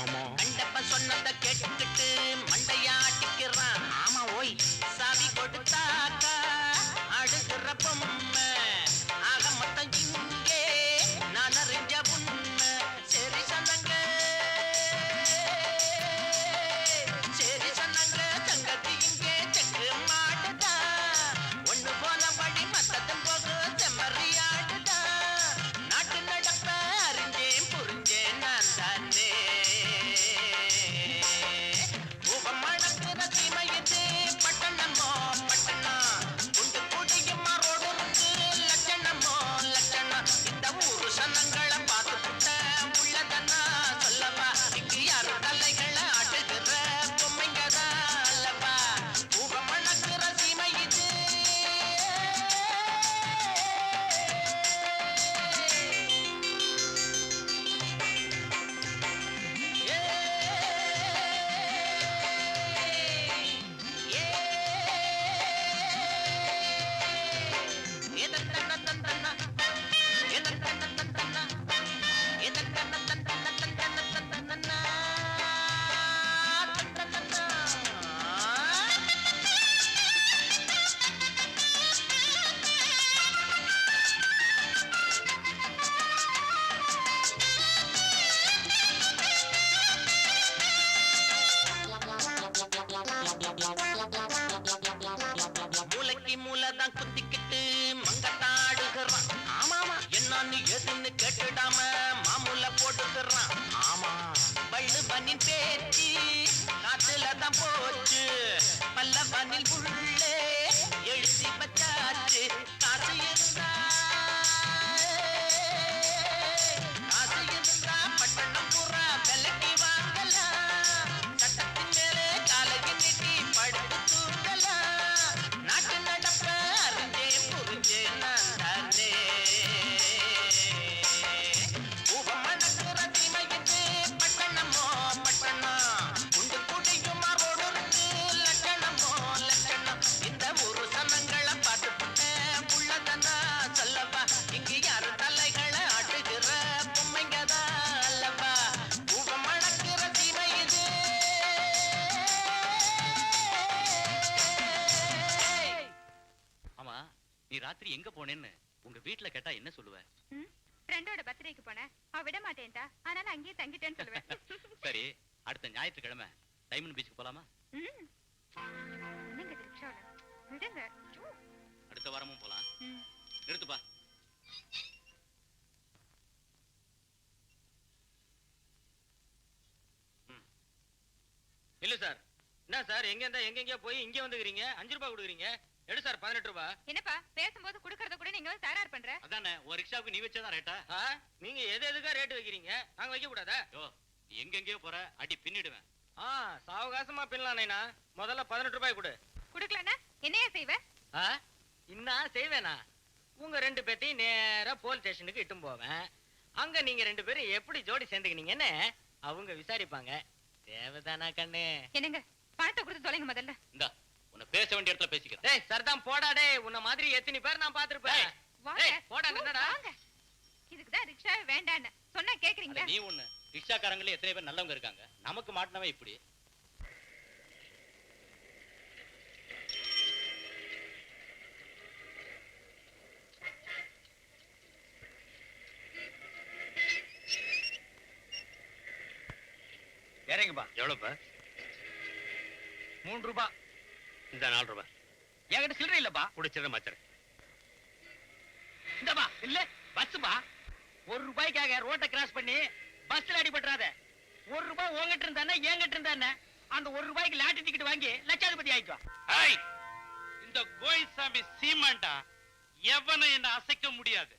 கண்டப்ப சொன்னதை கேட்டுக்கிட்டு மண்டையாட்டிக்கிறான். ஆமா ஓய் சாவி கொடுத்தாக்கா அழுகிற பொம்மை. ஆக மொத்தம் இங்கே நான் அறிஞ்ச உண்மை. சரி சொன்னாங்க சரி சொன்னாங்க சங்கதி இங்கே செக்கு மாட்டுதா. ஒண்ணு போன வழி மத்ததும் போக செம்மறியாடுதா. நாட்டு நடப்ப அறிஞ்சேன் புரிஞ்சேன் நான் தானே. மணக்குற சீமையது பட்டணமோ பட்டணம். குண்டு குடியுமா ரோடு இருக்கு லட்சணமோ லட்சணம். இந்த ஊரு சனங்களை பார்த்து புட்ட உள்ளதனா சொல்லவா. இங்கு யாரு தலைகளை ஆட்டுகிற பொம்மைங்கதா அல்லவா. ஊக மணக்குற சீமையது மூலதான் குத்திக்கிட்டு மங்கத்தாடுகிறான். ஆமாமா என்னன்னு எதுன்னு கேட்டுடாம மாமூல போட்டுக்கிறான். ஆமா பள்ளுவனின் பேச்சு காத்துலதான் போச்சு. பல்லவனில் உள்ளே எழுதி வச்சாச்சு. காசு இருந்தா பட்டணம் பூரா விலைக்கு வாங்கலாம். சட்டத்தின் மேலே காலையை நீட்டி படுத்து தூங்கலாம். நாட்டு நடப்ப அறிஞ்சே புரிஞ்சே நான் தானே. ஊகமணக்குற தீமையிட்டு பட்டணமோ பட்டணம். குண்டு குடியுமா ரோடு இருக்கு லட்சணமோ லட்சணம். இந்த ஊரு சனங்களை பார்த்து புட்ட உள்ளதனா சொல்லவா. இங்கு யாரு தலைகளை ஆட்டுகிற பொம்மைங்கதா அல்லவா. ஊகமணக்குற தீமையிது ஆமா நீ ராத்திரி எங்க போனேன்னு உங்க வீட்டுல கேட்டா என்ன சொல்லுவ? ஃப்ரெண்டோட பர்த்டேக்கு போனேன். அவ விட மாட்டேன்டா. அதனால அங்கேயே தங்கிட்டேன்னு சொல்லுவேன். சரி அடுத்த ஞாயிற்றுக்கிழமை டைமண்ட் பீச்சுக்கு போலாமா? என்னங்க ரிக்ஷால விடுங்க. அடுத்த வாரமும் போலாம். நிறுத்துப்பா. இல்ல சார். என்ன சார் எங்க இருந்தா எங்கெங்க போய் இங்க வந்துக்கிறீங்க? 5 ரூபாய் கொடுக்குறீங்க. எடு சார் 18 ரூபாய். என்னப்பா பேசும்போது குடுக்கறத கூட நீங்க வந்து தரார் பண்ற? அதானே ஒரு ரிக்ஷாவுக்கு நீ வச்சதான் ரேட்டா? நீங்க எதுக்கா ரேட் வைக்கிறீங்க? நாங்க வைக்க கூடாதா? யோ நீ எங்கெங்கயோ போற அடி பின்னிடுவேன். சாவகாசமா பின்னலாம் நைனா. முதல்ல 18 ரூபாய் கொடு. குடுக்கலன்னா என்னையா செய்வ? இன்னா செய்வேனா? உங்க 2 பேத்தையும் நேரா போலீஸ் ஸ்டேஷனுக்கு இட்டும் போவேன். அங்க நீங்க 2 பேரும் எப்படி ஜோடி சேர்ந்துக்கினீங்கன்னு அவங்க விசாரிப்பாங்க. தேவதானா கண்ணு? என்னங்க பணத்தை கொடுத்து தொலைங்க முதல்ல. இந்தா உன்னை பேச வேண்டிய இடத்துல பேசிக்கிறேன். டேய் சர்தான் போடா டேய். உன்ன மாதிரி எத்தனை பேர் நான் பாத்துருப்பேன். போடா என்னடா? இதுக்குதான் ரிக்ஷா வேண்டான்னு சொன்னா கேக்குறீங்களா? நீ ஒண்ணு ரிக்ஷாக்காரங்களே எத்தனை பேர் நல்லவங்க இருக்காங்க. நமக்கு மாட்டினவன் இப்படி. இறங்குப்பா. எவ்வளவுப்பா? 3 ரூபாய். இந்த 4 ரூபாய். என்கிட்ட சில்லறை இல்லப்பா. குடிச்சிட மாச்சற. இந்தப்பா இல்ல பஸ்ஸுப்பா. 1 ரூபாய்க்காக ரோட்டை கிராஸ் பண்ணி பஸ்ல அடிபட்டுறாத. 1 ரூபாய் உங்ககிட்ட இருந்தானே என்கிட்ட இருந்தானே. அந்த 1 ரூபாய்க்கு லாட்டரி டிக்கெட் வாங்கி லட்சாதிபதி ஆயிட்டா. இந்த கோயில்சாமி சீமாண்டா எவனை என்ன அசைக்க முடியாது.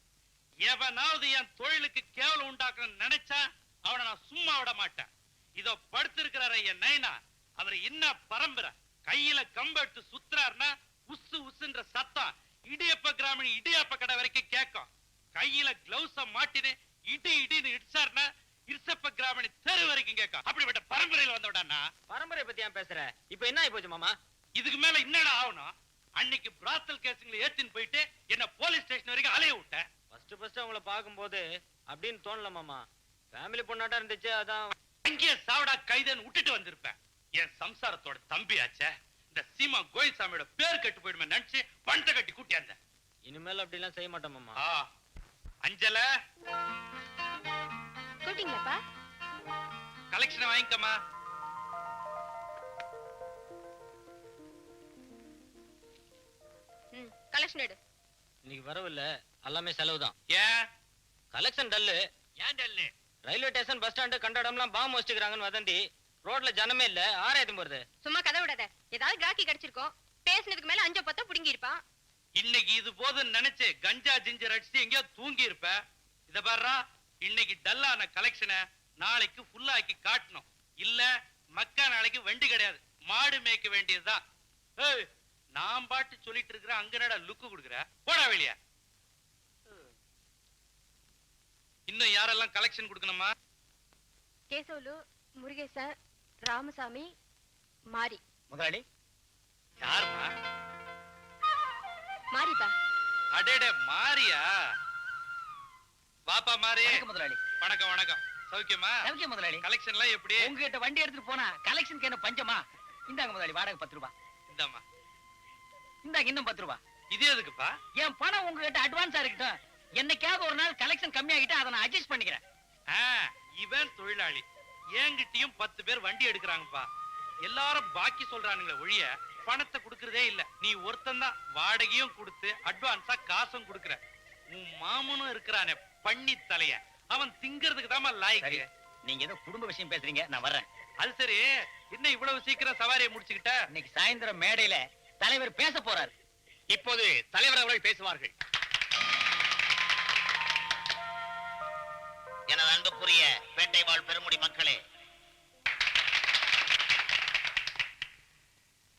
எவனாவது என் தொழிலுக்கு கேவலம் உண்டாக்கணும்னு நினைச்சா அவனை நான் சும்மா விட மாட்டேன். இதோ படுத்திருக்கிறார என் நைனா. அவர் என்ன பரம்பரை கையில கம்ப எடுத்து சுத்துறாருன்னா உசு உசுன்ற சத்தம் இடியப்ப கிராமணி இடியப்ப கடை வரைக்கும் கேட்கும். கையில கிளவுஸ மாட்டினு இடி இடின்னு இடிச்சாருன்னா இருசப்ப கிராமணி தெரு வரைக்கும் கேட்கும். அப்படிப்பட்ட பரம்பரையில வந்தோடானா. பரம்பரை பத்தி ஏன் பேசுற? இப்ப என்ன ஆயி போச்சு மாமா? இதுக்கு மேல என்னடா ஆகணும்? அன்னைக்கு பிராத்தல் கேசுங்களை ஏத்தின்னு போயிட்டு என்ன போலீஸ் ஸ்டேஷன் வரைக்கும் அலைய விட்டேன். ஃபர்ஸ்ட் உங்களை பார்க்கும்போது அப்படின்னு தோணல மாமா. ஃபேமிலி பொண்ணாட்டா இருந்துச்சு அதான். அங்கேயே சாவடா கைதன்னு விட்டுட்டு வந்திருப்பேன். என் சம்சாரத்தோட தம்பியாச்சே, இந்த சீமா கோயில்சாமியோட பேர் கெட்டு போயிடுமே நினைச்சு பணத்தை கட்டி கூட்டியாந்த. இனிமேல் அப்படி எல்லாம் செய்ய மாட்டோம் மாமா. அஞ்சல கூட்டிங்களாப்பா? கலெக்ஷன் வாங்கிக்கமா. கலெக்ஷன் எடு. இன்னைக்கு வரவில்ல, எல்லாமே செலவுதான். ஏன் கலெக்ஷன் டல்லு. ஏன் dull? Railway station bus stand கண்ட இடம்லாம் பாம்பு வச்சுக்கிறாங்கன்னு வதந்தி. ரோட்ல ஜனமே இல்ல, ஆராயத்தும் போறது. சும்மா கதை விடாத. ஏதாவது கிராக்கி கிடைச்சிருக்கோம். பேசினதுக்கு மேல 5 புடுங்கி இருப்பான். இன்னைக்கு இது போதுன்னு நினைச்சு கஞ்சா ஜிஞ்சர் அடிச்சு எங்கேயோ தூங்கி இருப்ப. இத பாருடா, இன்னைக்கு டல்லான கலெக்ஷனை நாளைக்கு ஃபுல்லாக்கி காட்டணும். இல்ல மக்கா நாளைக்கு வண்டி கிடையாது, மாடு மேய்க்க வேண்டியதுதான். ஏய், நான் பாட்டு சொல்லிட்டு இருக்கிற, அங்க என்னடா லுக்கு கொடுக்குற? போடா வெளிய. இன்னும் யாரெல்லாம் கலெக்ஷன் கொடுக்கணுமா? கேசவலு, முருகேசன், ராமசாமி, மாரி. முதலாளி யாருமா? மாரிப்பா. அடேடே, மாரியா? பாப்பா மாரி. முதலாளி வணக்கம் வணக்கம். சௌக்கியமா? சௌக்கியம் முதலாளி. கலெக்ஷன் எல்லாம் எப்படி? உங்ககிட்ட வண்டி எடுத்துட்டு போனா கலெக்ஷனுக்கு என்ன பஞ்சமா? இந்தாங்க முதலாளி, வாடகை 10 ரூபாய். இந்தாமா. இந்தாங்க இன்னும் 10 ரூபாய். இது எதுக்குப்பா? என் பணம் உங்ககிட்ட அட்வான்ஸா இருக்கட்டும். என்னைக்காவது ஒரு நாள் கலெக்ஷன் கம்மியாகிட்டா அதை நான் அட்ஜஸ்ட் பண்ணிக்கிறேன். இவன் தொழிலாளி, என்கிட்டயும் 10 பேர் வண்டி எடுக்கிறாங்கப்பா. எல்லாரும் பாக்கி சொல்றானுங்களே ஒழிய பணத்தை கொடுக்கறதே இல்ல. நீ ஒருத்தன் தான் வாடகையும் கொடுத்து அட்வான்ஸா காசும் கொடுக்கற. உன் மாமனும் இருக்கிறானே பண்ணி தலைய, அவன் திங்கிறதுக்கு தான் லாய்க்கு. நீங்க ஏதோ குடும்ப விஷயம் பேசுறீங்க, நான் வர்றேன். அது சரி, என்ன இவ்வளவு சீக்கிரம் சவாரியை முடிச்சுக்கிட்ட? இன்னைக்கு சாயந்தரம் மேடையில தலைவர் பேச போறாரு. இப்போது தலைவர் அவர்கள் பேசுவார்கள். எனது அன்புக்குரிய பேட்டை வாழ் பெருமுடி மக்களே,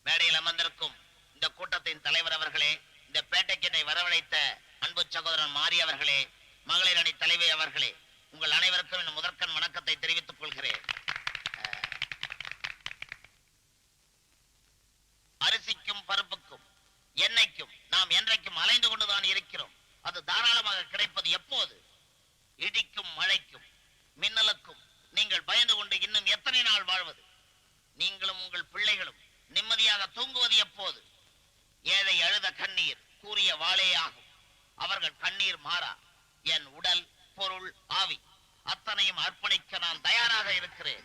மேடையில் அமர்ந்திருக்கும் இந்த கூட்டத்தின் தலைவர் அவர்களே, இந்த பேட்டைக்கு என்னை வரவழைத்த அன்பு சகோதரன் மாரி அவர்களே, மகளிர் அணி தலைவி அவர்களே, உங்கள் அனைவருக்கும் என் முதற்கண் வணக்கத்தை தெரிவித்துக் கொள்கிறேன். அரிசிக்கும் பருப்புக்கும் எண்ணெய்க்கும் நாம் என்றைக்கும் அலைந்து கொண்டுதான் இருக்கிறோம். அது தாராளமாக கிடைப்பது எப்போது? இடிக்கும் மழைக்கும் மின்னலுக்கும் நீங்கள் பயந்து கொண்டு இன்னும் எத்தனை நாள் வாழ்வது? நீங்களும் உங்கள் பிள்ளைகளும் நிம்மதியாக தூங்குவது எப்போது? ஏழை அழுத கண்ணீர் கூறிய வாளே ஆகும். அவர்கள் கண்ணீர் மாறா. என் உடல், பொருள், ஆவி அத்தனையும் அர்ப்பணிக்க நான் தயாராக இருக்கிறேன்.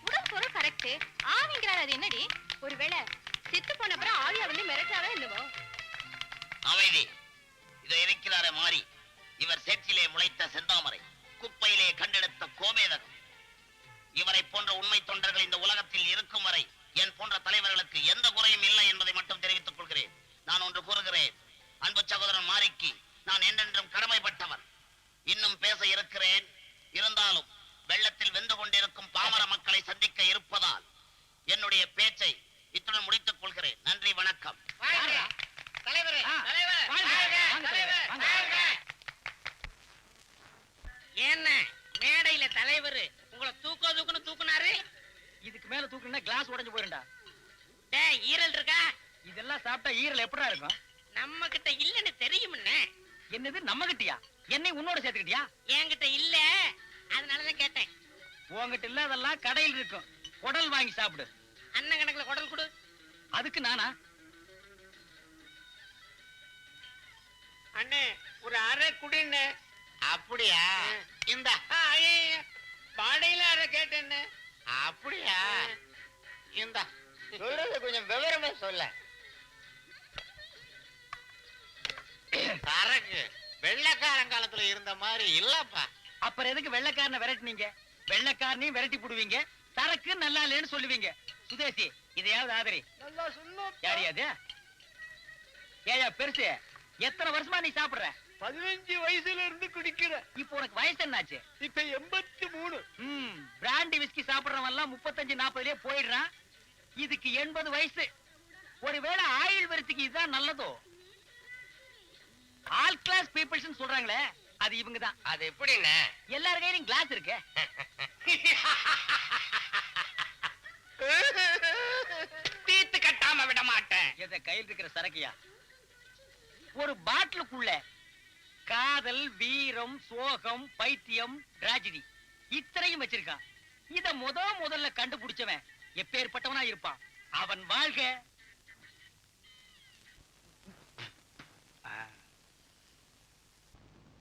உடல் பொருள் கரெக்ட், ஆவிங்கிறார் அது என்னடி? ஒருவேளை செத்து போன அப்புறம் ஆவியா வந்து மிரட்டாவே என்னவோ? அமைதி. இதை இருக்கிறாரே மாறி, இவர் சேற்றிலே முளைத்த செந்தாமரை, குப்பையிலே கண்டெடுத்த கோமேதகம். இவரை போன்ற உண்மை தொண்டர்கள் இந்த உலகத்தில் இருக்கும் வரை என் போன்ற தலைவர்களுக்கு எந்த குறையும் இல்லை என்பதை மட்டும் தெரிவித்துக் கொள்கிறேன். நான் ஒன்று கூறுகிறேன், அன்பு சகோதரன் மாரிக்கு நான் என்றென்றும் கடமைப்பட்டவர். இன்னும் பேச இருக்கிறேன். இருந்தாலும் வெள்ளத்தில் வெந்து கொண்டிருக்கும் பாமர மக்களை சந்திக்க இருப்பதால் என்னுடைய பேச்சை இத்துடன் முடித்துக் கொள்கிறேன். நன்றி, வணக்கம். என்ன மேடையில தலைவர் உங்களை தூக்குன்னு தூக்குனாரு? இதுக்கு மேல தூக்குனா கிளாஸ் உடைஞ்சு போயிருண்டா. டேய், ஈரல் இருக்கா? இதெல்லாம் சாப்பிட்டா ஈரல் எப்படா இருக்கும்? நம்ம கிட்ட இல்லன்னு தெரியும்னே. என்னது நம்ம கிட்டயா? என்னை உன்னோட சேர்த்துக்கிட்டியா? என்கிட்ட இல்ல, அதனாலதான் கேட்டேன். உங்ககிட்ட இல்லாதெல்லாம் கடையில் இருக்கும். குடல் வாங்கி சாப்பிடு. அண்ணன் கணக்குல குடல் கொடு. அதுக்கு நானா? அண்ணே, ஒரு அரை குடின்னு. அப்படியா? இந்த பாடையில அரை கேட்டேன்னு. அப்படியா? இந்த சொல்றது கொஞ்சம் விவரமா சொல்ல. சரக்கு வெள்ளைக்காரங்காலத்துல இருந்த மாதிரி இல்லப்பா. அப்புறம் எதுக்கு வெள்ளைக்காரனை விரட்டினீங்க? வெள்ளைக்காரனையும் விரட்டி போடுவீங்க, சரக்கு நல்லா இல்லைன்னு சொல்லுவீங்க. சுதேசி, இதையாவது ஆதரி. நல்லா சொல்லு. யாரியாது? ஏயா பெருசு, எத்தனை வருஷமா நீ சாப்பிடுற? 15 வயசுல இருந்து குடிக்கிற. இப்போ உனக்கு வயசு என்னாச்சு? இப்ப 83. பிராண்டி விஸ்கி சாப்பிடுறவன் எல்லாம் 35-40லயே போயிடுறான். இதுக்கு 80 வயசு. ஒருவேளை ஆயுள் வரத்துக்கு இதுதான் நல்லதோ? ஆல் கிளாஸ் பீப்புள்ஸ் சொல்றாங்களே, அது இவங்க தான். அது எப்படின்னு? எல்லார் கையிலும் கிளாஸ் இருக்கு. தீத்து கட்டாம விட மாட்டேன். எதை கையில் இருக்கிற சரக்கியா? ஒரு பாட்டிலுக்குள்ள காதல், வீரம், சோகம், பைத்தியம், டிராஜடி இத்தனையும் வச்சிருக்கான். இத முதல்ல கண்டுபிடிச்சவன் எப்பேற்பட்டவனா இருப்பான். அவன் வாழ்க.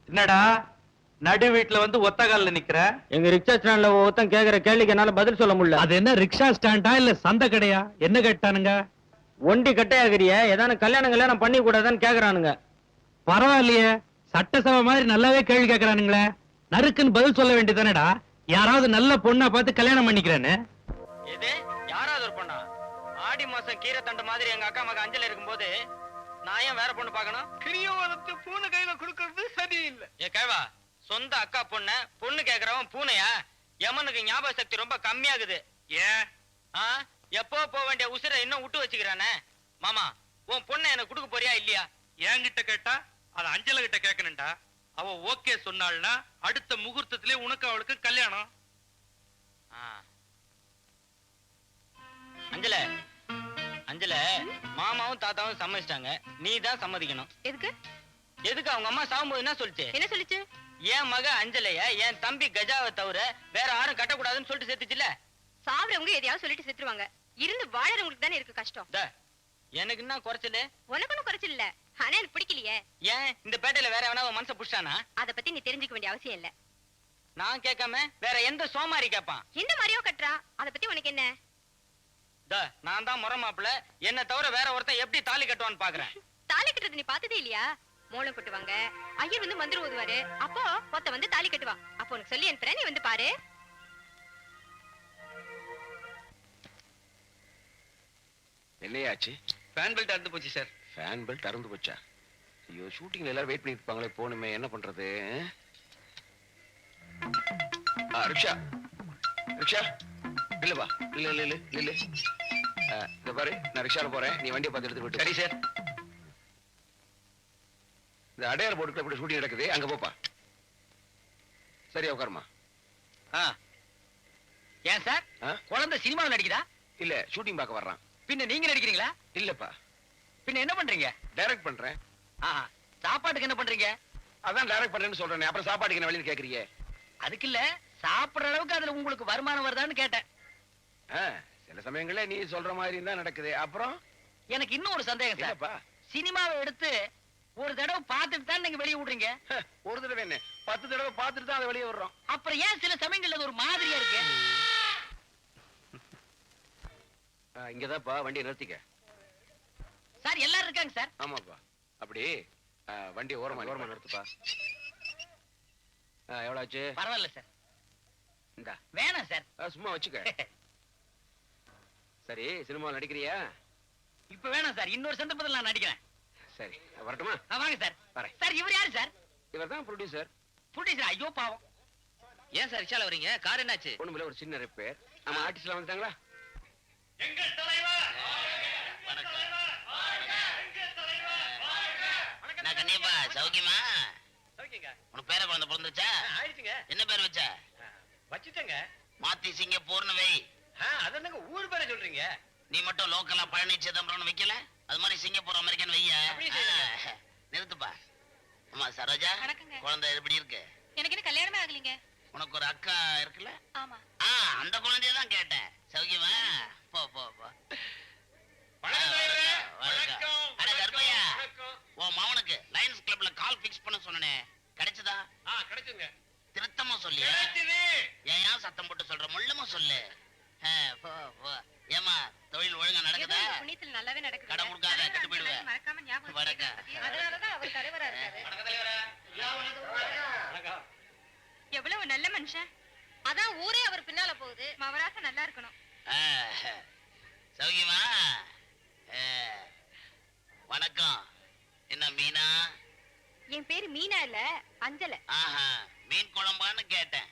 என்னடா நடு வீட்டுல வந்து ஒத்த கால்ல நிக்கிற? எங்க ரிக்ஷா ஸ்டாண்ட்ல ஒருத்தன் கேக்குற கேள்விக்கு என்னால பதில் சொல்ல முடியல. அது என்ன ரிக்ஷா ஸ்டாண்டா இல்ல சந்தை கடையா? என்ன கேட்டானுங்க? ஒண்டி கட்டையாகிறிய ஏதான கல்யாணம் பண்ணி கூடாதான்னு கேக்குறானுங்க. பரவாயில்லையே, சட்டசபை மாதிரி நல்லாவே கேள்வி கேக்குறானுங்களே. நறுக்குன்னு பதில் சொல்ல வேண்டியதானடா. யாராவது நல்ல பொண்ணா பார்த்து கல்யாணம் பண்ணிக்கிறேன்னு. எது யாராவது ஒரு பொண்ணா? ஆடி மாசம் கீரை தண்டு மாதிரி எங்க அக்கா மக அஞ்சல் இருக்கும்போது நான் ஏன் வேற பொண்ணு பார்க்கணும்? கிரியோவரத்து பூனை கையில கொடுக்கறது சரியில்லை. ஏ கேவா, சொந்த அக்கா பொண்ணு கேக்குறவன் பூனையா? யமனுக்கு ஞாபக சக்தி ரொம்ப கம்மியாகுது. ஏன்? எப்போ போக வேண்டிய உசிரை இன்னும் விட்டு வச்சுக்கிறானே. மாமா, உன் பொண்ணை எனக்கு கொடுக்க போறியா இல்லையா? என்கிட்ட கேட்டா அது அஞ்சல கிட்ட கேட்கணும்டா. அவ ஓகே சொன்னாள்னா அடுத்த முகூர்த்தத்திலே உனக்கு அவளுக்கு கல்யாணம். அஞ்சல அஞ்சல, மாமாவும் தாத்தாவும் சம்மதிச்சிட்டாங்க, நீ தான் சம்மதிக்கணும். எதுக்கு? எதுக்கு? அவங்க அம்மா சாகும்போது என்ன சொல்லுச்சு? என்ன சொல்லுச்சு? என் மக அஞ்சலைய என் தம்பி கஜாவை தவிர வேற யாரும் கட்டக்கூடாதுன்னு சொல்லிட்டு செத்துச்சுல. சாவறவங்க எதையாவது சொல்லிட்டு செத்துருவாங்க. இருந்து வாழறவங்களுக்கு தானே இருக்கு கஷ்டம். எனக்கு என்ன குறைச்சல? உனக்கு ஒன்னும் குறைச்சல் இல்ல. ஆனா எனக்கு பிடிக்கலையே. ஏன் இந்த பேட்டையில வேற எவனா உன் மனசை புடிச்சானா? அத பத்தி நீ தெரிஞ்சுக்க வேண்டிய அவசியம் இல்ல. நான் கேட்காம வேற எந்த சோமாரி கேட்பான்? எந்த மாதிரியோ கட்டுறா, அத பத்தி உனக்கு என்ன? நான் தான் முறை மாப்பிள்ள, என்ன தவிர வேற ஒருத்தன் எப்படி தாலி கட்டுவான்னு பாக்குறேன். தாலி கட்டுறது நீ பார்த்ததே இல்லையா? மோளம் கொட்டுவாங்க, ஐயர் வந்து மந்திரம் ஓதுவாரு, அப்போ ஒருத்த வந்து தாலி கட்டுவா. அப்போ உனக்கு சொல்லி அனுப்புறேன், நீ வந்து பாரு. என்னையாச்சு? ஃபேன் பெல்ட் அறுந்து போச்சு சார். ஃபேன் பெல்ட் அறுந்து போச்சா? ஐயோ, ஷூட்டிங்ல எல்லாரும் வெயிட் பண்ணிட்டு இருப்பாங்களே, போணுமே, என்ன பண்றது? ரிக்ஷா ரிக்ஷா, இல்லப்பா, இல்ல இந்த பாரு, நான் ரிக்ஷால போறேன், நீ வண்டியை பார்த்து எடுத்து விட்டு. சரி சார். இந்த அடையாள போட்டுக்குள்ள இப்படி ஷூட்டிங் நடக்குது, அங்க போப்பா. சரியா உட்காருமா. ஏன் சார், குழந்தை சினிமாவில் நடிக்குதா? இல்ல, ஷூட்டிங் பார்க்க வர்றான். பின்ன நீங்க நடிக்கிறீங்களா? இல்லப்பா, பின்ன என்ன பண்றீங்க? டைரக்ட் பண்றேன். சாப்பாட்டுக்கு என்ன பண்றீங்க? அதான் டைரக்ட் பண்றேன்னு சொல்றேன், அப்புறம் சாப்பாட்டுக்கு என்ன வழின்னு கேக்குறீங்க? அதுக்கு இல்ல, சாப்பிடுற அளவுக்கு அதுல உங்களுக்கு வருமானம் வருதான்னு கேட்டேன். சில சமயங்கள்ல நீ சொல்ற மாதிரி தான் நடக்குது. அப்புறம் எனக்கு இன்னும் ஒரு சந்தேகம் சார். என்னப்பா? சினிமாவை எடுத்து ஒரு தடவை பார்த்துட்டு தான் நீங்க வெளியே விடுறீங்க. ஒரு தடவை என்ன, 10 தடவை பார்த்துட்டு தான் அதை வெளியே வர்றோம். அப்புறம் ஏன் சில சமயங்கள்ல அது ஒரு மாதிரியா இருக்கு? இங்கதான்ப்பா, வண்டியை நிறுத்திக்க. சார் எல்லாரும் இருக்காங்க சார். ஆமாப்பா, அப்படி வண்டி ஓரமா நிறுத்துப்பா. எவ்வளவு ஆச்சு? பரவாயில்ல சார். இந்தா. வேணாம் சார். சும்மா வச்சுக்க. சரி, சினிமாவில் நடிக்கிறியா? இப்ப வேணாம் சார், இன்னொரு சந்தர்ப்பத்தில் நான் நடிக்கிறேன். சரி, வரட்டுமா? வாங்க சார். வரேன். சார் இவர் யாரு சார்? இவர் தான் ப்ரொடியூசர். ப்ரொடியூசர்? ஐயோ பாவம். ஏன் சார் ரிக்ஷால வரீங்க? கார் என்னாச்சு? ஒண்ணுமில்ல, ஒரு சின்ன ரிப்பேர். நம்ம ஆர்டிஸ்ட்லாம் வந்துட்டாங்களா? எங்கள் தலைவர் நான் கண்ணியப்பா, சௌக்கியமா? ஓகேங்க. உனக்கு பேர குழந்தை பிறந்துச்சா? ஆயிடுச்சுங்க. என்ன பேர் வச்ச? வச்சுட்டேங்க. மாத்தி சிங்கப்பூர்னு வை. அது என்னங்க ஊர் பேரை சொல்றீங்க? நீ மட்டும் லோக்கலா பழனி சிதம்பரம்னு வைக்கல, அது மாதிரி சிங்கப்பூர் அமெரிக்கன் வைய. அப்படியே செய்யுங்க. நிறுத்துப்பா. அம்மா சரோஜா, வணக்கங்க. குழந்தை எப்படி இருக்கு? எனக்கு இன்னும் கல்யாணமே ஆகலீங்க. உனக்கு ஒரு அக்கா இருக்குல்ல? ஆமா. அந்த குழந்தைய தான் கேட்டேன். சௌக்கியமா? போ போ போ. அட கருப்பையா, உன் மவனுக்கு லயன்ஸ் கிளப்ல கால் ஃபிக்ஸ் பண்ண சொன்னனே, கிடைச்சதா? கிடைச்சுங்க. திருத்தமா சொல்லு. ஏன் சத்தம் போட்டு சொல்ற? முள்ளமா சொல்லு. போ போ. ஏமா, தொழில் ஒழுங்கா நடக்குதா? புண்ணியத்துல நல்லாவே நடக்குது. கடன் கொடுக்காத, கெட்டு போயிடுவேன். மறக்காம ஞாபகம் வணக்கம். அதனாலதான் அவர் தலைவரா இருக்காரு. எவ்வளவு நல்ல மனுஷன். அதான் ஊரே அவர் பின்னால போகுது. மவராச நல்லா இருக்கணும். சௌக்கியமா? வணக்கம். என்ன மீனா? என் பேரு மீனா இல்ல, அஞ்சல. மீன் குழம்பான்னு கேட்டேன்.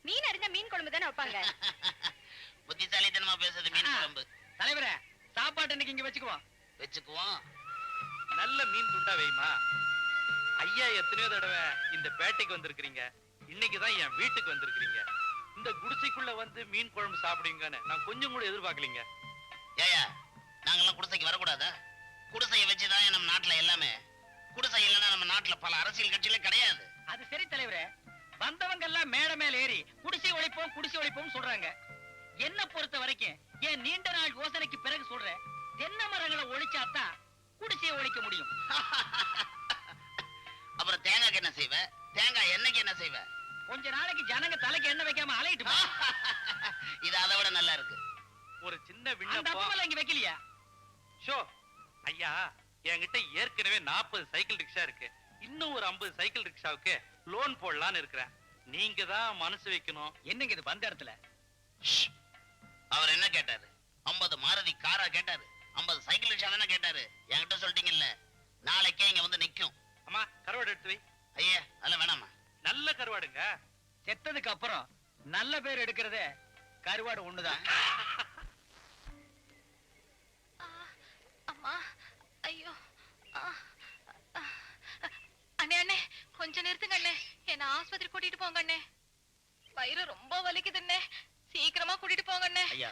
மீன் அறிஞ்சா மீன் குழம்பு தானே வைப்பாங்க. புத்திசாலித்தனமா பேசுறது மீன் குழம்பு. தலைவரே, சாப்பாடு இன்னைக்கு இங்க வச்சுக்குவோம். வச்சுக்குவோம். நல்ல மீன் துண்டா வைமா. ஐயா எத்தனையோ தடவை இந்த பேட்டைக்கு வந்திருக்கிறீங்க, இன்னைக்குதான் என் வீட்டுக்கு வந்திருக்கிறீங்க. இந்த குடிசைக்குள்ள வந்து மீன் குழம்பு சாப்பிடுவீங்கன்னு நான் கொஞ்சம் கூட எதிர்பார்க்கலீங்க. ஏயா, நாங்கெல்லாம் குடிசைக்கு வரக்கூடாதா? குடிசையை வச்சுதான் நம்ம நாட்டுல எல்லாமே. குடிசை இல்லைன்னா நம்ம நாட்டுல பல அரசியல் கட்சிகளே கிடையாது. அது சரி தலைவரே, வந்தவங்க எல்லாம் மேடை மேல ஏறி குடிசை ஒழிப்போம் சொல்றாங்க. என்ன பொறுத்த வரைக்கும் என் நீண்ட நாள் யோசனைக்கு பிறகு சொல்றேன், தென்னை மரங்களை ஒழிச்சாதான் குடிசையை ஒழிக்க முடியும். அப்புறம் தேங்காய்க்கு என்ன செய்வ? தேங்காய் எண்ணெய்க்கு என்ன செய்வ? கொஞ்ச நாளைக்கு ஜனங்க தலைக்கு எண்ணெய் வைக்காம அலையிட்டுமா? இது அதை விட நல்லா இருக்கு. ஒரு சின்ன அந்த விண்ணப்பம். அப்பமெல்லாம் இங்க வைக்கலையா? ஷோ ஐயா, என்கிட்ட ஏற்கனவே 40 சைக்கிள் ரிக்ஷா இருக்கு. இன்னும் ஒரு 50 சைக்கிள் ரிக்ஷாவுக்கு லோன் போடலான்னு இருக்கிறேன். நீங்க தான் மனசு வைக்கணும். என்னங்க இது வந்த இடத்துல? அவர் என்ன கேட்டாரு? 50 மாருதி காரா கேட்டாரு? 50 சைக்கிள் ரிக்ஷா தானே கேட்டாரு? என்கிட்ட சொல்லிட்டீங்கல்ல, நாளைக்கே இங்க வந்து நிக்கும். அம்மா கருவாடு எடுத்து வை. ஐயா அதெல்லாம் வேணாமா? நல்ல கருவாடுங்க. செத்ததுக்கு அப்புறம் நல்ல பேர் எடுக்கிறதே கருவாடு ஒண்ணுதான். அம்மா, ஐயோ. அண்ணே அண்ணே, கொஞ்சம் நிறுத்துங்க அண்ணே. என்ன ஆஸ்பத்திரி கூட்டிட்டு போங்க அண்ணே. வயிறு ரொம்ப வலிக்குது அண்ணே. சீக்கிரமா கூட்டிட்டு போங்க அண்ணே. ஐயா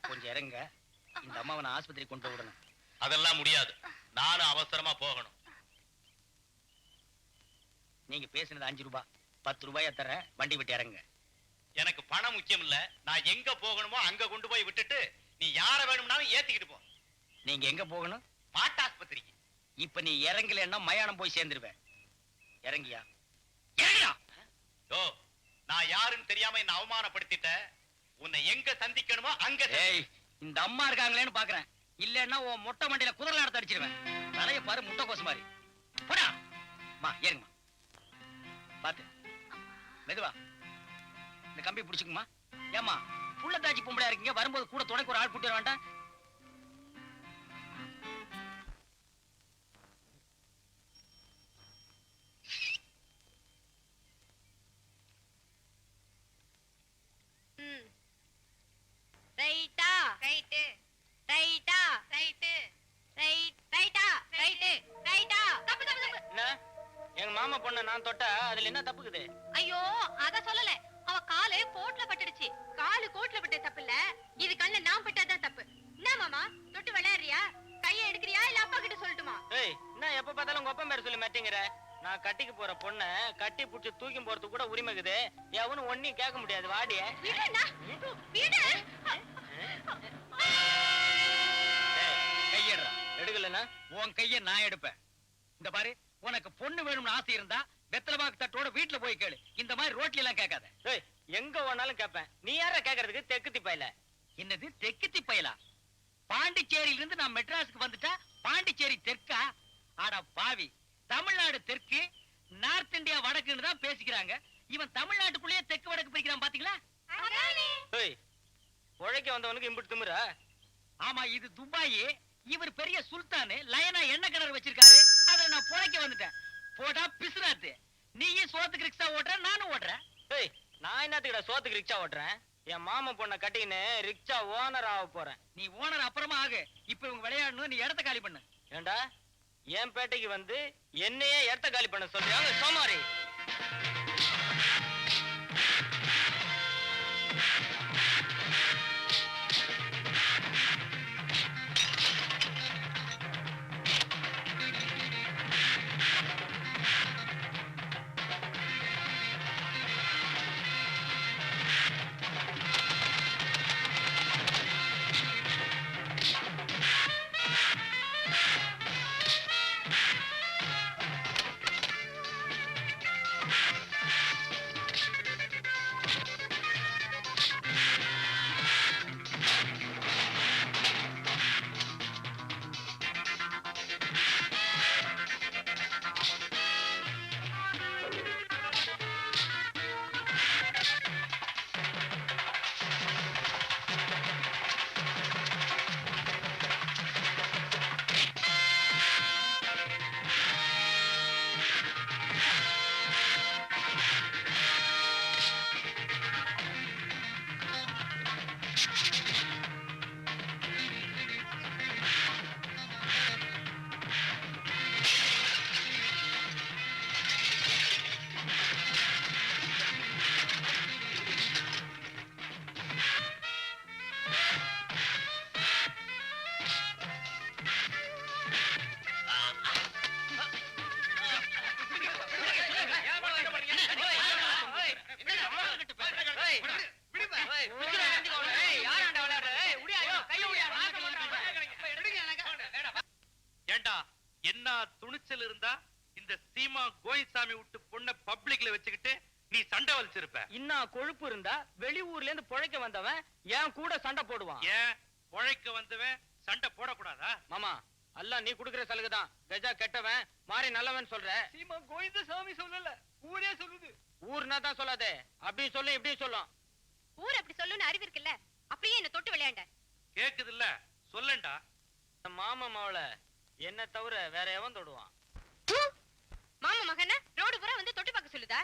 கொஞ்சம் இறங்க, இந்த அம்மாவை நான் ஆஸ்பத்திரி கொண்டு போய் விடணும். அதெல்லாம் முடியாது. நானும் அவசரமா போகணும். நீங்க பேசுனது 5 ரூபாய், 10 ரூபாயா தரேன், வண்டி விட்டு இறங்க. எனக்கு பணம் முக்கியம் இல்ல. நான் எங்க போகணுமோ அங்க கொண்டு போய் விட்டுட்டு நீ யார வேணும்னாலும் ஏத்திக்கிட்டு போ. நீங்க எங்க போகணும்? பாட்டாஸ்பத்திரிக்கு. இப்ப நீ இறங்கலன்னா மயானம் போய் சேர்ந்துருவேன். இறங்கியா? இறங்கியா? ஓ, நான் யாருன்னு தெரியாம என்ன அவமானப்படுத்திட்ட. உன்னை எங்க சந்திக்கணுமோ அங்க ஏய், இந்த அம்மா இருக்காங்களேன்னு பாக்குறேன். இல்லன்னா உன் மொட்டை மண்டையில குதிரை நடத்த அடிச்சிருவேன். தலைய பாரு, முட்டை கோசு மாதிரி. போடா மா, ஏறுங்கம்மா. பாத்து மெதுவா இந்த கம்பி பிடிச்சுக்குமா. ஏமா புள்ள தாச்சி பொம்பளையா இருக்கீங்க, வரும்போது கூட துணைக்கு ஒரு ஆள் கூட்டி வர வேண்டாம்? ரைட்டா ரைட்டு, ரைட்டா ரைட்டு, ரைட்டா ரைட்டு, ரைட்டா. தப்பு தப்பு தப்பு. என்ன எங்க மாமா பொண்ண நான் தொட்டா அதுல என்ன தப்புக்குது? ஐயோ, அத சொல்லல. அவ காலு கோட்ல பட்டுடுச்சு. காலு கோட்ல பட்ட தப்பு இல்ல, இது கண்ணு நான் பட்டாதான் தப்பு. என்ன மாமா தொட்டு விளையாடுறியா? கையை எடுக்கிறியா இல்ல அப்பா கிட்ட சொல்லட்டுமா? ஏய், என்ன எப்ப பார்த்தாலும் உங்க அப்பா பேர் சொல்லி மாட்டேங்கிற? நான் கட்டிக்கு போற பொண்ண கட்டி புடிச்சு தூக்கி போறதுக்கு கூட உரிமை இருக்குது. எவனும் ஒன்னையும் கேட்க முடியாது. வாடிய விடுண்ணா, விடு. கையெடுறா. எடுக்கலன்னா உன் கைய நான் எடுப்பேன். இந்த பாரு, உனக்கு பொண்ணு வேணும்னு ஆசை இருந்தா வெத்தலபாக்கு தட்டோட வீட்டுல போய் கேளு. இந்த மாதிரி ரோட்ல எல்லாம் கேட்காத. ஏய், எங்க வேணாலும் கேட்பேன். நீ யார கேக்குறதுக்கு? தெக்கு திப்பாயில. என்னது தெற்கு திப்பையலா? பாண்டிச்சேரியில இருந்து நான் மெட்ராஸுக்கு வந்துட்டா பாண்டிச்சேரி தெற்கா? ஆடா பாவி, தமிழ்நாடு தெற்கு, நார்த் இந்தியா வடக்குன்னு தான் பேசிக்கிறாங்க. இவன் தமிழ்நாட்டுக்குள்ளேயே தெற்கு வடக்கு பிரிக்கிறான் பாத்தீங்களா? ஏய், உழைக்க வந்தவனுக்கு இம்புட்டு திமிரா? ஆமா, இது துபாய். இவர் பெரிய சுல்தானு, லயனா எண்ணெய் கிணறு வச்சிருக்காரு. அதை நான் புழைக்க வந்துட்டேன். போடா பிசுராத்து. நீயும் சோத்துக்கு ரிக்ஷா ஓட்டுற, நானும் ஓட்டுறேன். ஏய், நான் என்னத்துக்கிட்ட சோத்துக்கு ரிக்ஷா ஓட்டுறேன்? என் மாமா பொண்ணை கட்டின்னு ரிக்ஷா ஓனர் ஆக போறேன். நீ ஓனர் அப்புறமா ஆகு. இப்ப இவங்க விளையாடணும், நீ இடத்த காலி பண்ணு. ஏண்டா என் பேட்டைக்கு வந்து என்னையே இடத்த காலி பண்ண சொல்றியா சோமாரி? துணிச்சல் இருந்தா இந்த சீமா கோயிசாமி விட்டு பொண்ண பப்ளிக்ல வச்சுக்கிட்டு நீ சண்டை வலிச்சிருப்ப. இன்னும் கொழுப்பு இருந்தா வெளியூர்ல இருந்து பொழைக்க வந்தவன் ஏன் கூட சண்டை போடுவான். ஏன் பொழைக்க வந்தவன் சண்டை போடக்கூடாதா? மாமா எல்லாம் நீ குடுக்கிற சலுகைதான். கஜா கெட்டவன் மாறி நல்லவன் சொல்ற. சீமா கோவிந்த சாமி சொல்லல, ஊரே சொல்லுது. ஊர்னா தான் சொல்லாதே, அப்படி சொல்லும் இப்படி சொல்லும். ஊர் அப்படி சொல்லுன்னு அறிவு இருக்குல்ல, அப்படியே என்ன தொட்டு விளையாண்ட. கேக்குது இல்ல, சொல்லண்டா. மாமா மாவள என்ன தவிர வேற எவன் தொடுவான்? மாமா மகன ரோடு பூரா வந்து தொட்டு பார்க்க சொல்லுதா?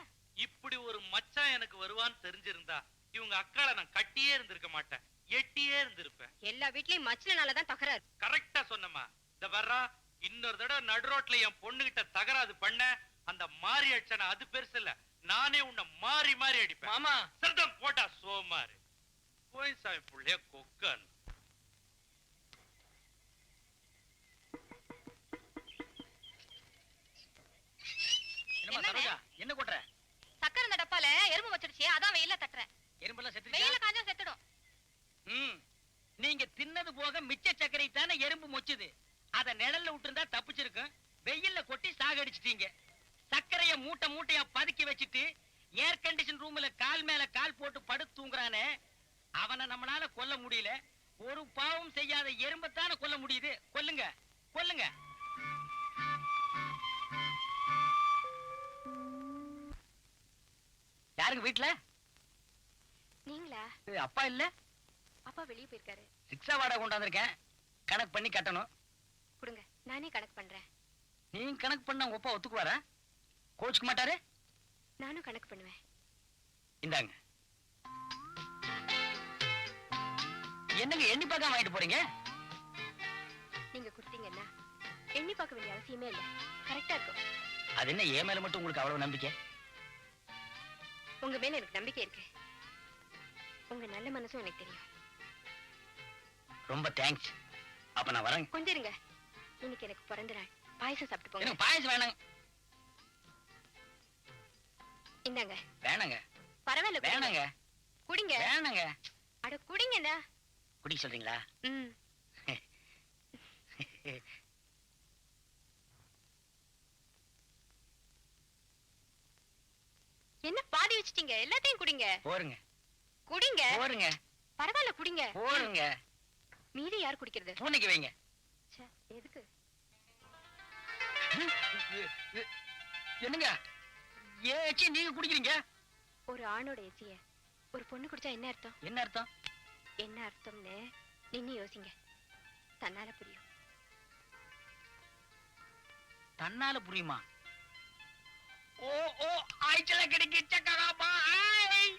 இப்படி ஒரு மச்சான் எனக்கு வருவான்னு தெரிஞ்சிருந்தா இவங்க அக்காளை நான் கட்டியே இருந்திருக்க மாட்டேன், எட்டியே இருந்திருப்பேன். எல்லா வீட்லயும் மச்சினாலதான் தகராறு. கரெக்டா சொன்னமா. இந்த வர்றா இன்னொரு தடவை நடு ரோட்ல என் பொண்ணுகிட்ட தகராது பண்ண, அந்த மாறி அடிச்சன அது பெருசு இல்ல, நானே உன்னை மாறி மாறி அடிப்பேன். மாமா சத்தம் போட்டா சோமாரு கோயிசாமி புள்ளைய கொக்கன். என்ன கொட்டுற? சக்கரை இந்த டப்பால எறும்பு வச்சிருச்சு, அதான் வெயில தட்டுறேன். எறும்பெல்லாம் வெயில செத்துருச்சா? காஞ்சா செத்துடும். நீங்க தின்னது போக மிச்ச சர்க்கரை தானே எறும்பு மொச்சுது. அத நிழல்ல விட்டுருந்தா தப்பிச்சிருக்கும். வெயில்ல கொட்டி சாகடிச்சிட்டீங்க. சர்க்கரைய மூட்டை மூட்டையா பதுக்கி வச்சுட்டு ஏர் கண்டிஷன் ரூம்ல கால் மேல கால் போட்டு படுத்து தூங்குறானே, அவனை நம்மளால கொல்ல முடியல. ஒரு பாவம் செய்யாத எறும்பத்தான கொல்ல முடியுது. கொல்லுங்க கொல்லுங்க. யாருங்க வீட்டுல? நீங்களா? அப்பா இல்ல? அப்பா வெளியே போயிருக்காரு. சிக்ஸா வாடகை கொண்டாந்துருக்கேன், கணக்கு பண்ணி கட்டணும். கொடுங்க, நானே கணக்கு பண்றேன். நீங்க கணக்கு பண்ண உங்க அப்பா ஒத்துக்குவாரா? கோச்சுக்க மாட்டாரு? நானும் கணக்கு பண்ணுவேன். இந்தாங்க. என்னங்க எண்ணி பார்க்காம வாங்கிட்டு போறீங்க? நீங்க கொடுத்தீங்கன்னா எண்ணி பார்க்க வேண்டிய அவசியமே இல்ல, கரெக்டா இருக்கும். அது என்ன ஏன் மேல மட்டும் உங்களுக்கு அவ்வளவு நம்பிக்கை? உங்க மேல எனக்கு நம்பிக்கை இருக்கு. உங்க நல்ல மனசும் எனக்கு தெரியும். ரொம்ப தேங்க்ஸ். அப்ப நான் வரேன். கொஞ்சம் இருங்க, இன்னைக்கு எனக்கு பிறந்த நாள். பாயசம் சாப்பிட்டு போங்க. எனக்கு பாயசம் வேணாங்க. இந்தாங்க. வேணாங்க. பரவாயில்ல, வேணாங்க. குடிங்க. வேணாங்க. அட குடிங்கண்ணா. குடிக்க சொல்றீங்களா? என்ன பாதி வச்சிட்டீங்க? எல்லாத்தையும் குடிங்க. போருங்க குடிங்க. போருங்க. பரவாயில்ல குடிங்க. போருங்க. மீதி யார் குடிக்கிறது? பூனைக்கு வைங்க. ச்சே, எதுக்கு? என்னங்க ஏச்சி நீங்க குடிக்கிறீங்க? ஒரு ஆணோட எச்சிய ஒரு பொண்ணு குடிச்சா என்ன அர்த்தம்? என்ன அர்த்தம்? என்ன அர்த்தம்னு நின்னு யோசிங்க, தன்னால புரியும். தன்னால புரியுமா? ஓ ஓ ஆய்ச்சல கிடைக்கு சக்கராபா ஆய்.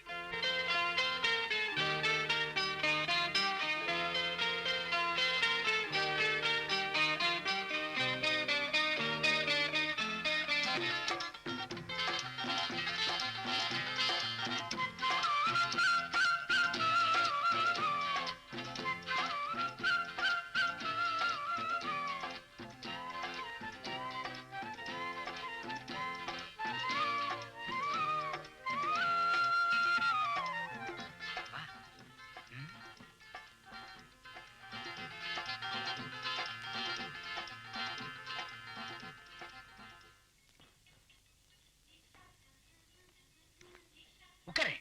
உட்காரு.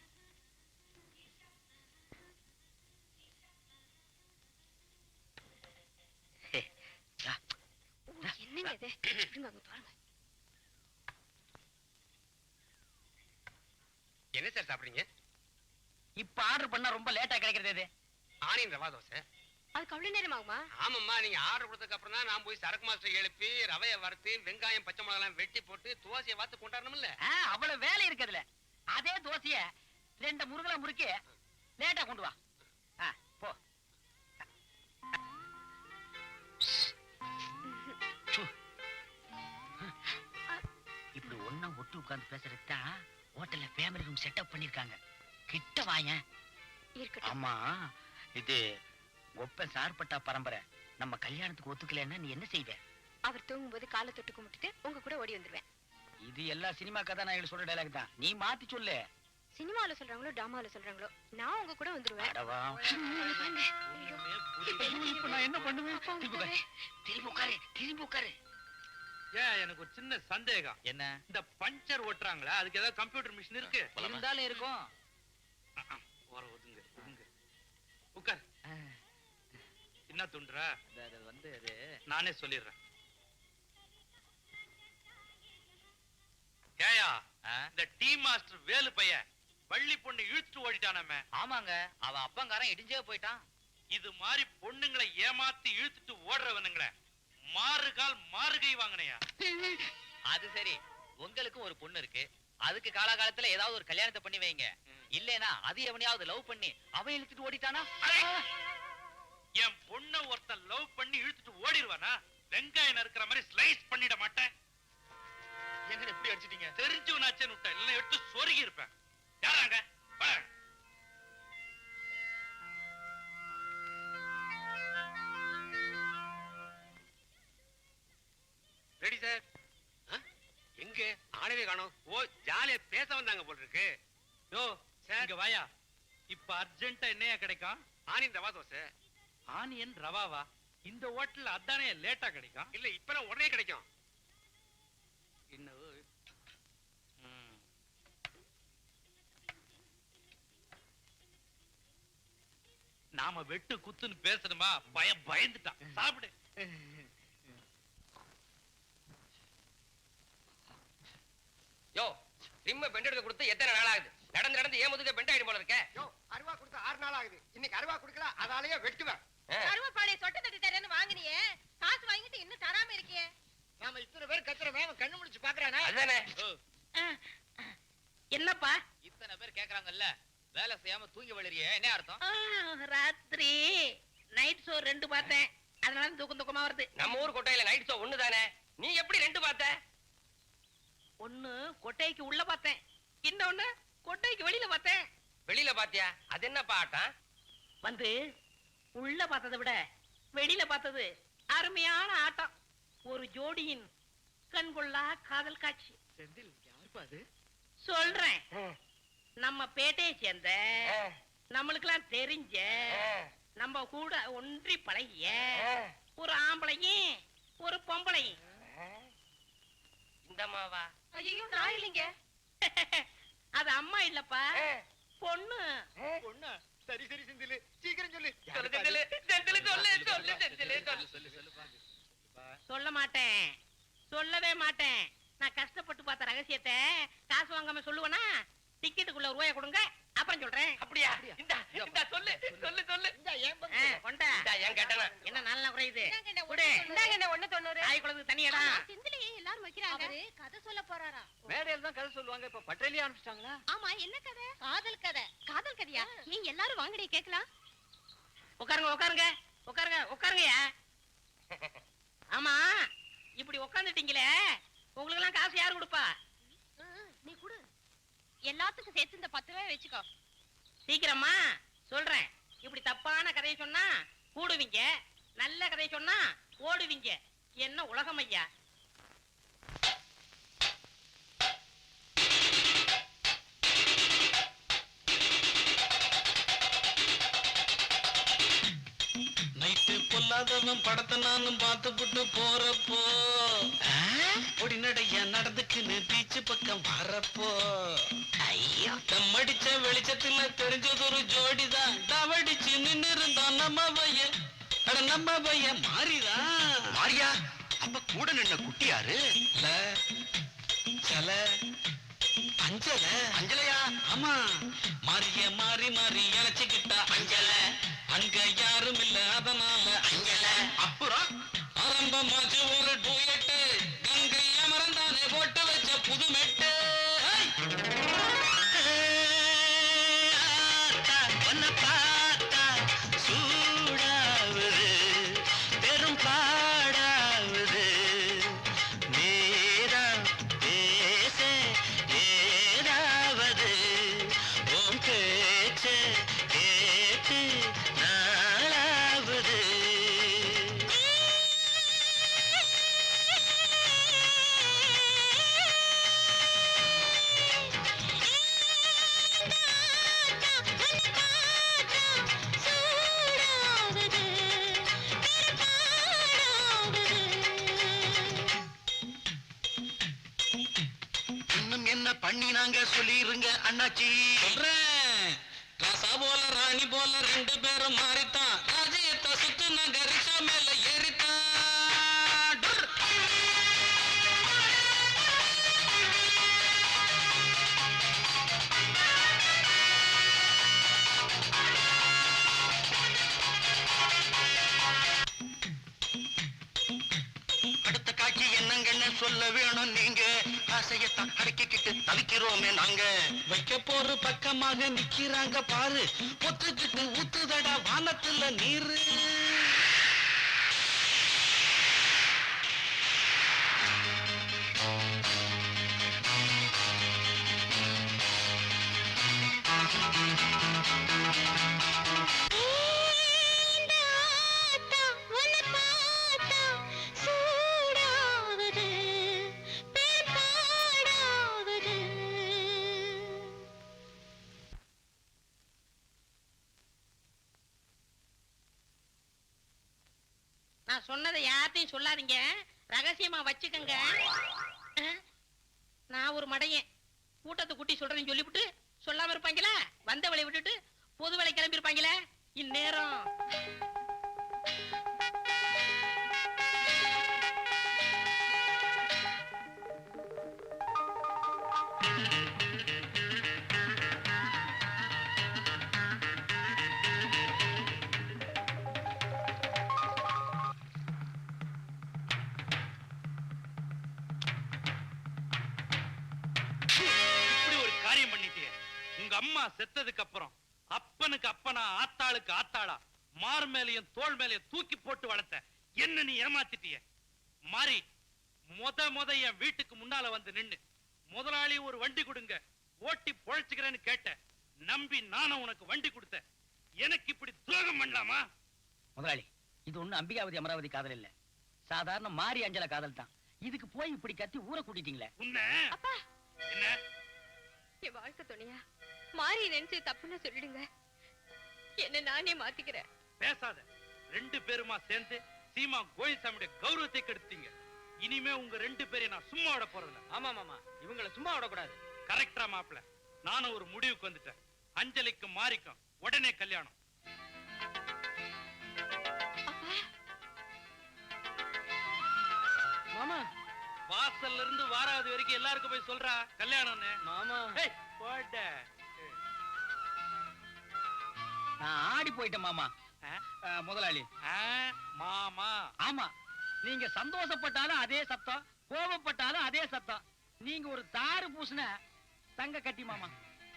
என்னங்க இது? இருங்க, அங்க பாருங்க. என்ன சார் சாப்பிடுறீங்க? இப்ப ஆர்டர் பண்ணா ரொம்ப லேட்டா கிடைக்கிறது இது. ஆனியன் ரவா தோசை. அதுக்கு அவ்வளவு நேரம் ஆகுமா? ஆமாம்மா, நீங்க ஆர்டர் கொடுத்ததுக்கு அப்புறம் தான் நான் போய் சரக்கு மாஸ்டர் எழுப்பி ரவையை வறுத்து வெங்காயம் பச்சை மிளகாய் வெட்டி போட்டு தோசையை வாத்து கொண்டாடணும்ல. அவ்வளவு வேலை இருக்குதுல. அதே தோசைய ரெண்டு முருகலா முறுக்கி லேட்டா கொண்டு வா. போ. இப்படி ஒண்ணா ஒட்டு உட்கார்ந்து பேசுறதுக்கு தான் ஹோட்டல்ல ஃபேமிலி ரூம் செட்டப் பண்ணிருக்காங்க. கிட்ட வாயேன். இருக்கட்டும். ஆமா, இது ஒப்ப சார்பட்டா பரம்பரை. நம்ம கல்யாணத்துக்கு ஒத்துக்கலைன்னா நீ என்ன செய்வே? அவர் தூங்கும்போது காலை தொட்டு கும்பிட்டுட்டு உங்க கூட ஓடி வந்துருவேன். இது எல்லா சினிமா கதாநாயகர்கள் சொல்ற டைலாக் தான். நீ மாத்தி சொல்லு. சினிமால சொல்றாங்களோ டிராமால சொல்றாங்களோ, நான் உங்க கூட வந்துருவேன். அடவா. இப்ப நான் என்ன பண்ணுவேன்? திரும்பி உட்காரு, திரும்பி உட்காரு, திரும்பி உட்காரு. ஏன் எனக்கு ஒரு சின்ன சந்தேகம். என்ன? இந்த பஞ்சர் ஓட்டுறாங்களா, அதுக்கு ஏதாவது கம்ப்யூட்டர் மிஷின் இருக்கு? இருந்தாலும் இருக்கும். ஒதுங்க ஒதுங்க, உட்கார். என்ன துண்டுறா? அது வந்து அது நானே சொல்லிடுறேன். ஏயா, இந்த டீ மாஸ்டர் வேலு பையன் வள்ளி பொண்ணு இழுத்துட்டு ஓடிட்டானாமே. ஆமாங்க, அவன் அப்பங்காரன் இடிஞ்சே போயிட்டான். இது மாதிரி பொண்ணுங்களை ஏமாத்தி இழுத்துட்டு ஓடுறவனுங்களே மாறுகால் மாறுகை வாங்கினையா? அது சரி, உங்களுக்கு ஒரு பொண்ணு இருக்கு, அதுக்கு காலகாலத்துல ஏதாவது ஒரு கல்யாணத்தை பண்ணி வைங்க. இல்லனா அது எவனையாவது லவ் பண்ணி அவன் இழுத்துட்டு ஓடிட்டானா? என் பொண்ண ஒருத்தன் லவ் பண்ணி இழுத்துட்டு ஓடிடுவானா? வெங்காயம் இருக்கிற மாதிரி ஸ்லைஸ் பண்ணிட மாட்டேன். எங்க எப்படி அடிச்சிட்டீங்க? தெரிஞ்சவனாச்சேன்னு விட்டேன், இல்ல எடுத்து சொருகி இருப்பேன். யாராங்க? Ready sir. எங்க ஆளவே காணோம்? ஓ, ஜாலியா பேச வந்தாங்க போல இருக்கு. யோ இங்க வாயா. இப்ப அர்ஜென்ட்டா என்னையா கிடைக்கும்? ஆனியன் ரவா தோசை. ஆனியன் ரவாவா? இந்த ஹோட்டல்ல அதானே லேட்டா கிடைக்கும். இல்ல இப்பெல்லாம் உடனே கிடைக்கும். இன்னும் நாம வெட்டு குத்துன்னு பேசணுமா? பயந்துட்டான். சாப்பிடு. யோ, ரிம்ம பெண்ட் எடுத்து கொடுத்து எத்தனை நாள் ஆகுது? நடந்து நடந்து ஏன் முதுக பெண்ட் ஆயிடும் போல இருக்க? யோ, அருவா கொடுத்து 6 நாள் ஆகுது. இன்னைக்கு அருவா கொடுக்கல, அதாலேயே வெட்டுவேன். கருவாப்பாளைய சொட்ட தட்டி தரேன்னு வாங்கினியே, காசு வாங்கிட்டு இன்னும் தராம இருக்கியே. நாம இத்தனை பேர் கத்துறவே அவன் கண்ணு முடிச்சு பாக்குறானே. அதானே. என்னப்பா? இத்தனை பேர் கேக்குறாங்கல்ல, வேலை செய்யாம தூங்கி வளரியே, என்ன அர்த்தம்? ராத்திரி நைட் ஷோ 2 பார்த்தேன், அதனால தூக்கமா வருது. நம்ம ஊர் கொட்டையில நைட் ஷோ ஒண்ணு தானே, நீ எப்படி 2 பார்த்த? ஒண்ணு கொட்டைக்கு உள்ள பார்த்தேன், இன்னொன்னு கொட்டைக்கு வெளியில பார்த்தேன். வெளியில பாத்தியா? அது என்ன பாட்டம்? வந்து உள்ள பார்த்ததை விட வெளியில பார்த்தது அருமையான ஆட்டம். ஒரு ஜோடியின் கண்கொள்ளா காதல் காட்சி. செந்தில், யாருப்பா அது? சொல்றேன். நம்ம பேட்டையை சேர்ந்த, நம்மளுக்கெல்லாம் தெரிஞ்ச, நம்ம கூட ஒன்றி பழகிய ஒரு ஆம்பளையும் ஒரு பொம்பளையும். இந்த மாவா? ஐயோ, நான் இல்லைங்க. அது அம்மா இல்லப்பா, பொண்ணு. பொண்ணா? சரி சரி செந்தில், சீக்கிரம் சொல்லு. சொல்ல மாட்டேன், சொல்லவே மாட்டேன். நான் கஷ்டப்பட்டு பார்த்த ரகசியத்தை காசு வாங்காம சொல்லுவேனா? டிக்கெட்டுக்குள்ள ரூபாய கொடுங்க, அப்புறம் சொல்றேன். அப்படியா? இந்தா சொல்லு சொல்லு சொல்லு. இந்த ஏன் பங்கு? கொண்டா. ஏன் கேட்டனா? என்ன நல்லா குறையுது? இந்தாங்க என்ன 190. தாய் குளத்துக்கு தண்ணியடா. செந்திலையே எல்லாரும் வைக்கிறாங்க. அவரு கதை சொல்ல போறாரா? மேடையில தான் கதை சொல்லுவாங்க, இப்ப பட்டேலியே ஆரம்பிச்சிட்டாங்களா? ஆமா, என்ன கதை? காதல் கதை. காதல் கதையா? ஏன் எல்லாரும் வாங்கடி கேக்கலாம்? உட்காருங்க உட்காருங்க உட்காருங்க உட்காருங்கயா. ஆமா, இப்படி உட்காந்துட்டீங்களே, உங்களுக்கு எல்லாம் காசு யாரு கொடுப்பா? நீ குடு. எல்லாத்துக்கும் சேர்த்து இந்த 10 ரூபாய் வச்சுக்கோ. சீக்கிரமா சொல்றேன். இப்படி தப்பான கதையை சொன்னா கூடுவீங்க, நல்ல கதையை சொன்னா ஓடுவீங்க. என்ன உலகம் ஐயா. நைட்டு பொல்லாதவன் படத்தை நானும் பார்த்துப்புட்டு போறப்போ பொடி நடைய நடந்துக்குன்னு பீச்சு பக்கம் வரப்போ ஐயோ தம்மடிச்ச வெளிச்சத்துல தெரிஞ்சது ஒரு ஜோடிதான். தவடிச்சு நின்னு இருந்தான் நம்ம பையன். அட நம்ம பையன் மாறிதான். மாரியா? அப்ப கூட நின்ன குட்டி யாரு? சல அஞ்சல. அஞ்சலையா? ஆமா, மாறிய மாறி மாறி இழைச்சுக்கிட்டா அஞ்சல. அங்க யாரும் இல்ல, அதனால அஞ்சல. அப்புறம் ஆரம்பமாச்சு ஒரு டூயட்டு. கங்கை அமரந்தானே போட்டு வச்ச புது மெட்டு. உன்னை பார்த்தா சூடாவது, பெரும் பாடாவது, நேரம் பேச ஏதாவது உன் நாங்க சொல்லிருங்க அண்ணாச்சி. சொல்றேன், ராசா போல ராணி போல ரெண்டு பேரும் மாறித்தான். ராஜ்யத்தை சுத்து நாங்க ரிஷா மேல ஏறித்தான். அடுத்த காட்சி என்னங்கன்னு சொல்ல வேணும் நீங்க. ஆசையத்தான் அடக்கிக்கிட்டு தவிக்கிறோமே நாங்க. வைக்க போற பக்கமாக நிக்கிறாங்க பாரு, ஒத்துக்கிட்டு ஊத்துதடா வானத்துல நீரு. நான் சொன்னதை யார்ட்டையும் சொல்லாதீங்க, ரகசியமா வச்சுக்கங்க. நான் ஒரு மடையன், கூட்டத்தை கூட்டி சொல்றேன்னு சொல்லிவிட்டு சொல்லாம இருப்பாங்களா? வந்த வேலையை விட்டுட்டு பொது வேலை கிளம்பி இருப்பாங்களே இந்நேரம். இப்படி ஒரு காரியம் பண்ணிட்டியே. உங்க அம்மா செத்ததுக்கு அப்புறம் அப்பனுக்கு அப்பனா ஆத்தாளுக்கு ஆத்தாளா மார் மேலையும் தோள் மேலையும் தூக்கி போட்டு வளர்த்த என்ன நீ ஏமாத்திட்டிய. மாறி முத என் வீட்டுக்கு முன்னால வந்து நின்னு முதலாளி ஒரு வண்டி கொடுங்க ஓட்டி பொழைச்சுக்கிறேன்னு கேட்ட. நம்பி நானும் உனக்கு வண்டி கொடுத்தேன். எனக்கு இப்படி துரோகம் பண்ணலாமா? முதலாளி, இது ஒண்ணு அம்பிகாவதி அமராவதி காதல் இல்ல, சாதாரண மாரி அஞ்சல காதல் தான். இதுக்கு போய் இப்படி கத்தி ஊரை கூட்டிட்டீங்களே. உன்ன அப்பா, என்ன என் வாழ்க்கை துணையா மாறி நினைச்சு தப்புன்னு சொல்லிடுங்க. என்ன நானே மாத்திக்கிறேன். பேசாத. ரெண்டு பேருமா சேர்ந்து சீமா கோயில்சாமியுடைய கௌரவத்தை கெடுத்தீங்க. இனிமே உங்க ரெண்டு பேரையும் நான் சும்மா விட போறதில்ல. ஆமா மாமா, இவங்களை சும்மா விடக்கூடாது. கரெக்டா மாப்பிள, நானும் ஒரு முடிவுக்கு வந்துட்டேன். அஞ்சலிக்கும் மாறிக்கும் உடனே கல்யாணம். மாமா, வாசல்ல இருந்து வாராவது வரைக்கும் எல்லாருக்கும் போய் சொல்றா கல்யாணம்னு. மாமா, ஏய், போட. நான் ஆடி போயிட்டேன் மாமா. முதலாளி, மாமா, ஆமா, நீங்க சந்தோஷப்பட்டாலும் அதே சத்தம், கோபப்பட்டாலும் அதே சத்தம். நீங்க ஒரு தாறு பூசின தங்க கட்டி மாமா.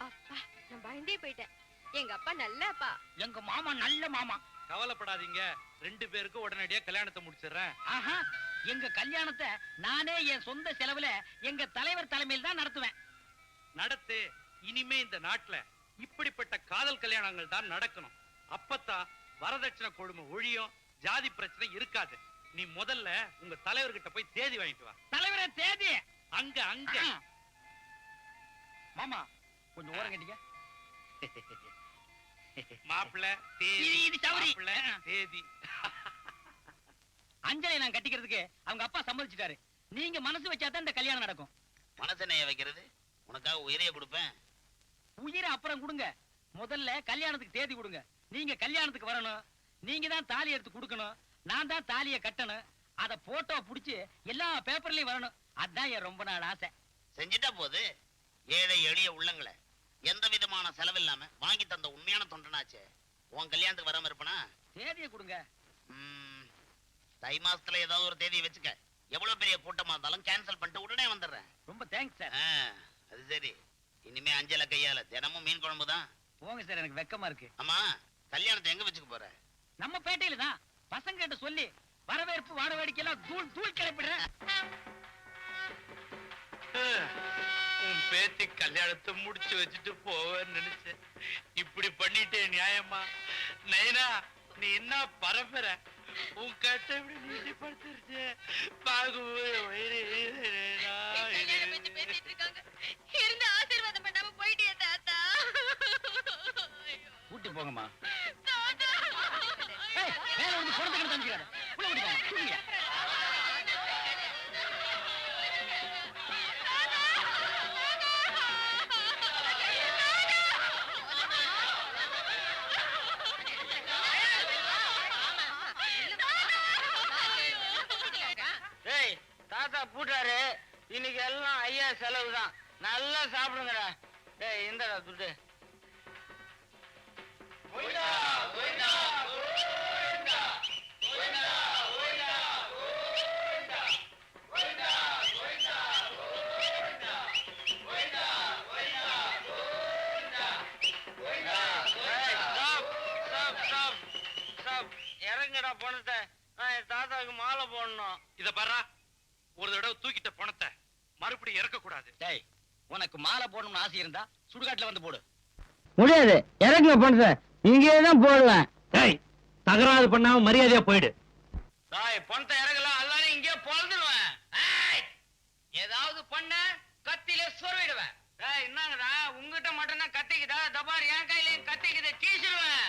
அப்பா, நான் பயந்தே போயிட்டேன். எங்க அப்பா நல்ல அப்பா. எங்க மாமா நல்ல மாமா. கவலைப்படாதீங்க, ரெண்டு பேருக்கும் உடனடியா கல்யாணத்தை முடிச்சிடுறேன். ஆஹா, எங்க கல்யாணத்தை நானே என் சொந்த செலவுல எங்க தலைவர் தலைமையில் தான் நடத்துவேன். நடத்து. இனிமே இந்த நாட்டுல இப்படிப்பட்ட காதல் கல்யாணங்கள் தான் நடக்கணும். அப்பத்தான் வரதட்சணை கொடுமை ஒழியும், ஜாதி பிரச்சனை இருக்காது. நீ முதல்ல உங்க தலைவர்கிட்ட போய் தேதி வாங்கிட்டு வா. தலைவரே, தேதி அங்க அங்க. மாமா, கொஞ்சம் ஓரம் கட்டிக்க. மாப்பிள்ள தேதி, இது சௌரி. மாப்பிள்ளை தேதி. அஞ்சலை நான் கட்டிக்கிறதுக்கு அவங்க அப்பா சம்மதிச்சிட்டாரு. நீங்க மனசு வச்சாதான் இந்த கல்யாணம் நடக்கும். மனசனைய வைக்கிறது, உனக்காக உயிரையே கொடுப்பேன். உயிரை அப்புறம் கொடுங்க, முதல்ல கல்யாணத்துக்கு தேதி கொடுங்க. நீங்க கல்யாணத்துக்கு வரணும், நீங்க தான் தாலி எடுத்து கொடுக்கணும், நான் தான் தாலியை கட்டணும். அத போட்டோ புடிச்சு எல்லா பேப்பர்லயும் வரணும். அதான் என் ரொம்ப நாள் ஆசை. செஞ்சிட்டா போது. ஏழை எளிய உள்ளங்களை எந்த விதமான செலவில்லாம வாங்கி தந்த உண்மையான தொண்டனாச்சே. உன் கல்யாணத்துக்கு வராம இருப்பனா? தேதியை கொடுங்க. தை மாசத்துல ஏதாவது ஒரு தேதியை வச்சுக்க. எவ்வளவு பெரிய கூட்டமா இருந்தாலும் கேன்சல் பண்ணிட்டு உடனே வந்துடுறேன். ரொம்ப தேங்க்ஸ் சார். அது சரி, இனிமே அஞ்சல கையால தினமும் மீன் குழம்பு தான். போங்க சார், எனக்கு வெக்கமா இருக்கு. ஆமா, கல்யாணத்தை எங்க வச்சுக்க போற? நம்ம பேட்டையில தான். பசங்க கிட்ட சொல்லி வரவேற்பு வார வேடிக்கையெல்லாம் தூள் தூள் கிளப்பிடுறேன். உன் பேத்தி கல்யாணத்தை முடிச்சு வச்சுட்டு போவேன்னு நினைச்சேன். இப்படி பண்ணிட்டே நியாயமா? நைனா, நீ என்ன பரம்பரை? உன் கட்ட இப்படி நீட்டி படுத்துருச்சு. பாகும்போது வயிறு இருந்து ஆசீர்வாதம் பண்ணாம போயிட்டே தாத்தா. கூட்டி போங்கம்மா. மேல வந்து குழந்தைகளை தம்பிக்கிறாரு. உள்ள கூட்டி போங்க. தூங்குங்க. அப்புட்டாரு. இன்னைக்கு எல்லாம் ஐயா செலவு தான். நல்லா சாப்பிடுங்கடா. டேய் இந்தடா துட்டு. இறங்கடா பணத்தை. நான் என் தாத்தாவுக்கு மாலை போடணும். இத பாரா, ஒரு தடவை தூக்கிட்ட பணத்தை மறுபடியும் இறக்க கூடாது. டேய் உனக்கு மாலை போடணும்னு ஆசை இருந்தா சுடுகாட்டுல வந்து போடு. முடியாது, இறக்குங்க பணத்தை. இங்கே தான் போடலாம். டேய் தகராறு பண்ணாம மரியாதையா போயிடு. டேய் பணத்தை இறக்கலாம், எல்லாரும் இங்கே பொழுதுடுவேன். ஏதாவது பண்ண கத்தியில சொருவிடுவேன். டேய் என்னங்கடா உங்ககிட்ட மட்டும் தான் கத்திக்குதா? தபார் என் கையிலயும் கத்திக்குது, கீசிடுவேன்.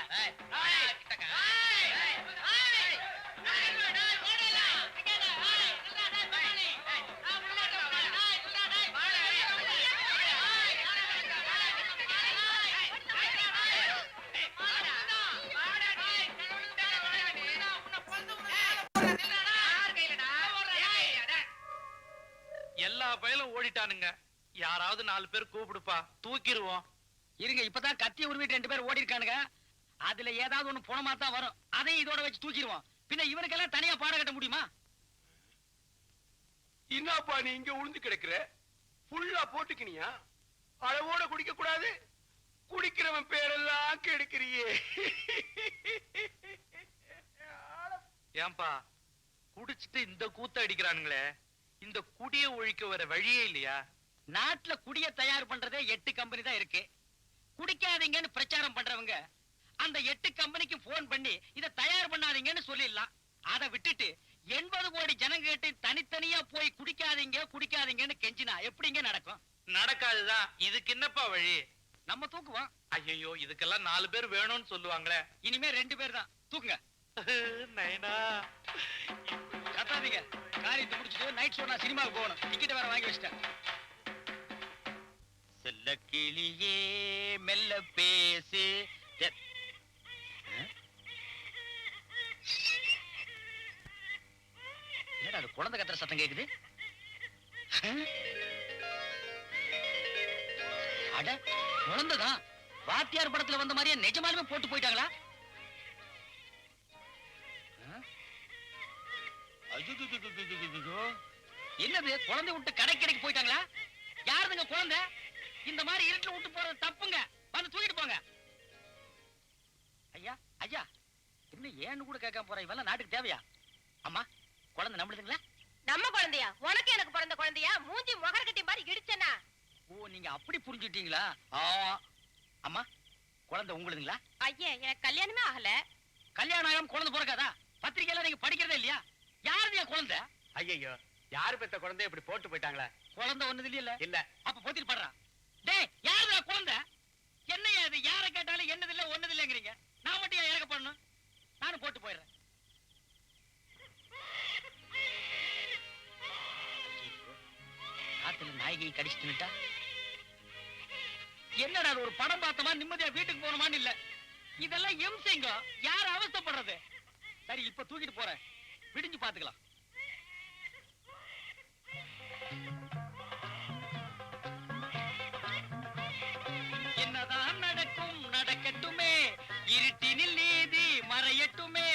எல்லா பயலும் ஓடிட்டானுங்க. யாராவது 4 பேர் கூப்பிடுப்பா, தூக்கிடுவோம். இருங்க, இப்பதான் கத்திய உருவிட்டு 2 பேர் ஓடி இருக்கானுங்க. அதுல ஏதாவது ஒண்ணு புணமா தான் வரும். அதையும் இதோட வச்சு தூக்கிடுவோம். பின்ன இவனுக்கெல்லாம் தனியா பாட கட்ட முடியுமா? என்னப்பா நீ இங்க உளுந்து கிடக்குற? ஃபுல்லா போட்டுக்கினியா? அளவோட குடிக்க கூடாது? குடிக்கிறவன் பேரெல்லாம் கெடுக்கிறியே. ஏன்பா குடிச்சிட்டு இந்த கூத்த அடிக்கிறானுங்களே, இந்த குடிய ஒழிக்க வர வழியே இல்லையா? நாட்டுல குடிய தயார் பண்றதே 8 கம்பெனி தான் இருக்கு. குடிக்காதீங்கன்னு பிரச்சாரம் பண்றவங்க அந்த 8 கம்பெனிக்கு போன் பண்ணி இத தயார் பண்ணாதீங்கன்னு சொல்லிடலாம். அதை விட்டுட்டு 80 கோடி ஜனங்க கிட்ட தனித்தனியா போய் குடிக்காதீங்க குடிக்காதீங்கன்னு கெஞ்சினா எப்படிங்க நடக்கும்? நடக்காதுதான். இதுக்கு என்னப்பா வழி? நம்ம தூக்குவோம். ஐயோ, இதுக்கெல்லாம் 4 பேர் வேணும்னு சொல்லுவாங்களே. இனிமே 2 பேர் தான். தூக்குங்க. நைனா கத்தாதீங்க. காரியத்தை முடிச்சுட்டு நைட் ஷோ நான் சினிமாவுக்கு போகணும். டிக்கெட் வேற வாங்கி வச்சிட்டேன். செல்ல கிளியே மெல்ல பேசு. என்னடா அது குழந்தை கத்துற சத்தம் கேக்குது? அட குழந்தைதான். வாத்தியார் படத்துல வந்த மாதிரியே நிஜமாலுமே போட்டு போயிட்டாங்களா? என்னது குழந்தை விட்டு கடைக்கு போயிட்டாங்களா? யாருதுங்க குழந்தை? இந்த மாதிரி இருட்டுல விட்டு போறது தப்புங்க. வந்து தூக்கிட்டு போங்க. ஐயா ஐயா, என்ன ஏன்னு கூட கேட்காம போற? இவெல்லாம் நாட்டுக்கு தேவையா? அம்மா குழந்தை நம்மளுதுங்களா? நம்ம குழந்தையா? உனக்கு எனக்கு பிறந்த குழந்தையா? மூஞ்சி முகர கட்டி மாதிரி இடிச்சனா? ஓ நீங்க அப்படி புரிஞ்சுட்டீங்களா? அம்மா குழந்தை உங்களுதுங்களா? ஐயே, எனக்கு கல்யாணமே ஆகல. கல்யாணம் ஆகாம குழந்தை பிறக்காதா? பத்திரிக்கையெல்லாம் நீங்க படிக்கிறதே இல்லையா? யாருடைய குழந்தை? ஐயோ, யாரு பெத்த குழந்தை இப்படி போட்டு போயிட்டாங்களா? குழந்தை ஒண்ணுது இல்ல. இல்ல. அப்ப போத்திட்டு படுறா. டேய் யாருடா குழந்தை? என்னையா இது? யாரை கேட்டாலும் என்னது இல்ல ஒன்னது இல்லங்கிறீங்க. நான் மட்டும் ஏன் இறக்க பண்ணணும்? நானும் போட்டு போயிடுறேன். காத்துல நாய்கை கடிச்சு தின்னுட்டா. என்னடா ஒரு படம் பார்த்தோமா நிம்மதியா வீட்டுக்கு போனோமான்னு இல்ல. இதெல்லாம் எம்சிங்க. யார் அவஸ்தைப்படுறது? சரி இப்ப தூக்கிட்டு போறேன், விடிஞ்சு பாத்துக்கலாம். என்னதான் நடக்கும் நடக்கட்டுமே, இருட்டினில் நீதி மறையட்டுமே,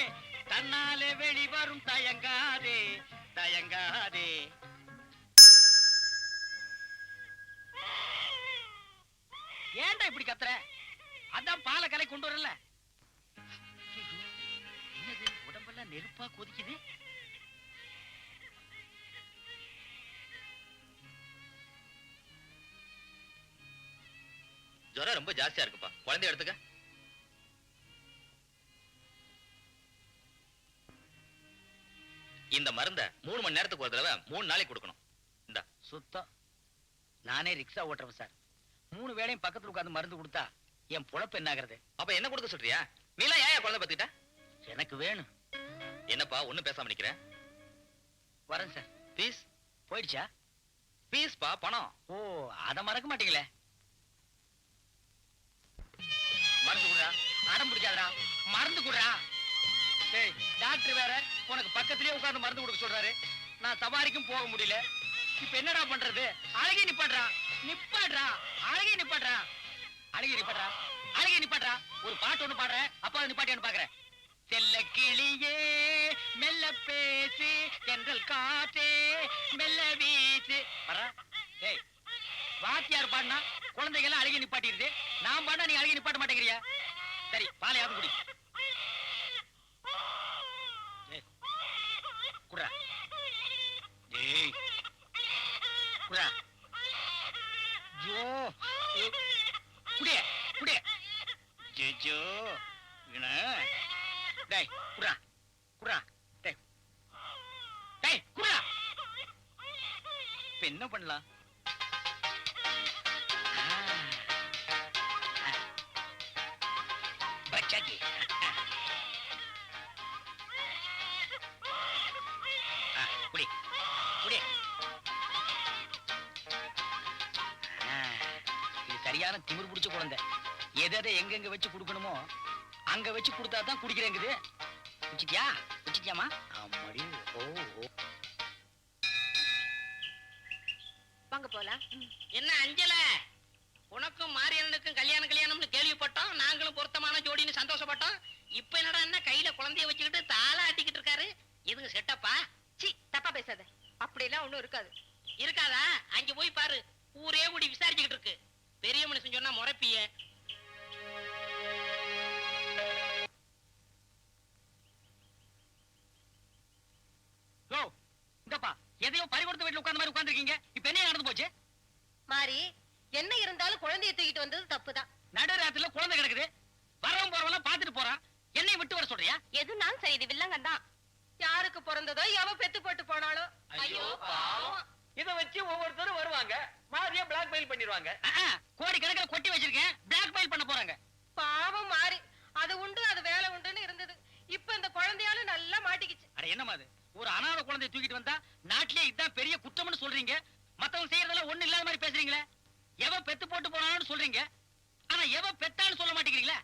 தன்னாலே வெளிவரும் தயங்காதே தயங்காதே. ஏன்டா இப்படி கத்துற? அதான் பாலை கலை கொண்டு வரல. என்னது உடம்பெல்லாம் நெருப்பா கொதிக்குது? ஜுரம் ரொம்ப ஜாஸ்தியா இருக்குப்பா. குழந்தைய எடுத்துக்க. இந்த மருந்த 3 மணி நேரத்துக்கு ஒரு தடவை 3 நாளைக்கு கொடுக்கணும். இந்த சுத்தம். நானே ரிக்ஷா ஓட்டுறேன் சார். 3 வேளையும் பக்கத்துல உட்கார்ந்து மருந்து கொடுத்தா என் பொழப்பு என்ன ஆகுறது? அப்ப என்ன கொடுக்க சொல்றியா? நீலாம் ஏன் குழந்தை பத்திட்ட? எனக்கு வேணும். என்னப்பா ஒண்ணும் பேசாம நிக்கிறேன்? வரேன் சார். பீஸ் போயிடுச்சா? பீஸ்பா பணம். ஓ அத மறக்க மாட்டீங்களே. மருந்து குடுறா. அடம் பிடிக்காதடா, மருந்து குடுறா. டேய் டாக்டர் வேற உனக்கு பக்கத்துலயே உட்கார்ந்து மருந்து கொடுக்க சொல்றாரு. நான் சவாரிக்கும் போக முடியல. இப்ப என்னடா பண்றது? அழகே நிப்பாட்றா, நிப்பாட்றா, அழகே நிப்பாட்றா, அழகே நிப்பாட்றா, அழகே நிப்பாட்றா. ஒரு பாட்டு ஒண்ணு பாடுறேன், அப்பா நிப்பாட்டியான்னு பாக்குறேன். செல்ல கிளியே மெல்ல பேசி தென்றல் காற்றே மெல்ல வீசு. வர்றா. டேய், வாத்தியார் பாடினா குழந்தைங்க எல்லாம் அழகி நிப்பாட்டிடுது. நான் பாடினா நீ அழகி நிப்பாட்ட மாட்டேங்கிறியா? சரி, பாலையாவது குடி. குடுறா. டேய், குடுறா. ஜோ, குடியே, குடியே. ஜோ, இவன. டேய், குடுறா, குடுறா. டேய், டேய், குடுறா. இப்ப என்ன பண்ணலாம்? பச்சாக்கி. குடி, குடி. இது சரியான திமிரு பிடிச்ச குழந்தை. எதை எங்கெங்க வச்சு குடுக்கணுமோ அங்க வச்சு கொடுத்தா தான் குடிக்கிறேங்குது. குடிச்சிட்டியா? குடிச்சிட்டியாமா? ஆமாடி. ஓ, வாங்க போலாம். என்ன அஞ்சல, உனக்கும் மாரியண்ணனுக்கும் கல்யாணம்னு கேள்விப்பட்டோம். நாங்களும் பொருத்தமான ஜோடின்னு சந்தோஷப்பட்டோம். இப்ப என்னடா என்ன கையில குழந்தைய வச்சுக்கிட்டு தாள ஆட்டிக்கிட்டு இருக்காரு? இதுங்க செட்டப்பா? சி, தப்பா பேசாத. அப்படிலாம் ஒண்ணும் இருக்காது. இருக்காதா? அங்க போய் பாரு, ஊரே கூடி விசாரிச்சுக்கிட்டு இருக்கு. பெரிய மனுஷன் சொன்னா முறைப்பிய. இந்தப்பா, எதையோ பறிகொடுத்த வீட்டுல உட்கார்ந்த மாதிரி உட்கார்ந்துருக்கீங்க. இப்ப என்ன நடந்து போச்சு? மாறி, என்ன இருந்தாலும் குழந்தைய தூக்கிட்டு வந்தது தப்புதான். நடு ராத்திரில குழந்தை கிடக்குது. வரவன் போறவெல்லாம் பாத்துட்டு போறான். என்னை விட்டு வர சொல்றியா? எதுனாலும் சரி, இது வில்லங்கம் தான். யாருக்கு பிறந்ததோ எவ பெத்து போட்டு போனாலோ. ஐயோ பாவம். இத வச்சு ஒவ்வொருத்தரும் வருவாங்க, மாரியா பிளாக்மெயில் பண்ணிடுவாங்க. கோடி கணக்கில் கொட்டி வச்சிருக்கேன், பிளாக்மெயில் பண்ண போறாங்க. பாவம் மாறி, அது உண்டு அது வேலை உண்டுன்னு இருந்தது. இப்ப இந்த குழந்தையால நல்லா மாட்டிக்கிச்சு. அட என்னமா அது? ஒரு அனாதை குழந்தையை தூக்கிட்டு வந்தா நாட்டிலே இதான் பெரிய குற்றம்னு சொல்றீங்க. மத்தவங்க செய்யறதெல்லாம் ஒண்ணு இல்லாத மாதிரி பேசுறீங்களே. எவ பெத்து போட்டு போனான்னு சொல்றீங்க, ஆனா எவ பெத்தான்னு சொல்ல மாட்டேங்கிறீங்களே.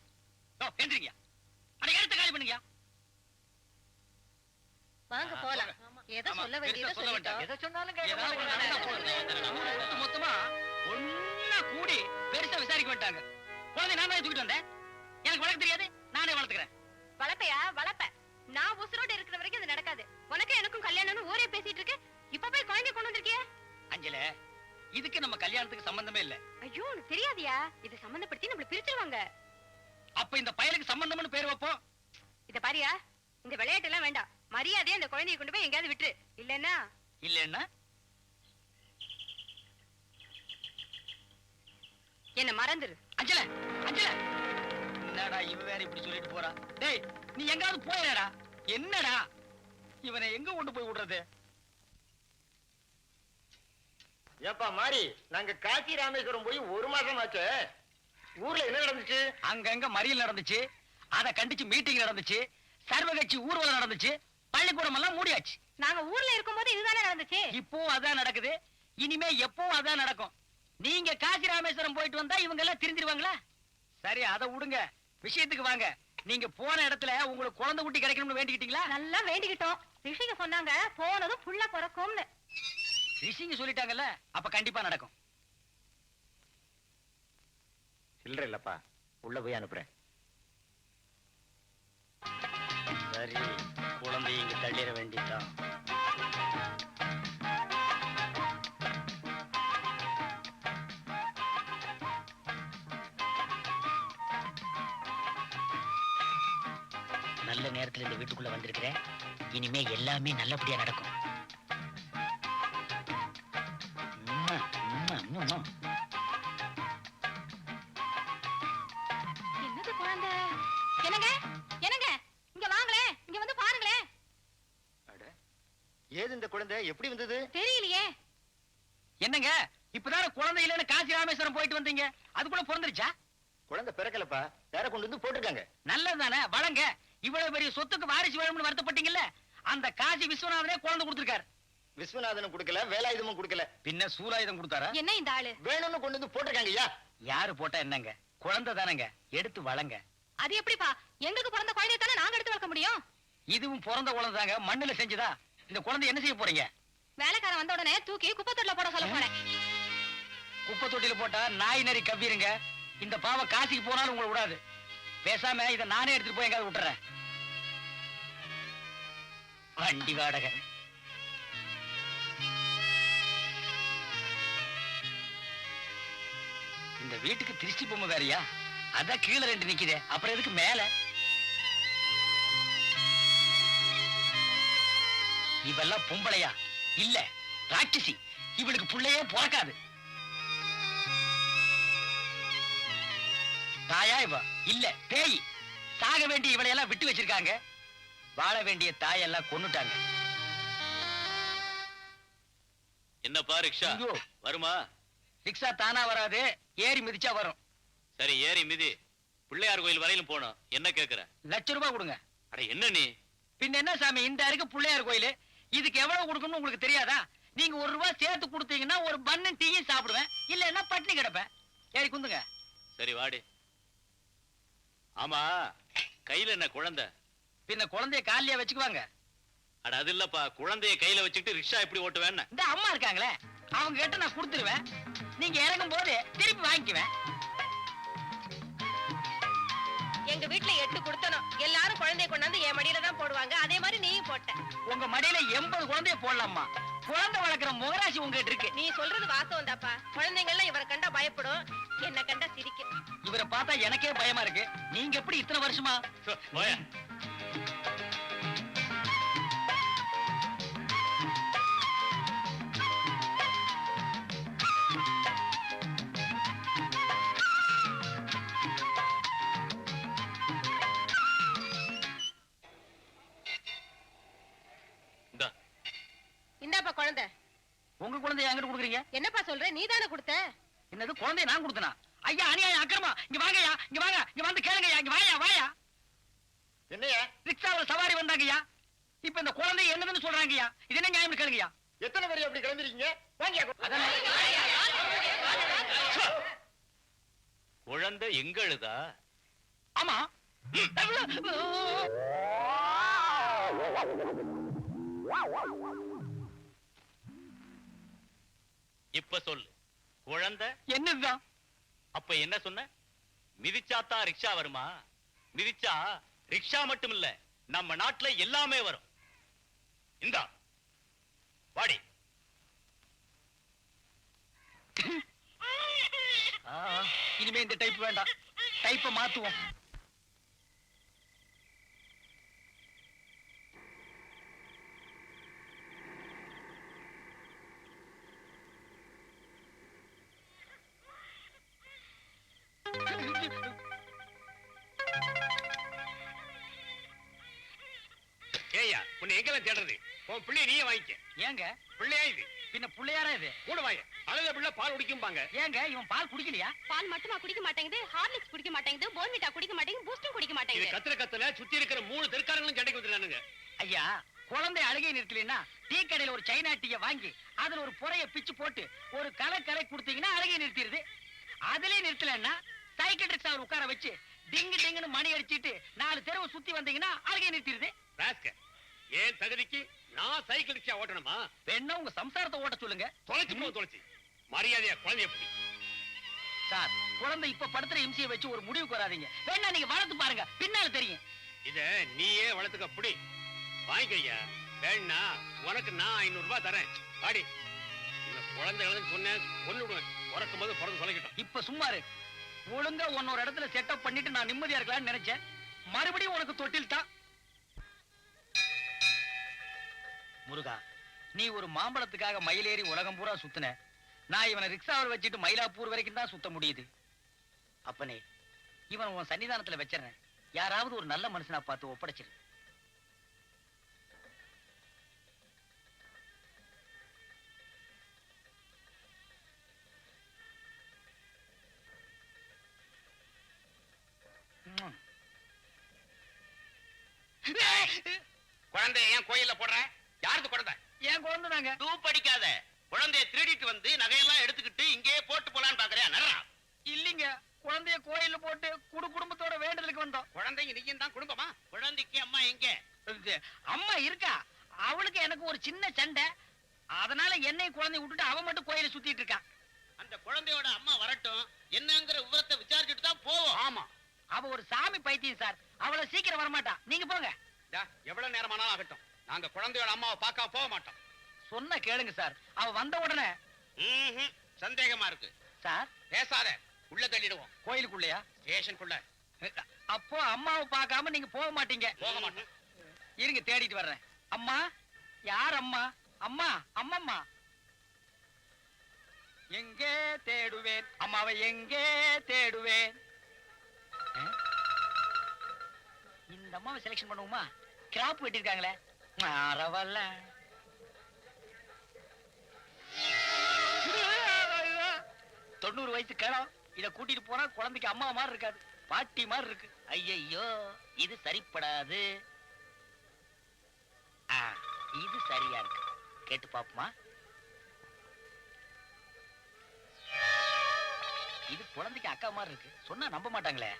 எந்திரிங்க. அட எடுத்து காலி பண்ணுங்க. வாங்க போலாம். எதை சொல்ல வேண்டியதை சொல்லிட்டோம். எதை சொன்னாலும் மொத்தமா ஒன்னா கூடி பெருசா விசாரிக்க மாட்டாங்க. குழந்தை நான் தான் தூக்கிட்டு வந்தேன். எனக்கு வளர்க்க தெரியாது, நானே வளர்த்துக்கிறேன். வளப்பையா வளப்ப? நான் உசுரோடு இருக்கிற வரைக்கும் அது நடக்காது. உனக்கு எனக்கும் கல்யாணம்னு ஊரே பேசிட்டு இருக்கு. இப்ப போய் குழந்தை கொண்டு வந்திருக்கிய. அஞ்சல, இதுக்கு நம்ம கல்யாணத்துக்கு சம்பந்தமே இல்ல. ஐயோ, உனக்கு தெரியாதியா? இது சம்பந்தப்படுத்தி நம்மள பிரிச்சிருவாங்க. அப்ப இந்த பயலுக்கு சம்பந்தம்னு பேர் வைப்போம். இத பாரியா, இந்த விளையாட்டு எல்லாம் வேண்டாம். மரியாதையா இந்த குழந்தையை கொண்டு போய் எங்கயாவது விட்டுரு. இல்லன்னா என்ன மறந்துரு. அஞ்சல, அஞ்சல, என்னடா இவ வேற இப்படி சொல்லிட்டு போறா? டேய், நீ எங்காவது போயிடா. என்னடா இவனை எங்க கொண்டு போய் விடுறது? ஏப்பா மாறி, நாங்க காசி ராமேஸ்வரம் போய் 1 மாசம் ஆச்சு. ஊர்ல என்ன நடந்துச்சு? அங்கங்க மறியல் நடந்துச்சு, அத கண்டிச்சு மீட்டிங் நடந்துச்சு, சர்வகட்சி ஊர்வலம் நடந்துச்சு, பள்ளிக்கூடம் எல்லாம் மூடியாச்சு. நாங்க ஊர்ல இருக்கும்போது இதுதானே நடந்துச்சு. இப்போ அதான் நடக்குது, இனிமே எப்பவும் அதான் நடக்கும். நீங்க காசி ராமேஸ்வரம் போயிட்டு வந்தா இவங்க எல்லாம் திருந்திருவாங்களா? சரி, அதை விடுங்க, விஷயத்துக்கு வாங்க. நீங்க போன இடத்துல உங்களுக்கு குழந்தை குட்டி கிடைக்கணும்னு வேண்டிக்கிட்டீங்களா? நல்லா வேண்டிக்கிட்டோம். ரிஷிங்க சொன்னாங்க போனதும் புள்ள பிறக்கும்னு. ரிஷிங்க சொல்லிட்டாங்கல்ல, அப்ப கண்டிப்பா நடக்கும். இல்ல இல்லப்பா, உள்ள போய் அனுப்புறேன். சரி, குழந்தை இங்க தள்ளிட வேண்டியதான். நல்ல நேரத்துல இந்த வீட்டுக்குள்ள வந்திருக்கிறேன். இனிமே எல்லாமே நல்லபடியா நடக்கும். என்னது குழந்தை? என்னங்க, என்னங்க, இங்க வாங்களே, இங்க வந்து பாருங்களே. ஏது இந்த குழந்தை எப்படி வந்தது? தெரியலையே. என்னங்க, இப்பதான் குழந்தை இல்லைன்னு காசி ராமேஸ்வரம் போயிட்டு வந்தீங்க, அதுக்குள்ள பிறந்துருச்சா? குழந்தை பிறக்கலப்பா, வேற கொண்டு வந்து போட்டிருக்காங்க. நல்லதுதானே, வளங்க. இவ்வளவு பெரிய சொத்துக்கு வாரிசு வேணும்னு வருத்தப்பட்டீங்கல்ல, அந்த காசி விஸ்வநாதனே குழந்தை கொடுத்திருக்காரு. விஸ்வநாதனும் கொடுக்கல, வேலாயுதமும் கொடுக்கல, பின்ன சூலாயுதம் கொடுத்தாரா? என்ன இந்த ஆளு? வேணும்னு கொண்டு வந்து போட்டிருக்காங்க. ஐயா, யாரு போட்டா என்னங்க, குழந்தை தானங்க, எடுத்து வளங்க. அது எப்படிப்பா? எங்களுக்கு பிறந்த குழந்தைய தானே நாங்க எடுத்து வளர்க்க முடியும். இதுவும் பிறந்த குழந்தை தாங்க, மண்ணுல செஞ்சுதா. இந்த குழந்தை என்ன செய்ய போறீங்க? வேலைக்காரன் வந்த உடனே தூக்கி குப்பை தொட்டில போட சொல்ல போறேன். குப்பை தொட்டில போட்டா நாய் நரி கவ்விருங்க. இந்த பாவ காசிக்கு போனாலும் உங்களை விடாது. பேசாம இதை நானே எடுத்துட்டு போய் எங்காவது விட்டுறேன். வண்டி வாடகை. இந்த வீட்டுக்கு திருஷ்டி பொம்மை வேறையா? அதான் கீழே 2 நிக்குதே, அப்புறம் எதுக்கு மேல? இவெல்லாம் பொம்பளையா? இல்ல ராட்சசி. இவளுக்கு புள்ளையே பிறக்காது. தாயா இவ? இல்ல பேய். சாக வேண்டிய இவளையெல்லாம் விட்டு வச்சிருக்காங்க. வாழ வேண்டிய தாயெல்லாம் கொன்னுட்டாங்க. என்னப்பா ரிக்ஷா ஐயோ, வருமா? ரிக்ஷா தானா வராது, ஏறி மிதிச்சா வரும். சரி ஏறி மிதி. பிள்ளையார் கோயில் வரையிலும் போனோம். என்ன கேக்குற? ₹1,00,000 கொடுங்க. அட என்ன நீ? பின்ன என்ன சாமி, இந்த அருக்கு பிள்ளையார் கோயில், இதுக்கு எவ்வளவு கொடுக்கணும்னு உங்களுக்கு தெரியாதா? நீங்க ₹1 சேர்த்து கொடுத்தீங்கன்னா ஒரு பன்னு டீயும் சாப்பிடுவேன், இல்லன்னா பட்டினி கிடப்பேன். ஏறி குந்துங்க. சரி வாடி. ஆமா, கையில என்ன குழந்தை? பின்ன குழந்தைய காலியா வச்சுக்குவாங்க. அட அது இல்லப்பா, குழந்தைய கையில வச்சுக்கிட்டு ரிக்ஷா எப்படி ஓட்டுவேன்னு. இந்த அம்மா இருக்காங்களே, அவங்க கிட்ட நான் கொடுத்துருவேன். நீங்க இறங்கும் போது திருப்பி வாங்கிக்குவேன். எங்க வீட்டுல 8 கொடுத்தனும். எல்லாரும் குழந்தைய கொண்டாந்து என் மடியில தான் போடுவாங்க. அதே மாதிரி நீயும் போட்ட. உங்க மடியில 80 குழந்தைய போடலாமா? குழந்தை வளர்க்குற முகராசி உங்ககிட்ட இருக்கு. நீ சொல்றது வாஸ்தவம் தாப்பா. குழந்தைங்கள்லாம் இவரை கண்டா பயப்படும், என்ன கண்டா சிரிக்கும். இவரை பார்த்தா எனக்கே பயமா இருக்கு. நீங்க எப்படி இத்தனை வருஷமா? போயா. இந்தாப்பா குழந்தை. உங்க குழந்தைய என்கிட்ட கொடுக்குறீங்க? என்னப்பா சொல்ற? நீ தானே கொடுத்த. என்னது குழந்தைய நான் கொடுத்தனா? ஐயா அநியாயம் அக்கிரமா. இங்க வாங்கய்யா, இங்க வாங்க, இங்க வந்து கேளுங்கய்யா, இங்க வாயா வாயா. என்னையா? ரிக்ஷாவுல சவாரி வந்தாங்கய்யா. இப்ப இந்த குழந்தை என்னதுன்னு சொல்றாங்கய்யா. இது என்ன நியாயம் கேளுங்கய்யா. எத்தனை பேர் அப்படி கிளம்பிருக்கீங்க? வாங்கியா. குழந்தை எங்களுதா? ஆமா. இப்ப சொல்லு, குழந்தை என்னதுதான்? அப்ப என்ன சொன்ன? மிதிச்சாத்தான் ரிக்ஷா வருமா? மிதிச்சா ரிக்ஷா மட்டும் இல்ல, நம்ம நாட்டுல எல்லாமே வரும். இந்தா வாடி. இனிமே இந்த டைப் வேண்டாம், டைப்பை மாத்துவோம். ஏய்யா, உன்னை எங்கெல்லாம் தேடுறது? உன் பிள்ளைய நீயே வாங்கிக்க. ஏங்க பிள்ளையா இது? பின்ன புள்ளையாரா இது? கூட வாங்க. அழுத பிள்ளை பால் குடிக்கும்பாங்க. ஏங்க இவன் பால் குடிக்கலையா? பால் மட்டுமா குடிக்க மாட்டேங்குது, ஹார்லிக்ஸ் குடிக்க மாட்டேங்குது, போர்ன்விட்டா குடிக்க மாட்டேங்குது, பூஸ்டும் குடிக்க இது மாட்டேங்குது. கத்துல சுத்தி இருக்கிற 3 தெருக்காரங்களும் சண்டைக்கு வந்துடுறானுங்க. ஐயா, குழந்தை அழுகை நிறுத்தலைன்னா டீ கடையில ஒரு சைனா டீயை வாங்கி அதுல ஒரு புறைய பிச்சு போட்டு ஒரு கலை கொடுத்தீங்கன்னா அழுகை நிறுத்திடுது. அதுலயே நிறுத்தலன்னா சைக்கிள் ரிக்ஷா உட்கார வச்சு டிங்கு டிங்குன்னு மணி அடிச்சிட்டு 4 தெருவை சுத்தி வந்தீங்கன்னா அழுகை நிறுத்திடுது. ராஸ்கல், ஏன் தகுதிக்கு நான் சைக்கிள் ரிக்ஷா ஓட்டணுமா? வேணா உங்க சம்சாரத்தை ஓட்ட சொல்லுங்க. தொலைச்சு மரியாதையா குழந்தைய பிடி. சார், குழந்தை இப்ப படுத்துற இம்சியை வச்சு ஒரு முடிவுக்கு வராதீங்க. வேணா நீங்க வளர்த்து பாருங்க, பின்னால தெரியும். இத நீயே வளர்த்துக்க பிடி. வாங்கிக்கையா. வேணா உனக்கு நான் 500 ரூபாய் தரேன். பாடி. இந்த குழந்தைகளுக்கு சொன்னேன், கொன்னுடுவேன். பிறக்கும் போது பிறந்து தொலைக்கட்டும். இப்ப சும்மாரு. ஒழுங்கா ஒரு இடத்துல செட்டப் பண்ணிட்டு நான் நிம்மதியா இருக்கலாம்னு நினைச்சேன். மறுபடியும் உனக்கு தொட்டில் தான். முருகா, நீ ஒரு மாம்பழத்துக்காக மயிலேறி உலகம் பூரா சுத்தின. நான் இவனை ரிக்ஷாவில் வச்சுட்டு மயிலாப்பூர் வரைக்கும் தான் சுத்த முடியுது. அப்பனே, இவன் உன் சன்னிதானத்துல வச்சிருந்தேன். யாராவது ஒரு நல்ல மனுஷனா பார்த்து ஒப்படைச்சிரு. குழந்தை ஏன் கோயில்ல போடுற? யாருக்கு குழந்தை? ஏன் குழந்தை தாங்க. டூப் அடிக்காத. குழந்தைய திருடிட்டு வந்து நகையெல்லாம் எடுத்துக்கிட்டு இங்கேயே போட்டு போலான்னு பாக்குறியா? நர்றா. இல்லீங்க, குழந்தைய கோயில்ல போட்டு குடும்பத்தோட வேண்டுதலுக்கு வந்தோம். குழந்தைங்க நீயும் தான் குடும்பமா? குழந்தைக்கு அம்மா எங்க? அம்மா இருக்கா. அவளுக்கு எனக்கு ஒரு சின்ன சண்டை. அதனால என்னையும் குழந்தை விட்டுட்டு அவன் மட்டும் கோயில சுத்திட்டு இருக்கான். அந்த குழந்தையோட அம்மா வரட்டும், என்னங்கிற விவரத்தை விசாரிச்சுட்டு தான் போவோம். ஆமா. அவ ஒரு சாமி பைத்தியம் சார். அவ்வளவு சீக்கிரம் வரமாட்டா. நீங்க போங்க. எவ்வளவு நேரமானாலும் ஆகட்டும், நாங்க குழந்தையோட அம்மாவை பார்க்க போக மாட்டோம். சொன்ன கேளுங்க சார். அவ வந்த உடனே சந்தேகமா இருக்கு. சார் பேசாத, உள்ள தள்ளிடுவோம். கோயிலுக்குள்ளயா? ஸ்டேஷனுக்குள்ள. அப்போ அம்மாவை பார்க்காம நீங்க போக மாட்டீங்க. போக மாட்டோம். இருங்க, தேடிட்டு வர்றேன். அம்மா, யார் அம்மா? அம்மா, அம்மம்மா. எங்கே தேடுவேன் அம்மாவை, எங்கே தேடுவேன்? இந்த அம்மாவை செலக்ஷன் பண்ணுவோமா? கிராப் வெட்டிருக்காங்களே. பரவாயில்ல. 90 வயசு கிழம். இத கூட்டிட்டு போனா குழந்தைக்கு அம்மா மாதிரி இருக்காது, பாட்டி மாதிரி இருக்கு. ஐயையோ, இது சரிப்படாது. இது சரியா இருக்கு. கேட்டு பாப்போமா? இது குழந்தைக்கு அக்கா மாதிரி இருக்கு. சொன்னா நம்ப மாட்டாங்களே.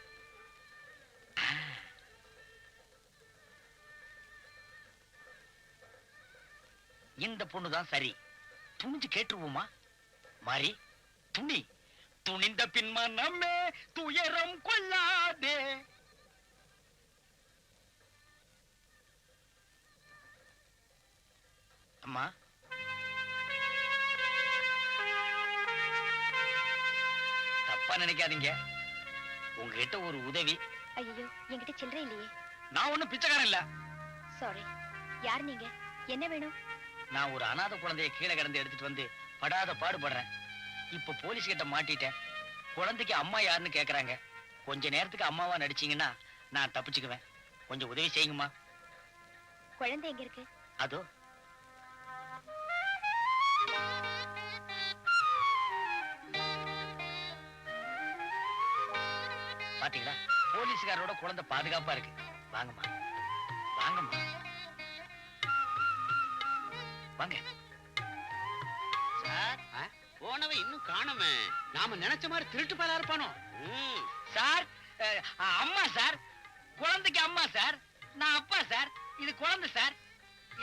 இந்த பொண்ணுதான் சரி. துணிஞ்சு கேட்டுருவோமா? மாறி, துணி. துணிந்த பின்மா நம்மே துயரம் கொள்ளாதே. அம்மா, தப்பா நினைக்காதீங்க. உங்ககிட்ட ஒரு உதவி. ஐயோ, என்கிட்ட சில்லறை இல்லையே. நான் ஒண்ணும் பிச்சைக்காரன் இல்ல. சாரி. யார் நீங்க? என்ன வேணும்? நான் ஒரு அனாதை குழந்தைய கீழே கிடந்து எடுத்துட்டு வந்து படாத பாடுபடுறேன். இப்ப போலீஸ் கிட்ட மாட்டிட்டேன். குழந்தைக்கு அம்மா யாருன்னு கேக்குறாங்க. கொஞ்ச நேரத்துக்கு அம்மாவா நடிச்சீங்கன்னா நான் தப்பிச்சுக்குவேன். கொஞ்சம் உதவி செய்யுங்கம்மா. குழந்தை எங்க இருக்கு? அதோ. பாத்தீங்களா, போலீஸ்காரோட குழந்தை பாதுகாப்பா இருக்கு. வாங்கம்மா, வாங்கம்மா, வாங்க. சார், போனவ இன்னும் காணுமே. நாம நினைச்ச மாதிரி திருட்டு பயலா இருப்பானோ? சார், அம்மா சார். குழந்தைக்கு அம்மா சார். நான் அப்பா சார். இது குழந்தை சார்.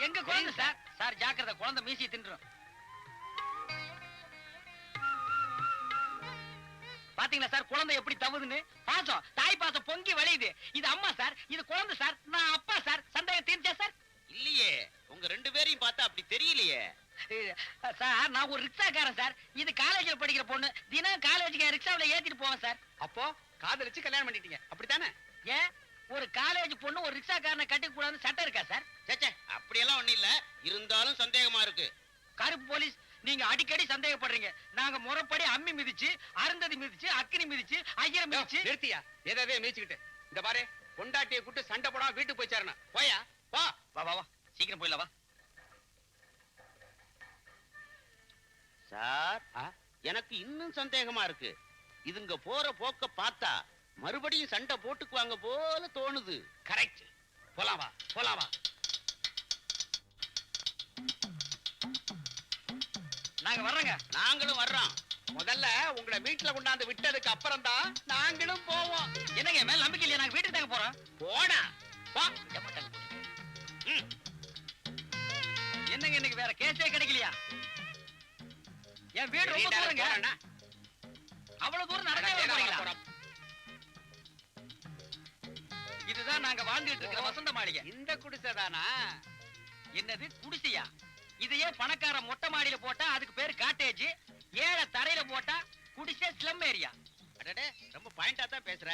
எங்க குழந்தை சார்? சார் ஜாக்கிரதை, குழந்தை மீசியை தின்றும். பாத்தீங்களா சார், குழந்தை எப்படி தவுதுன்னு? பாசம், தாய் பாசம் பொங்கி வழியுது. இது அம்மா சார், இது குழந்தை சார். நான் அப்பா சார். சந்தேகம் தீர்ச்சா சார்? இல்லையே, உங்க 2 பேரையும் பார்த்தா அப்படி தெரியலையே. சார், நான் ஒரு ரிக்ஷாக்காரன் சார். இது காலேஜ்ல படிக்கிற பொண்ணு. தினம் காலேஜுக்கு ரிக்ஷாவில ஏத்திட்டு போவேன் சார். அப்போ காதலிச்சு கல்யாணம் பண்ணிட்டீங்க, அப்படித்தானே? ஏன் ஒரு காலேஜ் பொண்ணு ஒரு ரிக்ஷாக்காரனை கட்டிக்க கூடாதுன்னு சட்டம் இருக்கா சார்? சேச்சே, அப்படியெல்லாம் ஒண்ணும் இல்ல. இருந்தாலும் சந்தேகமா இருக்கு. கருப்பு போலீஸ், நீங்க அடிக்கடி சந்தேகப்படுறீங்க. நாங்க முறைப்படி அம்மி மிதிச்சு, அருந்ததி மிதிச்சு, அக்கினி மிதிச்சு, ஐயரை மிதிச்சு. நிறுத்தியா? எதவே மிதிச்சுக்கிட்டு. இந்த பாரு, பொண்டாட்டியை கூட்டு சண்டை போடாம வீட்டுக்கு போய் சேரணும். போயா, வா. வா வா வா, சீக்கிரம் போயிடலாம் வா. சார், எனக்கு இன்னும் சந்தேகமா இருக்கு. இதுங்க போற போக்க பார்த்தா மறுபடியும் சண்டை போட்டுக்குவாங்க போல தோணுது. கரெக்ட். போலாம் வா, போலாம் வா. நாங்க வர்றோங்க. நாங்களும் வர்றோம். முதல்ல உங்களை வீட்டுல கொண்டாந்து விட்டதுக்கு அப்புறம் தான் நாங்களும் போவோம். என்னங்க மேல நம்பிக்கை இல்லையா? நாங்க வீட்டுக்கு தாங்க போறோம். போடா, வா. என்னங்க இன்னைக்கு வேற கேஸே கிடைக்கலையா? என் வீடு ரொம்ப தூரங்க. அவ்வளவு தூரம் நடக்க போறீங்களா? இதுதான் நாங்க வாழ்ந்துட்டு இருக்கிற வசந்த மாளிகை. இந்த குடிசைதானா? என்னது குடிசையா? இதையே பணக்கார மொட்டை மாடியில போட்டா அதுக்கு பேரு காட்டேஜ். ஏழை தரையில போட்டா குடிசை ஸ்லம் ஏரியா. அடடே, ரொம்ப பாயிண்டா தான் பேசுற.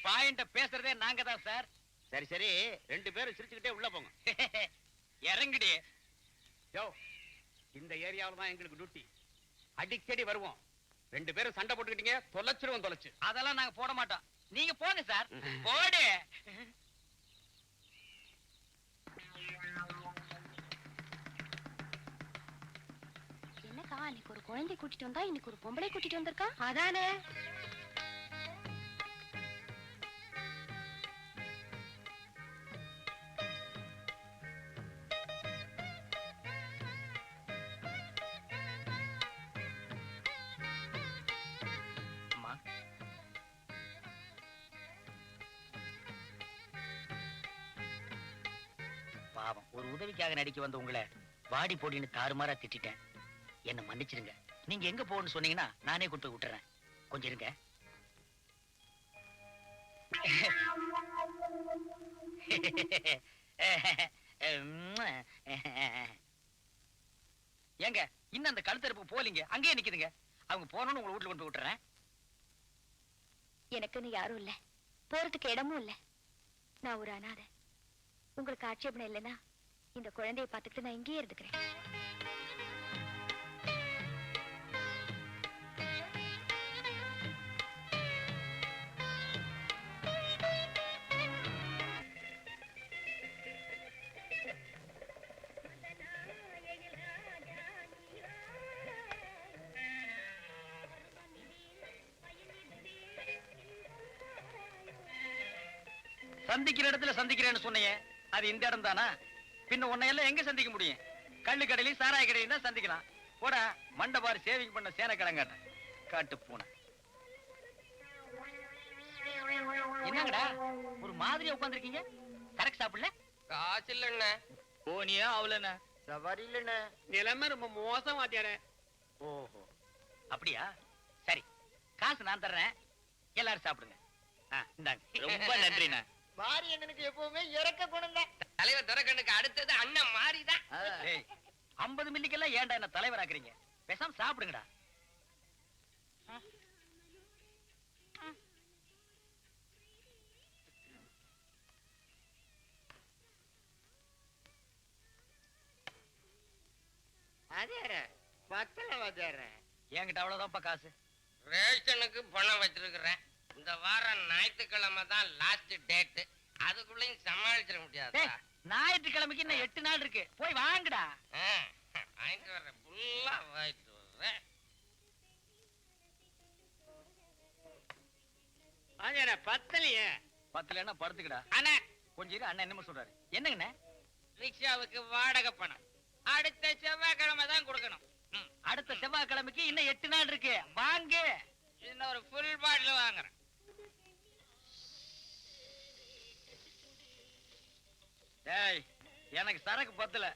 பாயிண்ட பேசுறதே நாங்க தான் சார். சரி சரி, 2 பேரும் சிரிச்சுக்கிட்டே உள்ள போங்க. இறங்குடி. யோ, இந்த ஏரியாவுல தான் எங்களுக்கு டியூட்டி. அடிக்கடி வருவோம். 2 பேரும் சண்டை போட்டுக்கிட்டீங்க, தொலைச்சிருவோம் தொலைச்சு. அதெல்லாம் நாங்க போட மாட்டோம். நீங்க போங்க சார். போடு. என்னக்கா, அன்னைக்கு ஒரு குழந்தை கூட்டிட்டு வந்தா இன்னைக்கு ஒரு பொம்பளை கூட்டிட்டு வந்திருக்கா? அதானே. பாவம், ஒரு உதவிக்காக நடிக்க வந்த உங்களை வாடி போடின்னு தாறுமாறா திட்டிட்டேன், என்ன மன்னிச்சிருங்க. நீங்க எங்க போகணும்னு சொன்னீங்கன்னா நானே கூட்டு போய் விட்டுறேன். கொஞ்சம் இருங்க. ஏங்க இன்னும் அந்த கழுத்தறுப்பு போலீங்க, அங்கேயே நிக்குதுங்க. அவங்க போனோன்னு உங்களை வீட்டுல கொண்டு போய் விட்டுறேன். எனக்குன்னு யாரும் இல்ல, போறதுக்கு இடமும் இல்ல. நான் ஒரு அனாதை. உங்களுக்கு ஆட்சேபணம் இல்லைன்னா இந்த குழந்தையை பார்த்துக்கிட்டு நான் இங்கேயே இருந்துக்கிறேன். சந்திக்கிற இடத்துல சந்திக்கிறேன்னு சொன்னீங்க, அது இந்த இடம் தானா? பின்ன உன்னையெல்லாம் எங்க சந்திக்க முடியும்? கள்ளு கடையிலையும் சாராய கடையிலும் தான் சந்திக்கலாம். போட மண்டபாரி சேவிங் பண்ண சேன கிழங்காட்ட காட்டு பூனை. என்னங்கடா ஒரு மாதிரியா உட்கார்ந்திருக்கீங்க? கரெக்ட் சாப்பிடல? காசு இல்லண்ணே. போனியா அவளண்ணா? சவாரி இல்லண்ணே. நிலைமை ரொம்ப மோசம் வாத்தியாரே. ஓஹோ அப்படியா? சரி, காசு நான் தர்றேன், எல்லாரும் சாப்பிடுங்க. இந்தாங்க. ரொம்ப நன்றிண்ணா. மாரி அண்ணனுக்கு எப்பவுமே இறக்க குணம் தான். தலைவர் துறக்கண்ணுக்கு அடுத்தது அண்ணன் மாறிதான். 50 மில்லிக்கெல்லாம் ஏன்டா என்ன தலைவர் ஆக்குறீங்க? பேசாம சாப்பிடுங்கடா. அதே பத்தல வாத்தியார. என்கிட்ட அவ்வளவுதான்ப்பா காசு. ரேஷனுக்கு பணம் வச்சிருக்கிறேன். இந்த வாரம் ஞாயிற்றுக்கிழமை தான் லாஸ்ட் டேட். அதுக்குள்ளயும் சமாளிச்சிட முடியாது. ஞாயிற்றுக்கிழமைக்கு இன்னும் 8 நாள் இருக்கு, போய் வாங்குடா. வாங்கிட்டு வர்றேன், ஃபுல்லா வாங்கிட்டு வர்றேன். வாத்தியார பத்தலையே. பத்தலைன்னா படுத்துக்கடா. அண்ணா கொஞ்சம் இரு, அண்ணன் என்னமோ சொல்றாரு. என்னங்கண்ணே? ரிக்ஷாவுக்கு வாடகை பணம் அடுத்த செவ்வாய்க்கிழமை தான் கொடுக்கணும். அடுத்த செவ்வாய்க்கிழமைக்கு இன்னும் 8 நாள் இருக்கு, வாங்கு. இன்னும் ஒரு ஃபுல் பாட்டில் வாங்குறேன். டேய், எனக்கு சரக்கு பத்தல,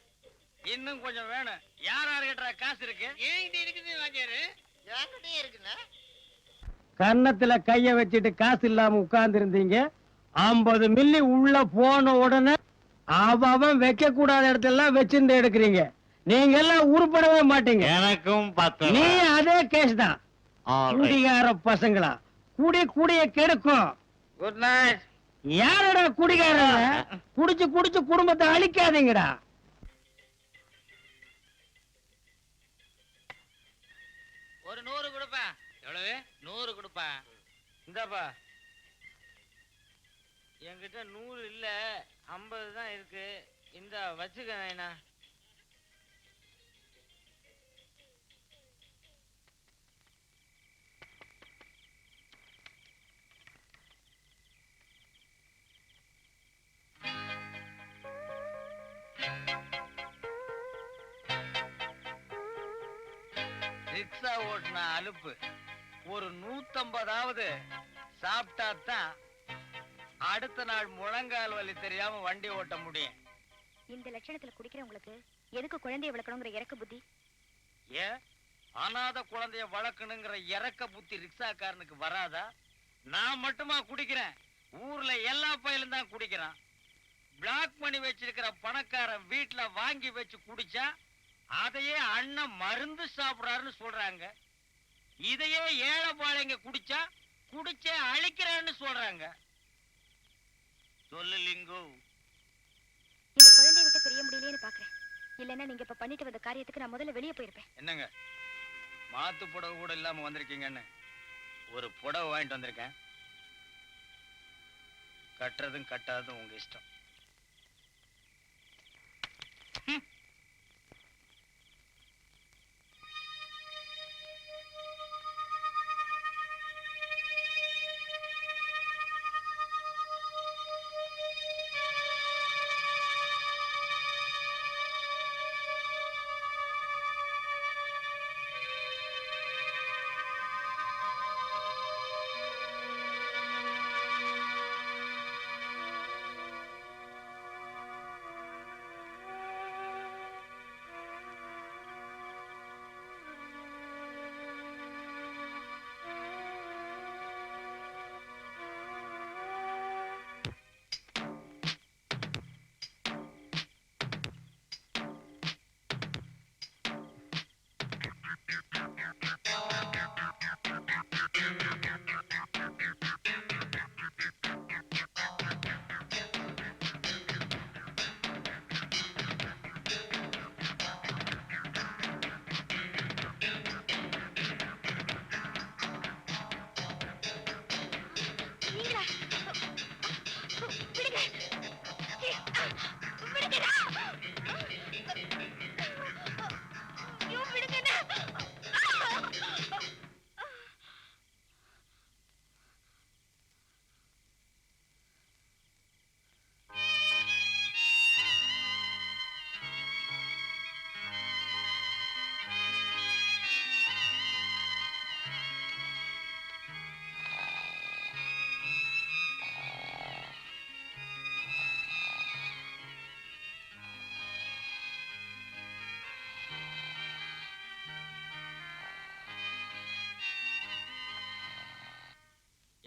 இன்னும் கொஞ்சம் வேணும். யார் யாருக்கிட்ட காசு இருக்கு? ஏங்கிட்ட இருக்குது வாத்தியாரு. என்கிட்டயே இருக்குண்ணே. கன்னத்துல கைய வச்சுட்டு காசு இல்லாம உட்கார்ந்து இருந்தீங்க. 50 மில்லி உள்ள போன உடனே அவன் வைக்க கூடாத இடத்தெல்லாம் வச்சிருந்து எடுக்கிறீங்க. நீங்க எல்லாம் உருப்படவே மாட்டீங்க. எனக்கும் நீ அதே கேஸ் தான். குடிகார பசங்களா, குடிய கெடுக்கும். Good night. யாரோட குடிகாரங்க? குடிச்சு குடிச்சு குடும்பத்தை அழிக்காதீங்கடா. ஒரு 100 கொடுப்பா. எவ்வளவு? 100 கொடுப்பா. இந்தாப்பா. என்கிட்ட 100 இல்ல, 50 தான் இருக்கு. இந்த வச்சுக்க நாயனா. ரிக்ஷா ஓட்டுன அலுப்பு ஒரு 150ஆவது சாப்பிட்டா தான் அடுத்த நாள் முழங்கால் வலி தெரியாம வண்டி ஓட்ட முடியும். இந்த லட்சணத்துல குடிக்கிறவங்களுக்கு எதுக்கு குழந்தைய வளர்க்கணுங்கிற இறக்க புத்தி? ஏன் அனாதை குழந்தைய வளர்க்கணுங்கிற இறக்க புத்தி ரிக்ஷாக்காரனுக்கு வராதா? நான் மட்டுமா குடிக்கிறேன்? ஊர்ல எல்லா பயிலும் தான் குடிக்கிறான். பிளாக் பண்ணி வச்சிருக்கிற பணக்காரன் வீட்டுல வாங்கி வச்சு குடிச்சா அதையே அண்ணன் மருந்து சாப்பிடுறாருன்னு சொல்றாங்க. இதையே ஏழை பாளைங்க குடிச்சா குடிச்சே அழிக்கிறான்னு சொல்றாங்க. சொல்லு லிங்கு. இந்த குழந்தைய விட்டு பிரிய முடியலையேன்னு பாக்குறேன். இல்லன்னா நீங்க இப்ப பண்ணிட்டு வந்த காரியத்துக்கு நான் முதல்ல வெளியே போயிருப்பேன். என்னங்க மாத்து புடவை கூட இல்லாம வந்திருக்கீங்கன்னு ஒரு புடவை வாங்கிட்டு வந்திருக்கேன். கட்டுறதும் கட்டாததும் உங்க இஷ்டம்.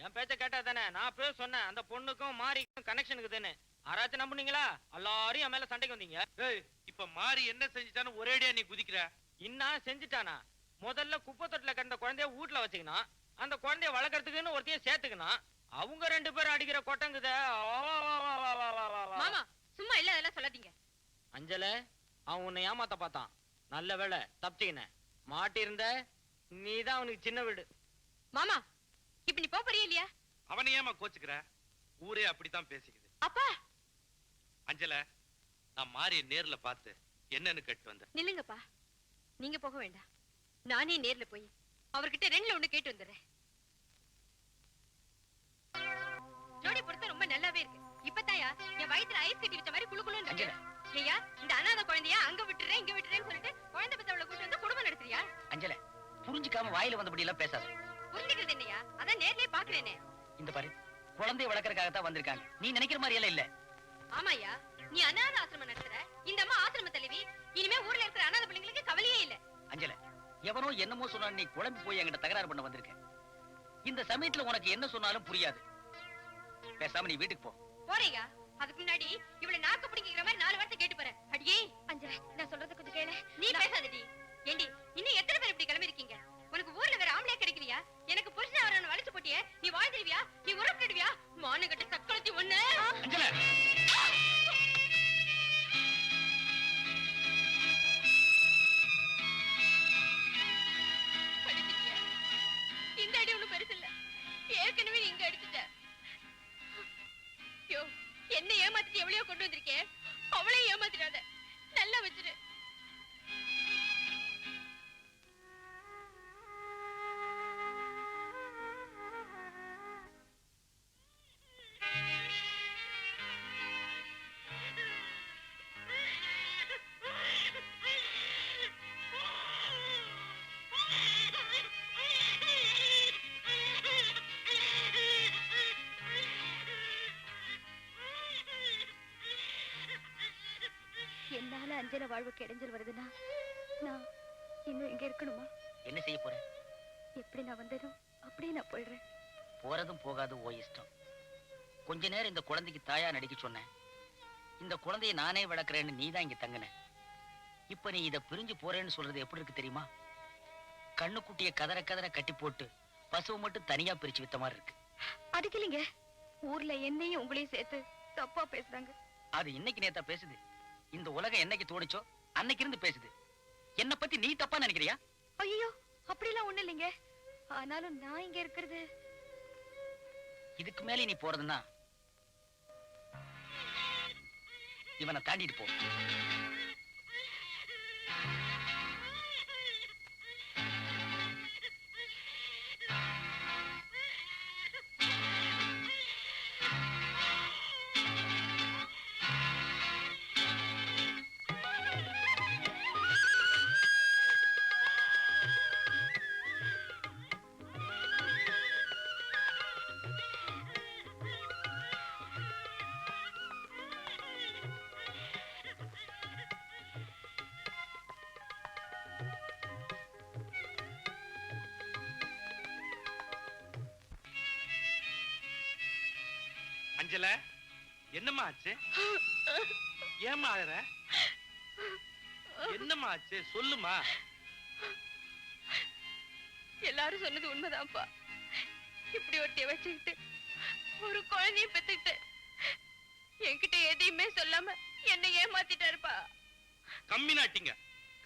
என் பேச்ச கேட்டா தானே நான் அப்பவே சொன்னேன் அந்த பொண்ணுக்கும் மாரிக்கும் கனெக்ஷன் இருக்குதுன்னு. யாராச்சும் நம்புனீங்களா? எல்லாரும் என் மேல சண்டைக்கு வந்தீங்க. ஏய், இப்ப மாறி என்ன செஞ்சுட்டான்னு ஒரேடியா நீ குதிக்கிற? இன்னும் செஞ்சுட்டானா? முதல்ல குப்பை தொட்டில கிடந்த குழந்தைய வீட்டுல வச்சுக்கணும், அந்த குழந்தைய வளர்க்கறதுக்குன்னு ஒருத்தைய சேர்த்துக்கணும். அவங்க 2 பேரும் அடிக்கிற கொட்டங்குத. மாமா சும்மா இல்ல அதெல்லாம் சொல்லாதீங்க. அஞ்சல, அவன் உன்னை ஏமாத்த பார்த்தான். நல்ல வேளை தப்பிச்சிக்கின. மாட்டி இருந்த நீதான் அவனுக்கு சின்ன வீடு. மாமா இப்ப நீ போறியா இல்லையா? அவனை ஏமா கோச்சுக்கிற? ஊரே அப்படித்தான் பேசிக்குது. அப்பா அஞ்சல, நான் மாறிய நேர்ல பார்த்து என்னன்னு கேட்டு வந்தேன். நில்லுங்கப்பா, நீங்க போக வேண்டாம். நானே நேர்ல போய் அவர்கிட்ட 2ல 1 கேட்டு வந்துடுறேன். ஜோடி பொறுத்த ரொம்ப நல்லாவே இருக்கு. இப்பதாயா என் வயித்துல ஐஸ் கட்டி வச்ச மாதிரி குளுகுளுன்னு இருக்கு. ஐயா, இந்த அனாதை குழந்தையா அங்க விட்டுறேன் இங்க விட்டுறேன்னு சொல்லிட்டு குழந்தை பெத்தவளை கூட்டு வந்து குடும்பம் நடத்துறியா? அஞ்சல, புரிஞ்சுக்காம வாயில வந்தபடி எல்லாம் பேசாத. புரிஞ்சுக்கிறது என்னையா? அதான் நேர்லயே பாக்குறேனே. இந்த பாரு, குழந்தைய வளர்க்கறதுக்காகத்தான் வந்திருக்காங்க. நீ நினைக்கிற மாதிரி எல்லாம் இல்ல. ஆமாயா, நீ அனாதை ஆசிரமம் நடத்துற. இந்த அம்மா ஆசிரம தலைவி. இனிமே ஊர்ல இருக்கிற அனாதை பிள்ளைங்களுக்கு கவலையே இல்ல. அஞ்சல, எவனோ என்னமோ சொன்னா நீ குழம்பு போய் என்கிட்ட தகராறு பண்ண வந்திருக்க. இந்த சமயத்துல உனக்கு என்ன சொன்னாலும் புரியாது. பேசாம நீ வீட்டுக்கு போ. போறேயா? அதுக்கு முன்னாடி இவளை நாக்கு பிடிக்கிற மாதிரி 4 வார்த்தை கேட்டு போறேன். அடியே அஞ்சல, நான் சொல்றது கொஞ்சம் கேளு. நீ பேசாதடி. ஏண்டி, இன்னும் எத்தனை பேர் இப்படி கிளம்பி இருக்கீங்க? உனக்கு ஊர்ல வேற ஆம்பளையா கிடைக்கறியா? எனக்கு புருஷன் அவரவனை வலிச்சு போட்டியே, நீ வாழ்ந்துருவியா? நீ உறப்பிடுவியா? மானங்கட்ட சக்களத்தி ஒண்ணு. அஞ்சல, இந்த அடி ஒண்ணும் பெருசு இல்ல. ஏற்கனவே நீ இங்க அடிச்சுட்ட. யோ, என்ன ஏமாத்திட்டு எவ்வளையோ கொண்டு வந்திருக்கே, அவளே ஏமாத்திடாத. நல்லா வச்சிரு. என்னால அஞ்சல வாழ்வுக்கு இடைஞ்சல் வருதுன்னா நான் இன்னும் இங்க இருக்கணுமா? என்ன செய்ய போற? எப்படி நான் வந்தேனோ அப்படியே நான் போயிடுறேன். போறதும் போகாது ஓ இஷ்டம். கொஞ்ச நேரம் இந்த குழந்தைக்கு தாயா நடிக்க சொன்னேன். இந்த குழந்தைய நானே வளர்க்கறேன்னு நீ தான் இங்க தங்கின. இப்ப நீ இத பிரிஞ்சு போறேன்னு சொல்றது எப்படி இருக்கு தெரியுமா? கண்ணுக்குட்டிய கதற கதற கட்டி போட்டு பசுவை மட்டும் தனியா பிரிச்சு வித்த மாதிரி இருக்கு. அதுக்கில்லைங்க, ஊர்ல என்னையும் உங்களையும் சேர்த்து தப்பா பேசுறாங்க. அது இன்னைக்கு நேத்தா பேசுது. இந்த உலகம் என்னைக்கு தோணுச்சோ அன்னைக்கு இருந்து பேசுது. என்ன பத்தி நீ தப்பா நினைக்கிறியா? ஐயோ, அப்படிலாம் ஒண்ணு இல்லைங்க. ஆனாலும் நான் இங்க இருக்கிறது. இதுக்கு மேலே நீ போறதுன்னா இவனை தாண்டிட்டு போ. அஞ்சல, என்னம்மா ஆச்சு? ஏம்மா அழற? என்னம்மா ஆச்சு? சொல்லுமா. எல்லாரும் சொன்னது உண்மைதான்ப்பா. இப்படி ஒருத்தைய வச்சுக்கிட்டு ஒரு குழந்தைய பெத்துக்கிட்டு என்கிட்ட எதையுமே சொல்லாம என்ன ஏமாத்திட்டாருப்பா. கம்மி நாட்டிங்க.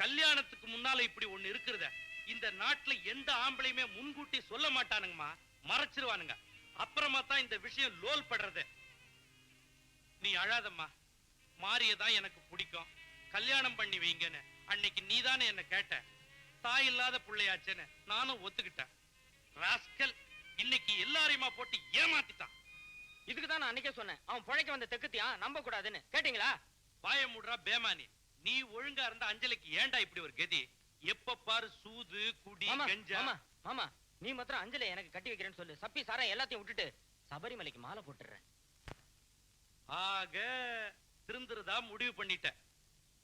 கல்யாணத்துக்கு முன்னால இப்படி ஒண்ணு இருக்குறத இந்த நாட்டுல எந்த ஆம்பளையுமே முன்கூட்டி சொல்ல மாட்டானுங்கம்மா, மறைச்சிருவானுங்க. அப்புறமா தான் இந்த விஷயம் லோல் படுறது. நீ அழாதம்மா. மாரியதான் எனக்கு பிடிக்கும், கல்யாணம் பண்ணி வைங்கன்னு அன்னைக்கு நீதானே என்ன கேட்ட. தாய் இல்லாத பிள்ளையாச்சேன்னு நானும் ஒத்துக்கிட்டேன். ராஸ்கல் இன்னைக்கு எல்லாரையுமா போட்டு ஏமாத்திட்டான். இதுக்கு தான் நான் அன்னைக்கே சொன்னேன், அவன் பிழைக்க வந்த தெக்குத்தியா நம்ப கூடாதுன்னு. கேட்டீங்களா? வாய மூடுறா பேமானி. நீ ஒழுங்கா இருந்தா அஞ்சலிக்கு ஏன்டா இப்படி ஒரு கதி? எப்ப பாரு சூது குடி கஞ்சா. மாமா, நீ மாத்திரம் அஞ்சலை எனக்கு கட்டி வைக்கிறேன்னு சொல்லு. சப்பி சாரா எல்லாத்தையும் விட்டுட்டு சபரிமலைக்கு மாலை போட்டுறேன். ஆக திருந்துறதா முடிவு பண்ணிட்ட.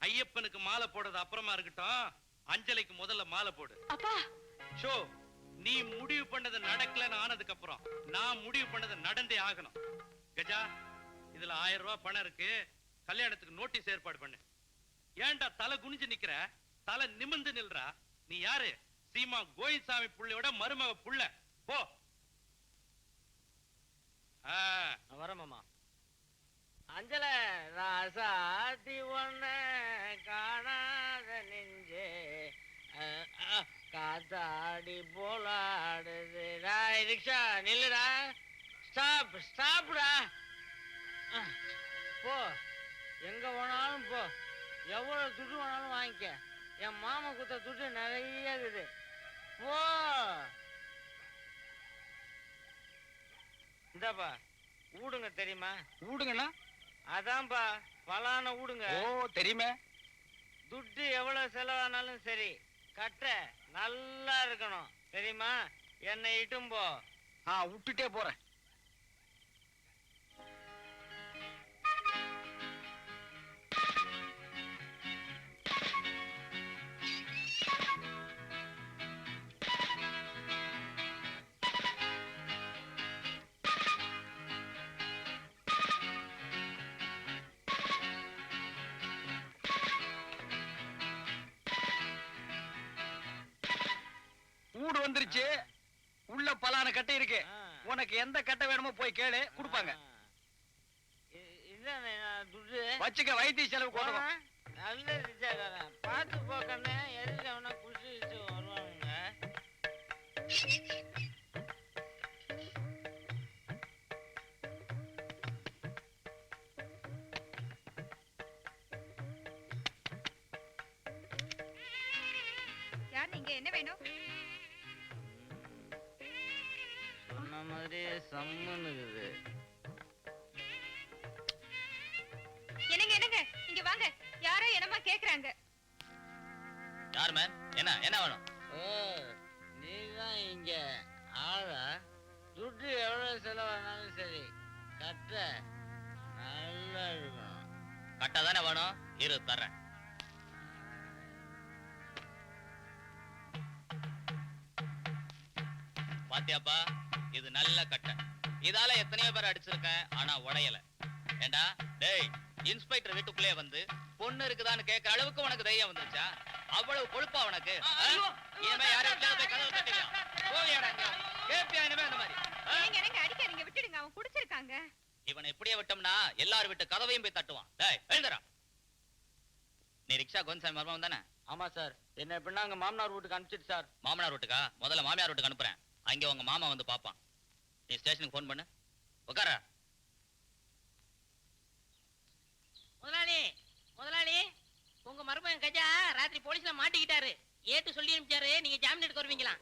ஐயப்பனுக்கு மாலை போடுறது அப்புறமா இருக்கட்டும், அஞ்சலைக்கு முதல்ல மாலை போடு. அப்பா ஷோ, நீ முடிவு பண்ணது நடக்கலன்னு ஆனதுக்கு அப்புறம் நான் முடிவு பண்ணது நடந்தே ஆகணும். கஜா, இதுல 1000 ரூபாய் பணம் இருக்கு. கல்யாணத்துக்கு நோட்டீஸ் ஏற்பாடு பண்ணு. ஏன்டா தலை குனிஞ்சு நிக்கிற? தலை நிமிர்ந்து நில்றா. நீ யாரு? சீமா கோயில்சாமி புள்ளையோட மருமக புள்ள. போ. வரேன் மாமா. அஞ்சல ராசாதி ஒன்ன காணாத நெஞ்சே காத்தாடி போலாடுது. ரிக்ஷா நில்லுடா. ஸ்டாப்டா. போ, எங்க போனாலும் போ, எவ்வளவு துட்டு வேணாலும் வாங்கிக்க. என் மாமா குத்த துட்டு நிறைய இருக்குது. போ. இந்தாப்பா ஊடுங்க. தெரியுமா? ஊடுங்கண்ணா? அதான்ப்பா பலான ஊடுங்க. ஓ தெரியுமே. துட்டு எவ்வளவு செலவானாலும் சரி, கட்ட நல்லா இருக்கணும். தெரியுமா? என்னை இட்டும் போ. விட்டுட்டே போறேன். ஊடு வந்துருச்சு. உள்ள பலான கட்டை இருக்கு. உனக்கு எந்த கட்டை வேணுமோ போய் கேளு, கொடுப்பாங்க. துட்டு வச்சுக்க, வைத்திய செலவு கொடுக்கும். நல்ல ரிச்சாக்காரன். பார்த்து போக்கண்ணே, எதுக்கு அவனா குடிச்சு வருவானுங்க. யார் நீங்க? என்ன வேணும்? சொன்ன மாதிரியே சம்மனுக்குது. என்னங்க இங்க வாங்க. யாரோ என்னமா கேக்குறாங்க. யார் மேம்? என்ன வேணும்? நீதான் இங்க ஆளா? துட்டு எவ்வளவு செலவானாலும் சரி, கட்ட நல்லா இருக்கணும். கட்டா தானே வேணும்? இரு தர்றேன். பாத்தியாப்பா, இது நல்ல கட்டை. இதால எத்தனையோ பேர் அடிச்சிருக்கேன், ஆனா உடையல. ஏண்டா டேய், இன்ஸ்பெக்டர் வீட்டுக்குள்ளே வந்து பொண்ணு இருக்குதான்னு கேட்கிற அளவுக்கு உனக்கு தைரியம் வந்துருச்சா? அவ்வளவு கொழுப்பா உனக்கு? இனிமே யாரும் போய் கதவு தட்டிக்கலாம். போவியாடா? கேப்பியா இனிமே அந்த மாதிரி? என்னங்க அடிக்காதீங்க, விட்டுடுங்க. அவன் குடிச்சிருக்காங்க. இவனை இப்படியே விட்டோம்னா எல்லாரும் விட்டு கதவையும் போய் தட்டுவான். டேய் எழுந்துடா. நீ ரிக்ஷா கோன்சாமி மர்மம் தானே? ஆமா சார். என்ன எப்படின்னா அங்க மாமனார் வீட்டுக்கு அனுப்பிச்சிட்டு சார். மாமனார் வீட்டுக்கா? முதல்ல மாமியார் வீட்டுக்கு அனுப்புறேன். அங்கே உங்க மாமா வந்து பாப்பான். நீ ஸ்டேஷனுக்கு போன் பண்ணு. உட்கார. முதலாளி, உங்க மருமகன் கஜா ராத்திரி போலீஸ்ல மாட்டிக்கிட்டாரு. ஏட்டு சொல்லி அனுப்பிச்சாரு, நீங்க ஜாமீன் எடுக்க வருவீங்களா?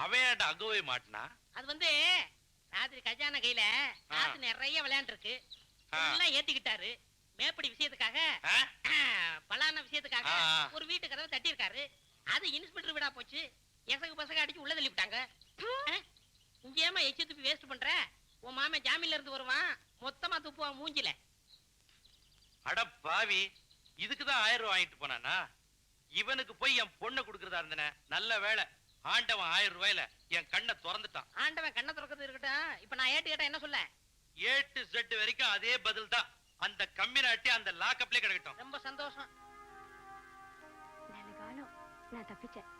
அவன் அங்கவே மாட்டினா? அது வந்து ராத்திரி கஜான கையில காசு நிறைய விளையாண்டு இருக்கு. எல்லாம் ஏத்திக்கிட்டாரு. மேப்படி விஷயத்துக்காக, பலான விஷயத்துக்காக ஒரு வீட்டு கதவை தட்டி இருக்காரு. அது இன்ஸ்பெக்டர் வீடா போச்சு. எசகு பசங்க அடிச்சு உள்ள தள்ளி விட்டாங்க. இங்க ஏமா எச்சு துப்பி வேஸ்ட் பண்ற? உன் மாமன் ஜாமீன்ல இருந்து வருவான், மொத்தமா துப்புவான் மூஞ்சில. அட பாவி, இதுக்குதான் 1000 ரூபாய் வாங்கிட்டு போனானா? இவனுக்கு போய் என் பொண்ணை கொடுக்கறதா இருந்தன. நல்ல வேலை, ஆண்டவன் 1000 ரூபாயில என் கண்ணை திறந்துட்டான். ஆண்டவன் கண்ணை திறக்கிறது இருக்கட்டும். இப்ப நான் ஏட்டு கேட்டா என்ன சொல்ல? A to Z வரைக்கும் அதே பதில் தான். அந்த கம்மினாட்டி அந்த லாக்கப்லயே கிடக்கட்டும். ரொம்ப சந்தோஷம். நல்ல காலம், நான் தப்பிச்சேன்.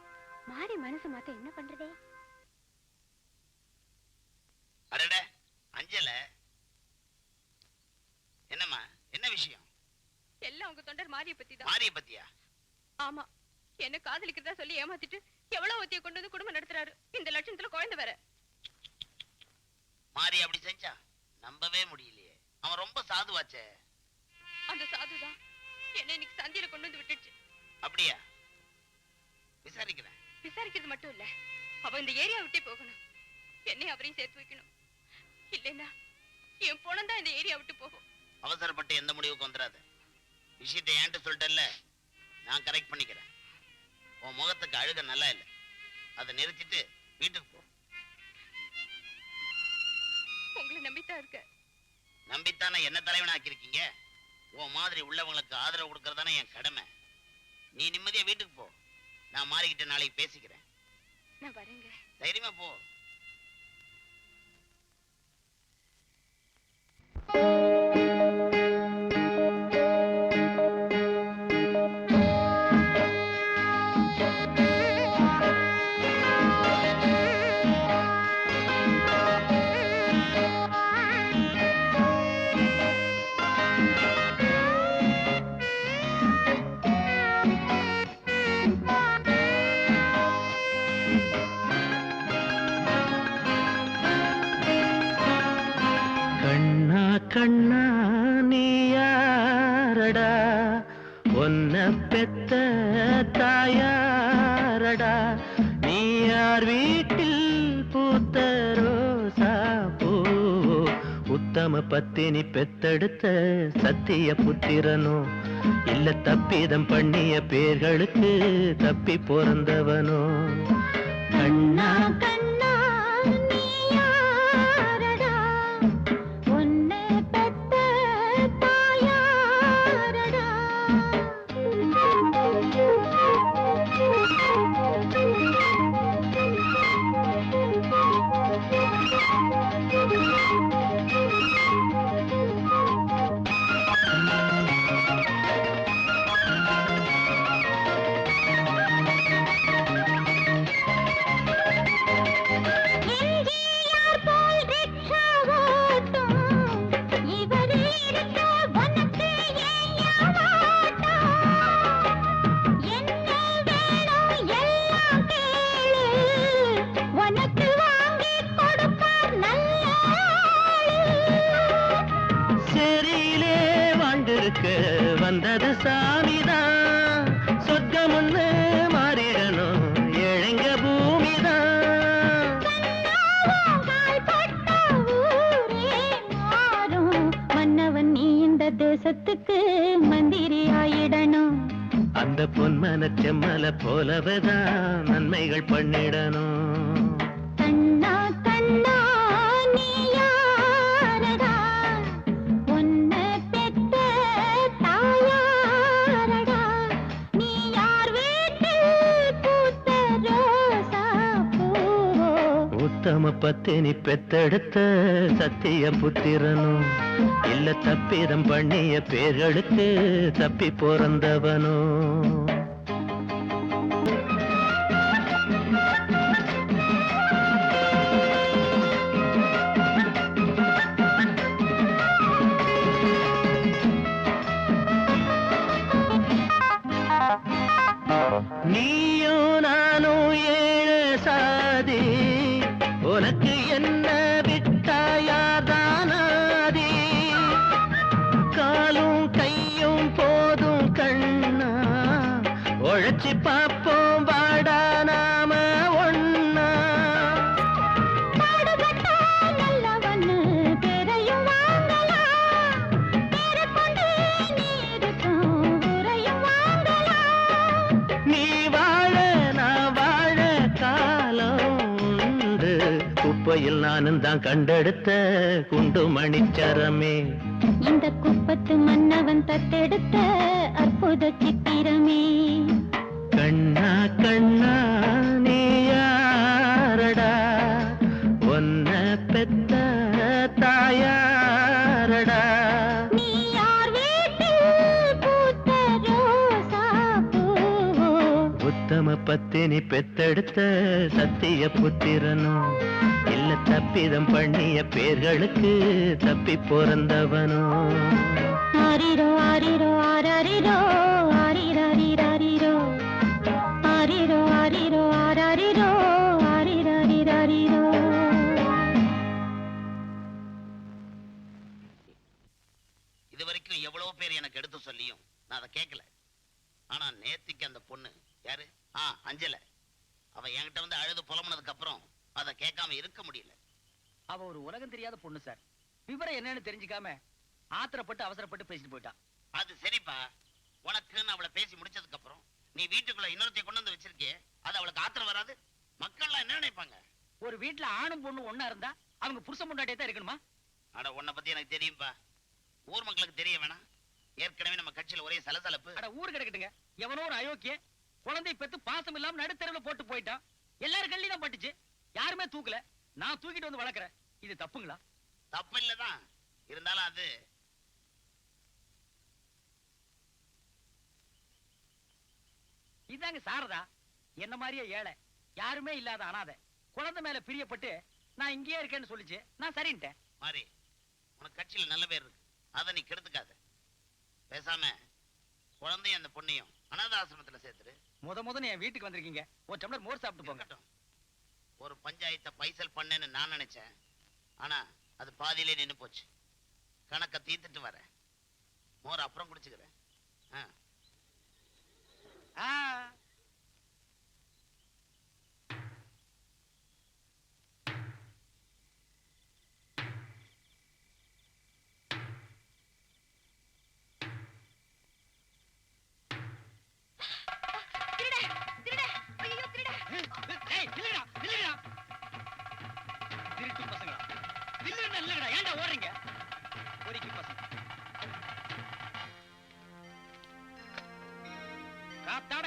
மாறி மனசு மாத்த என்ன பண்றதே? அடட அஞ்சல, என்னம்மா, என்ன விஷயம்? எல்லாம் உங்க தொண்டர் மாரிய பத்தி தான். மாரிய பத்தியா? ஆமா, என்ன காதலிக்கிறதா சொல்லி ஏமாத்திட்டு எவ்வளவு ஒத்திய கொண்டு வந்து குடும்பம் நடத்துறாரு. இந்த லட்சணத்துல குழந்தை வேற. மாரி அப்படி செஞ்சா நம்பவே முடியலையே. அவன் ரொம்ப சாதுவாச்சே. அந்த சாதுதான் என்ன இன்னைக்கு சந்தியில கொண்டு வந்து விட்டுச்சு. அப்படியா? விசாரிக்கிறேன். விசாரிக்கிறது மட்டும் இல்ல, அவ இந்த ஏரியா விட்டே போகணும். என்னை அவரையும் சேர்த்து வைக்கணும். இல்லைன்னா என் பொண்ணு தான் இந்த ஏரியா விட்டு போகும். அவசரப்பட்டு எந்த முடிவுக்கு வந்துடாத. விஷயத்தை ஏன்ட்டு சொல்லிட்டல்ல, நான் கரெக்ட் பண்ணிக்கிறேன். உன் முகத்துக்கு அழுக நல்லா இல்லை. அதை நிறுத்திட்டு வீட்டுக்கு போ. உங்களை நம்பித்தான் இருக்க. நம்பித்தானே என்ன தலைவனாக்கிருக்கீங்க. உன் மாதிரி உள்ளவங்களுக்கு ஆதரவு கொடுக்கறதானே என் கடமை. நீ நிம்மதியா வீட்டுக்கு போ. நான் மாறிக்கிட்ட நாளைக்கு பேசிக்கிறேன். நான் வரேங்க. தைரியமா போ. கண்ணா நீ யாரடா, ஒன்ன பெத்த தாயாரடா, நீ யார் வீட்டில் பூத்த ரோசா பூ, உத்தம பத்தினி பெத்தெடுத்த சத்திய புத்திரனோ, இல்ல தப்பிதம் பண்ணிய பேர்களுக்கு தப்பி பிறந்தவனோ. கண்ணா கண்ணா நீ யாரடா, உன்னை பெத்த தாயாரடா. எம்ஜிஆர் போல் ரிக்ஷா ஓட்டும் இவரே இருக்க உனக்கு ஏன் யாவாட்டம்? என்ன வேணும் எல்லாம் கேளு, உனக்கு வாங்கி கொடுப்பார் நல்ல ஆளு. சேரியிலே வாழ்ந்திருக்க வந்தது சாமிதான், சொர்க்கம் ஒண்ணு மாறிடணும் ஏழைங்க பூமிதான். கால் பட்ட ஊரே மாறும், மன்னவன் நீ இந்த தேசத்துக்கு மந்திரி ஆயிடணும். அந்த பொன்மன செம்மல போலவேதான் நன்மைகள் பண்ணிடணும். கண்ணா கண்ணா நீ யாரடா, உன்னை பெத்த தாயாரடா, நீ யார் வீட்டில் பூத்த ரோசா பூ, உத்தம பத்தினி பெத்தெடுத்த சத்திய புத்திரனும், இல்ல தப்பிதம் பண்ணிய பேர்களுக்கு தப்பி பிறந்தவனோ. நீயோ நானும் ஏழு சாதி, உனக்கு என்ன விட்டாயாதானாதி, காலும் கையும் போதும் கண்ணா, உழைச்சி பார்ப்போம் வாடா நாம ஒண்ணா. பாடுபட்டா நல்லவன்னு பேரையும் வாங்கலாம், பேரை கொண்டு நீ இருக்கும் ஊரையும் வாங்கலாம். நீ வாழ நான் வாழ காலம் உண்டு, குப்பையில் நானும் தான் கண்டெடுத்த குண்டு மணிச்சரமே. இந்த குப்பத்து மன்னவன் தத்தெடுத்த அற்புத சித்திரமே. கண்ணா கண்ணா நீ யாரடா, ஒன்ன பெத்த தாயாரடா, நீ யார் வீட்டில் பூத்த ரோசா பூ, உத்தம பத்தினி பெத்தெடுத்த சத்திய புத்திரனோ, இல்ல தப்பிதம் பண்ணிய பேர்களுக்கு தப்பி பிறந்தவனோ. ஆரிரோ ஆரிரோ ஆராரிரோ ஆரிராரிராரிரோ, ஆரிரோ ஆரிரோ ஆராரிரோ ஆரிராரிராரிரோ. இது வரைக்கும் எவ்வளவு பேர் எனக்கு எடுத்து சொல்லியும் நான் அதை கேட்கல. ஆனா நேத்திக்கு அந்த பொண்ணு யாரு, அஞ்சல, அவ என்கிட்ட வந்து அழுது புலம்புனதுக்கு அப்புறம் அதை கேட்காம இருக்க முடியல. அவ ஒரு உலகம் தெரியாத பொண்ணு சார். விவரம் என்னன்னு தெரிஞ்சுக்காம ஆத்திரப்பட்டு அவசரப்பட்டு பேசிட்டு போயிட்டா. அது சரிப்பா, உனக்குன்னு அவளை பேசி முடிச்சதுக்கு அப்புறம் நீ வீட்டுக்குள்ள இன்னொருத்தைய கொண்டு வந்து வச்சிருக்கே, அது அவளுக்கு ஆத்திரம் வராது? மக்கள்லாம் என்ன நினைப்பாங்க? ஒரு வீட்டுல ஆணும் பொண்ணு ஒண்ணா இருந்தா அவங்க புருஷன் பொண்டாட்டியே தான் இருக்கணுமா? அட உன்னை பத்தி எனக்கு தெரியும்பா, ஊர் மக்களுக்கு தெரிய வேணாம். ஏற்கனவே நம்ம கட்சியில ஒரே சலசலப்பு. அட ஊர் கிடக்கட்டுங்க, எவனோ ஒரு அயோக்கிய குழந்தை பெத்து பாசம் இல்லாம நடுத்தரவுல போட்டு போயிட்டான். எல்லாரும் கல்லையும் தான் பட்டுச்சு, யாருமே தூக்கல. நான் தூக்கிட்டு வந்து வளர்க்கறேன். இது தப்புங்களா? தப்பு இல்லதான், இருந்தாலும் அது இதாங்க சாரதா, என்ன மாதிரியே ஏழை, யாருமே இல்லாத அனாதை, குழந்தை மேல பிரியப்பட்டு நான் இங்கேயே இருக்கேன்னு சொல்லிச்சு. நான் சரின்ட்டேன். மாறி, உனக்கு கட்சியில நல்ல பேர் இருக்கு, அதை நீ கெடுத்துக்காத. பேசாம குழந்தையும் அந்த பொண்ணையும் அனாதாசிரமத்துல சேர்த்துரு. முத என் வீட்டுக்கு வந்திருக்கீங்க, ஒரு டம்ளர் மோர் சாப்பிட்டு போங்க. ஒரு பஞ்சாயத்தை பைசல் பண்ணேன்னு நான் நினைச்சேன், ஆனா அது பாதியிலே நின்னு போச்சு. கணக்க தீர்த்துட்டு வரேன், மோர் அப்புறம் குடிச்சுக்கிறேன்.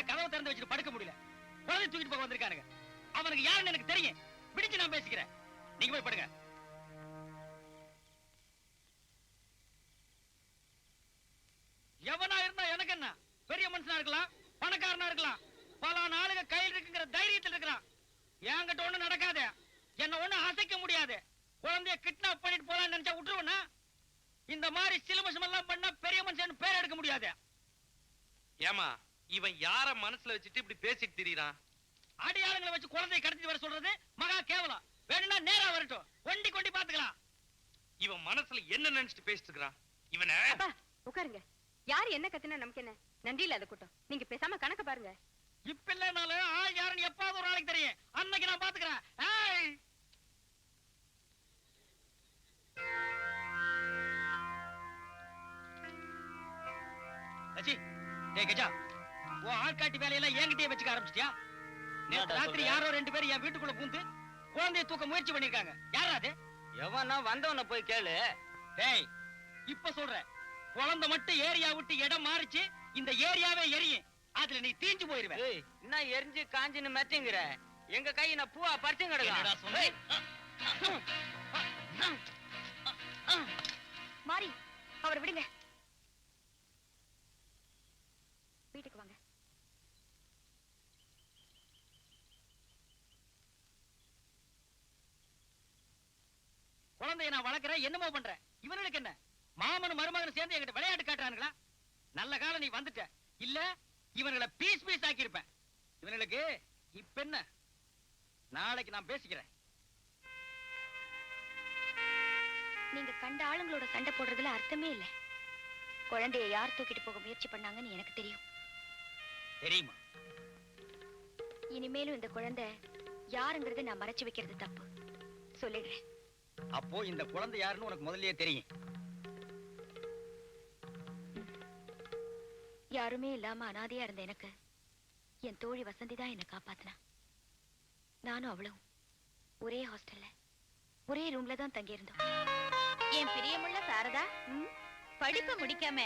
கதவை திறந்து வச்சுட்டு படுக்க முடியல, குழந்தை தூக்கிட்டு போக வந்திருக்கானுங்க. அவனுக்கு யாருன்னு எனக்கு தெரியும், பிடிச்சு நான் பேசிக்கிறேன். நீங்க போய் படுங்க. எவனா இருந்தா எனக்கு என்ன? பெரிய மனுஷனா இருக்கலாம், பணக்காரனா இருக்கலாம், பல நாளுங்க கையில் இருக்குங்கிற தைரியத்தில் இருக்கிறான். என்கிட்ட ஒண்ணு நடக்காது, என்ன ஒண்ணு அசைக்க முடியாது. குழந்தைய கிட்னாப் பண்ணிட்டு போலான்னு நினைச்சா விட்டுருவனா? இந்த மாதிரி சிலுமசம் எல்லாம் பண்ணா பெரிய மனுஷன் பேர் எடுக்க முடியாது. ஏமா, இவன் யார மனசுல வச்சுட்டு இப்படி பேசிட்டு திரியறான்? அடியாளங்களை வச்சு குழந்தையை கடத்திட்டு வர சொல்றது மகா கேவலம். வேணும்னா நேரா வரட்டும், கொண்டி கொண்டி பாத்துக்கலாம். இவன் மனசுல என்ன நினைச்சிட்டு பேசிட்டு இருக்கான்? இவனை உட்காருங்க. யாரு என்ன கத்துனா நமக்கு என்ன? நன்றி இல்லாத கூட்டம். நீங்க பேசாம கணக்க பாருங்க. இப்ப இல்லனாலும் ஆள் யாருன்னு எப்பாவது ஒரு நாளைக்கு தெரியும். அன்னைக்கு நான் பாத்துக்கிறேன். கஜா, ஓ ஆள்காட்டி வேலையெல்லாம் என்கிட்டயே வச்சுக்க ஆரம்பிச்சிட்டியா? நேத்து ராத்திரி யாரோ 2 பேர் என் வீட்டுக்குள்ள பூந்து குழந்தையை தூக்க முயற்சி பண்ணிருக்காங்க. யாரா அது? எவனா வந்தவன போய் கேளு. டேய், இப்ப சொல்றேன், குழந்தை மட்டும் ஏரியா விட்டு இடம் மாறிச்சு, இந்த ஏரியாவே எரியும். அதுல நீ தீஞ்சு போயிருவே. என்ன எரிஞ்சு காஞ்சின்னு மெத்திங்கிற? எங்க கை நான் பூவா பறிச்சும் கிடக்கு. மாறி, அவர் விடுங்க. வீட்டுக்கு வாங்க. குழந்தைய நான் வளர்க்கிறேன், என்னமோ பண்றேன். இவனுக்கு என்ன? மாமனும் மருமகனும் சேர்ந்து என்கிட்ட விளையாட்டு காட்டுறானுங்களா? நல்ல காலம் நீ வந்துட்ட, இல்ல இவனுங்களை பீஸ் பீஸ் ஆக்கி இருப்பேன். இவனுக்கு இப்ப என்ன? நாளைக்கு நான் பேசிக்கிறேன். நீங்க கண்ட ஆளுங்களோட சண்டை போடுறதுல அர்த்தமே இல்ல. குழந்தைய யார் தூக்கிட்டு போக முயற்சி பண்ணாங்கன்னு எனக்கு தெரியும். தெரியுமா? இனிமேலும் இந்த குழந்தை யாருங்கிறத நான் மறைச்சு வைக்கிறது தப்பு. சொல்லிடுறேன். அப்போ இந்த குழந்தை யாருன்னு உனக்கு முதல்லயே தெரியும். யாருமே இல்லாம அனாதையா இருந்த எனக்கு என் தோழி வசந்தி தான் என்ன காப்பாத்தினா. நானும் அவளும் ஒரே ஹாஸ்டல்ல ஒரே ரூம்ல தான் தங்கி இருந்தோம். என் பிரியமுள்ள சாரதா, படிப்பு முடிக்காம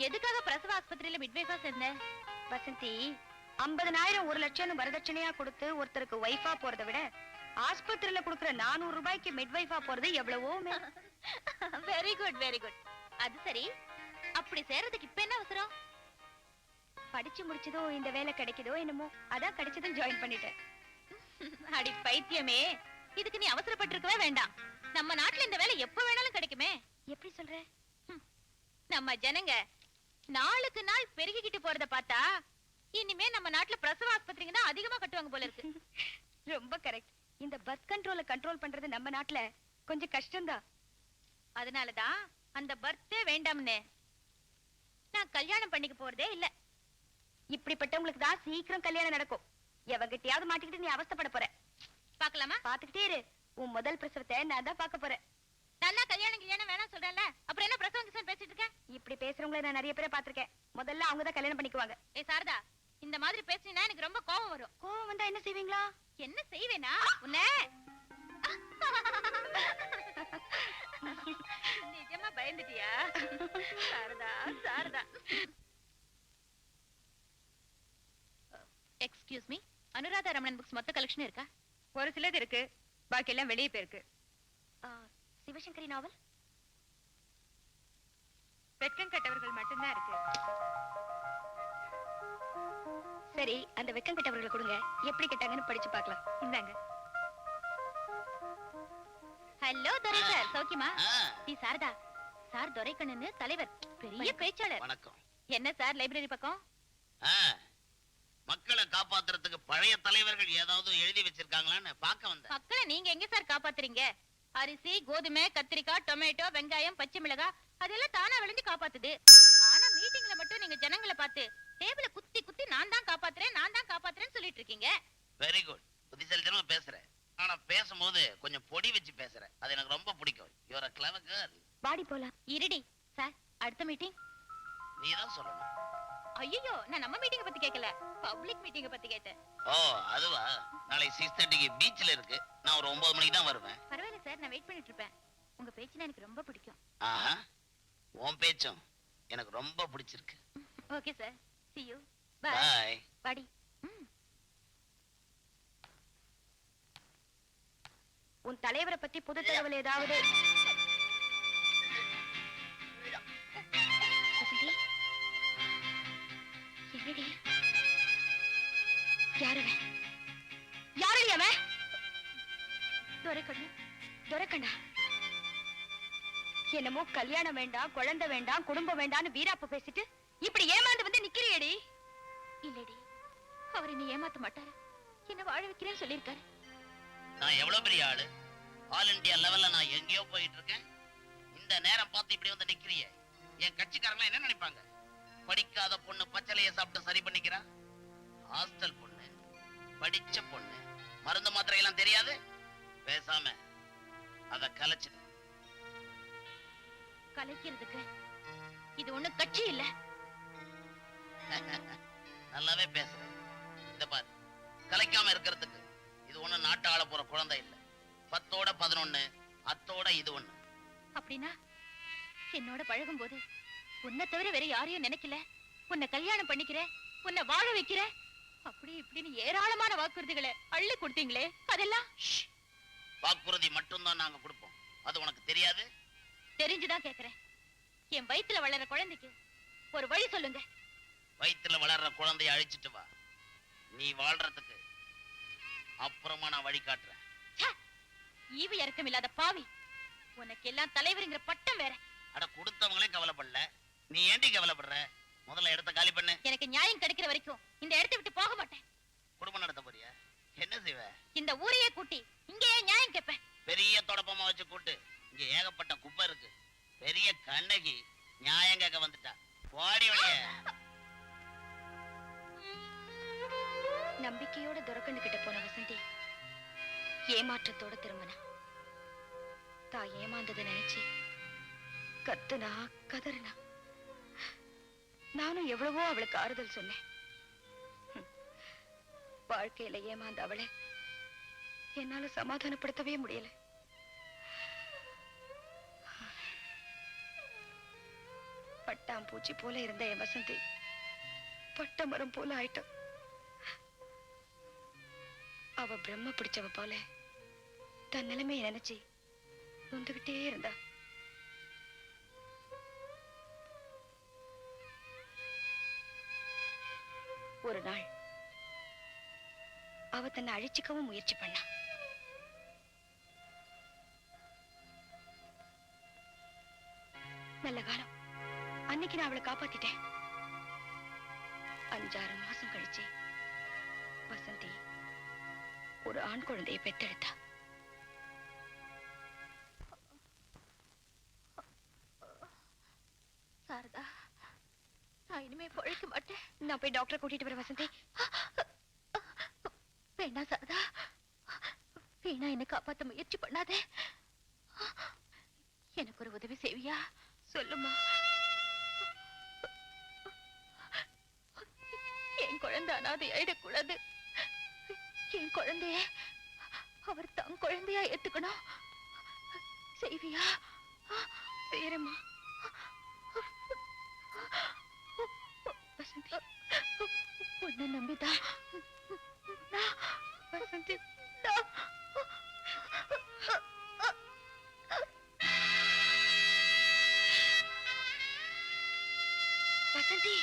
எதுக்காக பிரசவ ஆஸ்பத்திரியில மிட்வைஃபா சேர்ந்த? வசந்தி, 50,000 1 லட்சம் வரதட்சணையா கொடுத்து ஒருத்தருக்கு வைஃபா போறதை விட ஆஸ்பத்திரியில கொடுக்கிற 400 ரூபாய்க்கு மிட்வைஃபா போறது எவ்வளவோ. Very good, very good. அது சரி, அப்படி சேர்றதுக்கு இப்ப என்ன அவசரம்? படிச்சு முடிச்சதோ இந்த வேலை கிடைக்குதோ என்னமோ, அதான் கிடைச்சதும் ஜாயின் பண்ணிட்டேன். அடி பைத்தியமே, இதுக்கு நீ அவசரப்பட்டிருக்கவே வேண்டாம். நம்ம நாட்டுல இந்த வேலை எப்ப வேணாலும் கிடைக்குமே. எப்படி சொல்ற? நம்ம ஜனங்க நாளுக்கு நாள் பெருகிக்கிட்டு போறத பார்த்தா இனிமே நம்ம நாட்டுல பிரசவ ஆஸ்பத்திரிங்க தான் அதிகமா கட்டுவாங்க போல இருக்கு. ரொம்ப கரெக்ட். இந்த பர்த் கண்ட்ரோல கண்ட்ரோல் பண்றது நம்ம நாட்டுல கொஞ்சம் கஷ்டம்தான். அதனாலதான் அந்த பர்த்தே வேண்டாம்னு நான் கல்யாணம் பண்ணிக்க போறதே இல்ல. இப்படிப்பட்டவங்களுக்கு தான் சீக்கிரம் கல்யாணம் நடக்கும். எவகிட்டயாவது மாட்டிக்கிட்டு நீ அவஸ்தைப்பட போற. பாக்கலாமா? பாத்துக்கிட்டே இரு. உன் முதல் பிரசவத்தை நான் தான் பாக்க போறேன். நான் தான் கல்யாணம் வேணாம் சொல்றேன்ல, அப்புறம் என்ன பிரசவம் கிசவம் பேசிட்டு இருக்கேன்? இப்படி பேசுறவங்களை நான் நிறைய பேரை பாத்திருக்கேன். முதல்ல அவங்க தான் கல்யாணம் பண்ணிக்குவாங்க. ஏ சாரதா, இந்த மாதிரி பேசினா எனக்கு ரொம்ப கோபம் வரும். கோபம் வந்தா என்ன செய்வீங்களா? என்ன செய்வேனா? உன்னை நிஜமா பயந்துட்டியா? Sharada, Sharada. Excuse me, Anuradha Ramanan books மொத்த கலெக்ஷன் இருக்கா? ஒரு சிலது இருக்கு, பாக்கி எல்லாம் வெளியே போயிருக்கு. சிவசங்கரி நாவல்? வெட்கம் கட்டவர்கள் மட்டும்தான் இருக்கு. சரி, அந்த வெக்கம் கட்டவர்களை கொடுங்க, எப்படி கேட்டாங்கன்னு படிச்சு பார்க்கலாம். இந்தாங்க. ஹலோ துரை சார், சௌக்கியமா? டி சாரதா சார், துரைக்கண்ணன்னு தலைவர், பெரிய பேச்சாளர். வணக்கம். என்ன சார் லைப்ரரி பக்கம்? மக்களை காப்பாத்துறதுக்கு பழைய தலைவர்கள் ஏதாவது எழுதி வச்சிருக்காங்களான்னு பார்க்க வந்தேன். மக்களை நீங்க எங்க சார் காப்பாத்துறீங்க? அரிசி, கோதுமை, கத்திரிக்காய், டொமேட்டோ, வெங்காயம், பச்சை மிளகாய் அதெல்லாம் தானா விளைஞ்சு காப்பாத்துது. ஆனா மீட்டிங்ல மட்டும் நீங்க ஜனங்களை பார்த்து டேபிள குத்தி குத்தி நான் தான் காப்பாத்துறேன்னு சொல்லிட்டு இருக்கீங்க. Very good. புத்திசாலித்தனமா பேசுற. ஆனா பேசும்போது கொஞ்சம் பொடி வச்சு பேசுற. அது எனக்கு ரொம்ப பிடிக்கும். You are a clever girl. பாடி போலாம். இருடி சார், அடுத்த மீட்டிங் நீ தான் சொல்லணும். ஐயோ, நான் நம்ம மீட்டிங்க பத்தி கேட்கல, பப்ளிக் மீட்டிங்க பத்தி கேட்டேன். ஓ அதுவா? நாளைக்கு 6:30க்கு பீச்ல இருக்கு. நான் ஒரு 9 மணிக்கு தான் வருவேன். பரவாயில்ல சார், நான் வெயிட் பண்ணிட்டு இருப்பேன். உங்க பேச்சுனா எனக்கு ரொம்ப பிடிக்கும். ஆஹா, உன் பேச்சும் எனக்கு ரொம்ப பிடிச்சிருக்கு. Okay sir, see you. Bye. Bye. பாடி. உன் தலைவரை பத்தி புது தகவல் ஏதாவது? வசந்தி, என்னடி? யாரவன்? யாரடி அவன்? துரைக்கண்ணா. என்னமோ கல்யாணம் வேண்டாம், குழந்தை வேண்டாம், குடும்பம் வேண்டாம்னு வீராப்பு பேசிட்டு இப்படி ஏமாந்து வந்து நிக்கிறியடி. இல்லடி, அவர் என்ன ஏமாத்த மாட்டாரு, என்ன வாழ வைக்கிறேன்னு சொல்லியிருக்காரு. நான் எவ்வளவு பெரிய ஆளு? ஆல் இந்தியா லெவல்ல நான் எங்கேயோ போயிட்டு இருக்கேன். இந்த நேரம் பார்த்து இப்படி வந்து நிக்கிறியே, என் கட்சிக்காரங்க என்ன நினைப்பாங்க? படிக்காத பொண்ணு பச்சளைய சாப்பிட்டு சரி பண்ணிக்கிறா. ஹாஸ்டல் பொண்ணு, படிச்ச பொண்ணு, மருந்து மாத்திரை எல்லாம் தெரியாது. பேசாம அத கலைச்சிடு. கலைக்கிறதுக்கு இது ஒண்ணு கட்சி இல்ல. நல்லாவே பேசுறேன். இந்த பாரு, கலைக்காம இருக்கிறதுக்கு இது ஒண்ணு நாட்டு ஆள போற குழந்தை இல்ல. 10ஓட 11, அத்தோட இது ஒண்ணு. அப்படின்னா என்னோட பழகும் போது உன்னை தவிர வேற யாரையும் நினைக்கல, உன்னை கல்யாணம் பண்ணிக்கிறேன், உன்னை வாழ வைக்கிறேன், அப்படி இப்படின்னு ஏராளமான வாக்குறுதிகளை அள்ளி கொடுத்தீங்களே, அதெல்லாம் வாக்குறுதி மட்டும்தான் நாங்க கொடுப்போம். அது உனக்கு தெரியாது? தெரிஞ்சுதான் கேக்குறேன். என் வயித்துல வளர்ற குழந்தைக்கு ஒரு வழி சொல்லுங்க. வயித்துல வளர்ற குழந்தைய அழிச்சிட்டு வா. நீ வாழ்றதுக்கு அப்புறமா நான் வழி காட்டுறேன். ஈவு இறக்கம் இல்லாத பாவி, உனக்கு எல்லாம் தலைவருங்கிற பட்டம் வேற. அட, கொடுத்தவங்களே கவலைப்படல, நீ ஏண்டி கவலைப்படுற? முதல்ல இடத்த காலி பண்ணு. எனக்கு நியாயம் கிடைக்கிற வரைக்கும் இந்த இடத்தை விட்டு போக மாட்டேன். குடும்பம் நடத்த போறியா? என்ன செய்வ? இந்த ஊரையே கூட்டி இங்கேயே நியாயம் கேட்பேன். பெரிய தொடப்பமா வச்சு கூட்டு. இங்க ஏகப்பட்ட குப்பை இருக்கு. பெரிய கண்ணகி நியாயம் கேட்க வந்துட்டா. போடி வழிய. நம்பிக்கையோட துரக்கண்டு கிட்ட போன வசந்தி ஏமாற்றத்தோட திரும்பினா. தான் ஏமாந்ததை நினைச்சு கத்துனா, கதறினா. நானும் எவ்வளவோ அவளுக்கு ஆறுதல் சொன்னேன். வாழ்க்கையில ஏமாந்த அவளை என்னால சமாதானப்படுத்தவே முடியல. பட்டாம்பூச்சி போல இருந்த என் வசந்தி பட்ட மரம் போல ஆயிட்டா. அவ பிரம்ம பிடிச்சவ போல தன் நிலைமையை நினைச்சு நொந்துகிட்டே இருந்தா. ஒரு நாள் அவ தன்னை அழிச்சுக்கவும் முயற்சி பண்ணா. நல்ல காலம், அன்னைக்கு நான் அவளை காப்பாத்திட்டேன். 5-6 மாசம் கழிச்சு வசந்தி ஒரு ஆண் குழந்தையை பெற்றெடுத்தா. சாரதா, நான் இனிமே பொழைக்க மாட்டேன். நான் போய் டாக்டரை கூட்டிட்டு வரேன். வசந்தி, வேண்டாம் சாரதா, வீணா என்ன காப்பாத்த முயற்சி பண்ணாதே. எனக்கு ஒரு உதவி செய்வியா? சொல்லுமா. என் குழந்தை அனாதை ஆயிடக்கூடாது. என் குழந்தைய அவர் தன் குழந்தையா ஏத்துக்கணும். செய்வியா? செய்யறேம்மா. வசந்தி, உன்னை நம்பிதான் நான் வசந்தி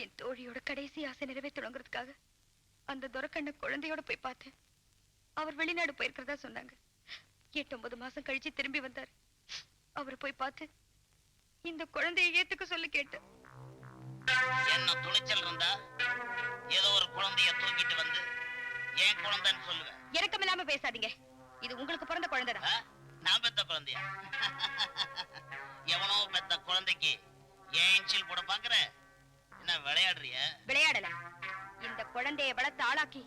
என் தோழியோட கடைசி ஆசை நிறைவேற்றணுங்கிறதுக்காக அந்த துரக்கண்ண குழந்தையோட போய் பார்த்தேன். அவர் வெளிநாடு போயிருக்கிறதா சொன்னாங்க. 8-9 மாசம் கழிச்சு திரும்பி வந்தார். அவர் போய் பார்த்து இந்த குழந்தையை ஏத்துக்க சொல்லி கேட்டேன். என்ன துணிச்சல் இருந்தா ஏதோ ஒரு குழந்தைய தூக்கிட்டு வந்து ஏன் குழந்தைன்னு சொல்லுவேன். இரக்கமில்லாம பேசாதீங்க. இது உங்களுக்கு பிறந்த குழந்தைதான். நான் பெத்த குழந்தையா? எவனோ பெத்த குழந்தைக்கு ஏன் இன்சில் போட பாக்குற? என்ன விளையாடுறிய? விளையாடல. இந்த குழந்தையை வளர்த்து ஆளாக்கி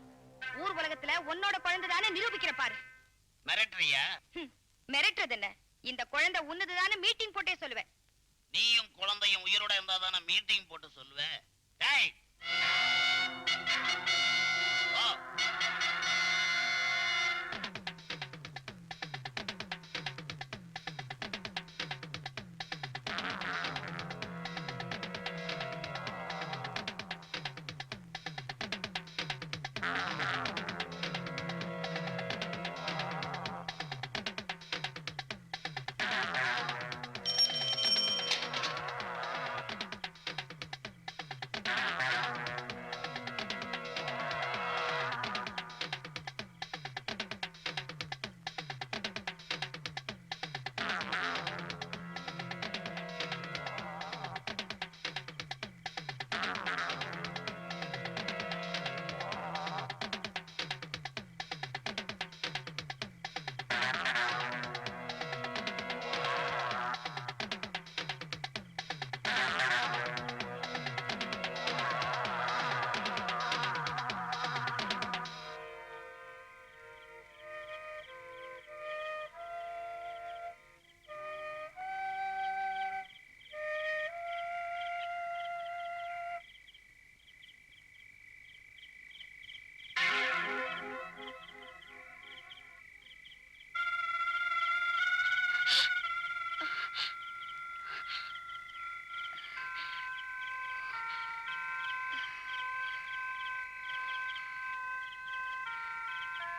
ஊர் உலகத்துல உன்னோட குழந்தைதானே நிரூபிக்கிற பாரு. மிரட்டுறியா? மிரட்டுறது என்ன? இந்த குழந்தை உன்னதுதானே மீட்டிங் போட்டே சொல்லுவேன். நீயும் குழந்தையும் உயிரோட இருந்தாதானே மீட்டிங் போட்டு சொல்லுவேன். டேய்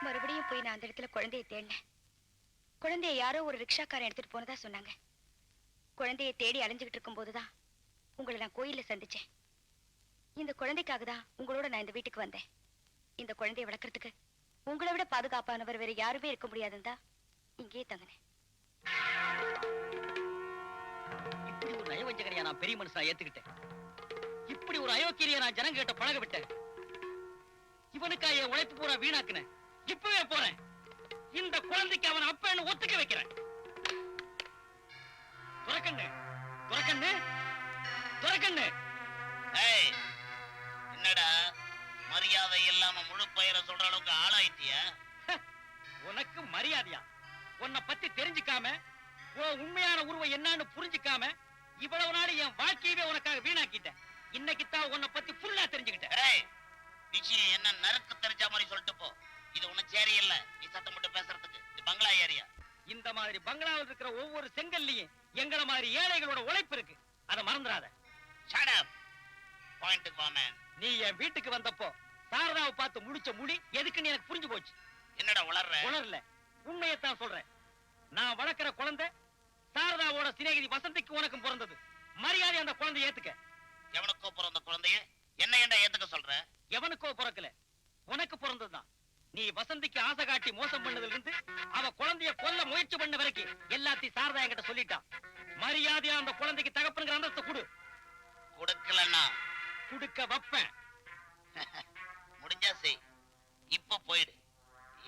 மறுபடியும் போய் நான் அந்த இடத்துல குழந்தையை தேடினேன். குழந்தைய யாரோ ஒரு ரிக்ஷாக்காரன் எடுத்துட்டு போனதா சொன்னாங்க. குழந்தையை தேடி அலைஞ்சுகிட்டு இருக்கும் போதுதான் உங்களை நான் கோயில்ல சந்திச்சேன். இந்த குழந்தைக்காக தான் உங்களோட நான் இந்த வீட்டுக்கு வந்தேன். இந்த குழந்தையை வளர்க்கறதுக்கு உங்களை விட பாதுகாப்பானவர் வேற யாருமே இருக்க முடியாதுந்தா இங்கேயே தங்கினேன். இப்படி ஒரு நயவஞ்சகனையா நான் பெரிய மனுஷனா ஏத்துக்கிட்டேன். இப்படி ஒரு அயோக்கிய நான் ஜனங்க கிட்ட பழக விட்டேன். இவனுக்கா என் உழைப்பு பூரா வீணாக்குனேன். இப்பவே போறேன். இந்த குழந்தைக்கு அவன் அப்பன்னு ஒத்துக்க வைக்கிறேன். துரக்கண்ணு, துரக்கண்ணு, துரக்கண்ணு. ஏய், என்னடா மரியாதை இல்லாம முழு பெயரை சொல்ற அளவுக்கு ஆளாயிட்டிய? உனக்கு மரியாதையா? உன்னை பத்தி தெரிஞ்சுக்காம, உன் உண்மையான உருவம் என்னன்னு புரிஞ்சுக்காம இவ்வளவு நாள் என் வாழ்க்கையவே உனக்காக வீணாக்கிட்டேன். இன்னைக்கு தான் உன்னை பத்தி ஃபுல்லா தெரிஞ்சுக்கிட்டேன். ஏய், விஷயம் என்ன நறுக்கு தெரிஞ்ச மாதிரி சொல்லிட்டு போ. இது ஒண்ணு சேரி இல்ல, நீ சத்தம் மட்டும் பேசுறதுக்கு. இது பங்களா ஏரியா. இந்த மாதிரி பங்களாவில் இருக்கிற ஒவ்வொரு செங்கல்லையும் எங்கள மாதிரி ஏழைகளோட உழைப்பு இருக்கு. அதை மறந்துடாத. Shut up. பாயிண்ட்க்கு வா மேன். நீ என் வீட்டுக்கு வந்தப்போ சாரதாவை பார்த்து முடிச்ச முடி எதுக்குன்னு எனக்கு புரிஞ்சு போச்சு. என்னடா உளர்ற? உளரல, உண்மையத்தான் சொல்றேன். நான் வளர்க்கிற குழந்தை சாரதாவோட சிநேகிதி வசந்திக்கு உனக்கும் பிறந்தது. மரியாதை அந்த குழந்தைய ஏத்துக்க. எவனுக்கோ பிறந்த குழந்தைய என்ன ஏண்டா ஏத்துக்க சொல்ற? எவனுக்கோ பிறக்கல, உனக்கு பிறந்ததுதான். நீ வசந்திக்கு ஆசை காட்டி மோசம் பண்ணதுல இருந்து அவ குழந்தைய கொல்ல முயற்சி பண்ண வரைக்கும் எல்லாத்தையும் சாரதா என்கிட்ட சொல்லிட்டான். மரியாதையா அந்த குழந்தைக்கு தகப்பனுங்கிற அந்தஸ்தை கொடு. கொடுக்கலன்னா கொடுக்க வைப்பேன். முடிஞ்சா செய். இப்ப போயிடு,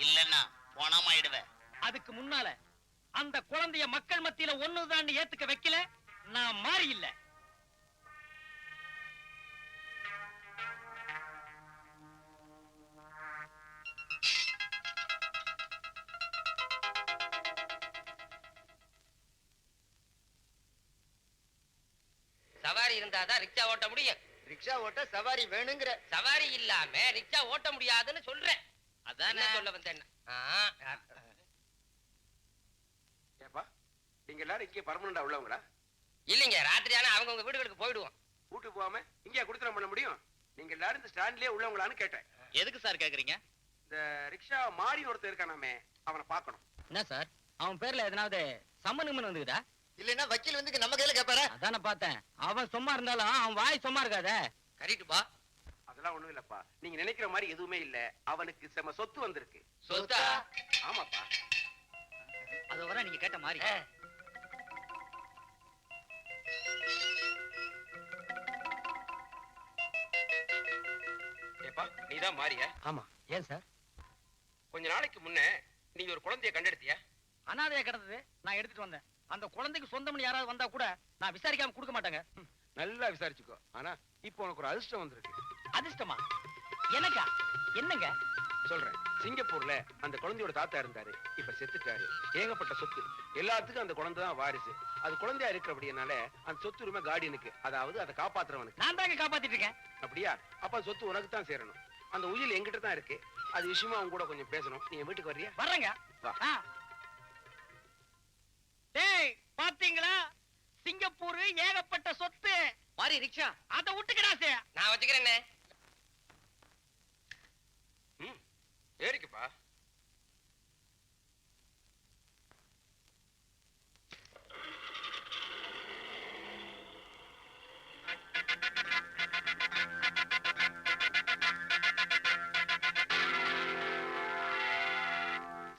இல்லன்னா போனாமாயிடுவேன். அதுக்கு முன்னால அந்த குழந்தைய மக்கள் மத்தியில ஒண்ணுதான் ஏத்துக்க வைக்கல, நான் மாறி இல்ல. சவாரி இருந்தாதான் ரிக்ஷா ஓட்ட முடியும். ரிக்ஷா ஓட்ட சவாரி வேணுங்கிற. சவாரி இல்லாம ரிக்ஷா ஓட்ட முடியாதுன்னு சொல்றேன். அதான் சொல்ல வந்தேன். ஏப்பா நீங்க எல்லாரும் இங்கே பர்மனண்டா உள்ளவங்களா? இல்லைங்க, ராத்திரி ஆனா அவங்கவுங்க வீடுகளுக்கு போயிடுவோம். வீட்டுக்கு போகாம இங்கே குடுத்தனம் பண்ண முடியும்? நீங்க எல்லாரும் இந்த ஸ்டாண்ட்லயே உள்ளவங்களான்னு கேட்டேன். எதுக்கு சார் கேக்குறீங்க? இந்த ரிக்ஷா மாறி ஒருத்தர் இருக்கானாமே, அவனை பார்க்கணும். என்ன சார் அவன் பேர்ல எதனாவது சம்மன் வந்துக்குதா? இல்லன்னா வக்கீல் வந்து நம்ம கையில கேட்பாரு. அதான பார்த்தேன். அவன் சும்மா இருந்தாலும் அவன் வாய் சும்மா இருக்காதே. கரெக்டுப்பா. அதெல்லாம் ஒண்ணும் இல்லப்பா, நீங்க நினைக்கிற மாதிரி எதுவுமே இல்ல. அவனுக்கு செம சொத்து வந்திருக்கு. சொத்தா? ஆமாப்பா. அது வர நீங்க கேட்ட மாதிரி. ஏப்பா நீதான் மாறிய? ஆமா. ஏன் சார்? கொஞ்ச நாளைக்கு முன்ன நீ ஒரு குழந்தைய கண்டெடுத்தியா? அனாதையா கிடந்தது நான் எடுத்துட்டு வந்தேன். அந்த குழந்தைக்கு சொந்தம்னு யாராவது வந்தா கூட நான் விசாரிக்காம கொடுக்க மாட்டாங்க. நல்லா விசாரிச்சுக்கோ. ஆனா இப்போ உனக்கு ஒரு அதிர்ஷ்டம் வந்திருக்கு. அதிர்ஷ்டமா? எனக்கா? என்னங்க சொல்றேன். சிங்கப்பூர்ல அந்த குழந்தையோட தாத்தா இருந்தாரு, இப்ப செத்துட்டாரு. ஏகப்பட்ட சொத்து, எல்லாத்துக்கும் அந்த குழந்தை தான் வாரிசு. அது குழந்தையா இருக்கிறபடினால அந்த சொத்து உரிமை கார்டியனுக்கு, அதாவது அதை காப்பாத்துறவனுக்கு. நான் தாங்க காப்பாத்திட்டு இருக்கேன். அப்படியா? அப்ப சொத்து உனக்கு தான் சேரணும். அந்த உயில் என்கிட்ட தான் இருக்கு. அது விஷயமா அவங்க கூட கொஞ்சம் பேசணும். நீங்க வீட்டுக்கு வர்றியா? வர்றேங்க. டேய் பாத்தீங்களா, சிங்கப்பூர் ஏகப்பட்ட சொத்து. மாறி ரிக்ஷா அத விட்டுக்கடாசே. நான் வச்சுக்கிறேன்னே. ஏறிக்குப்பா.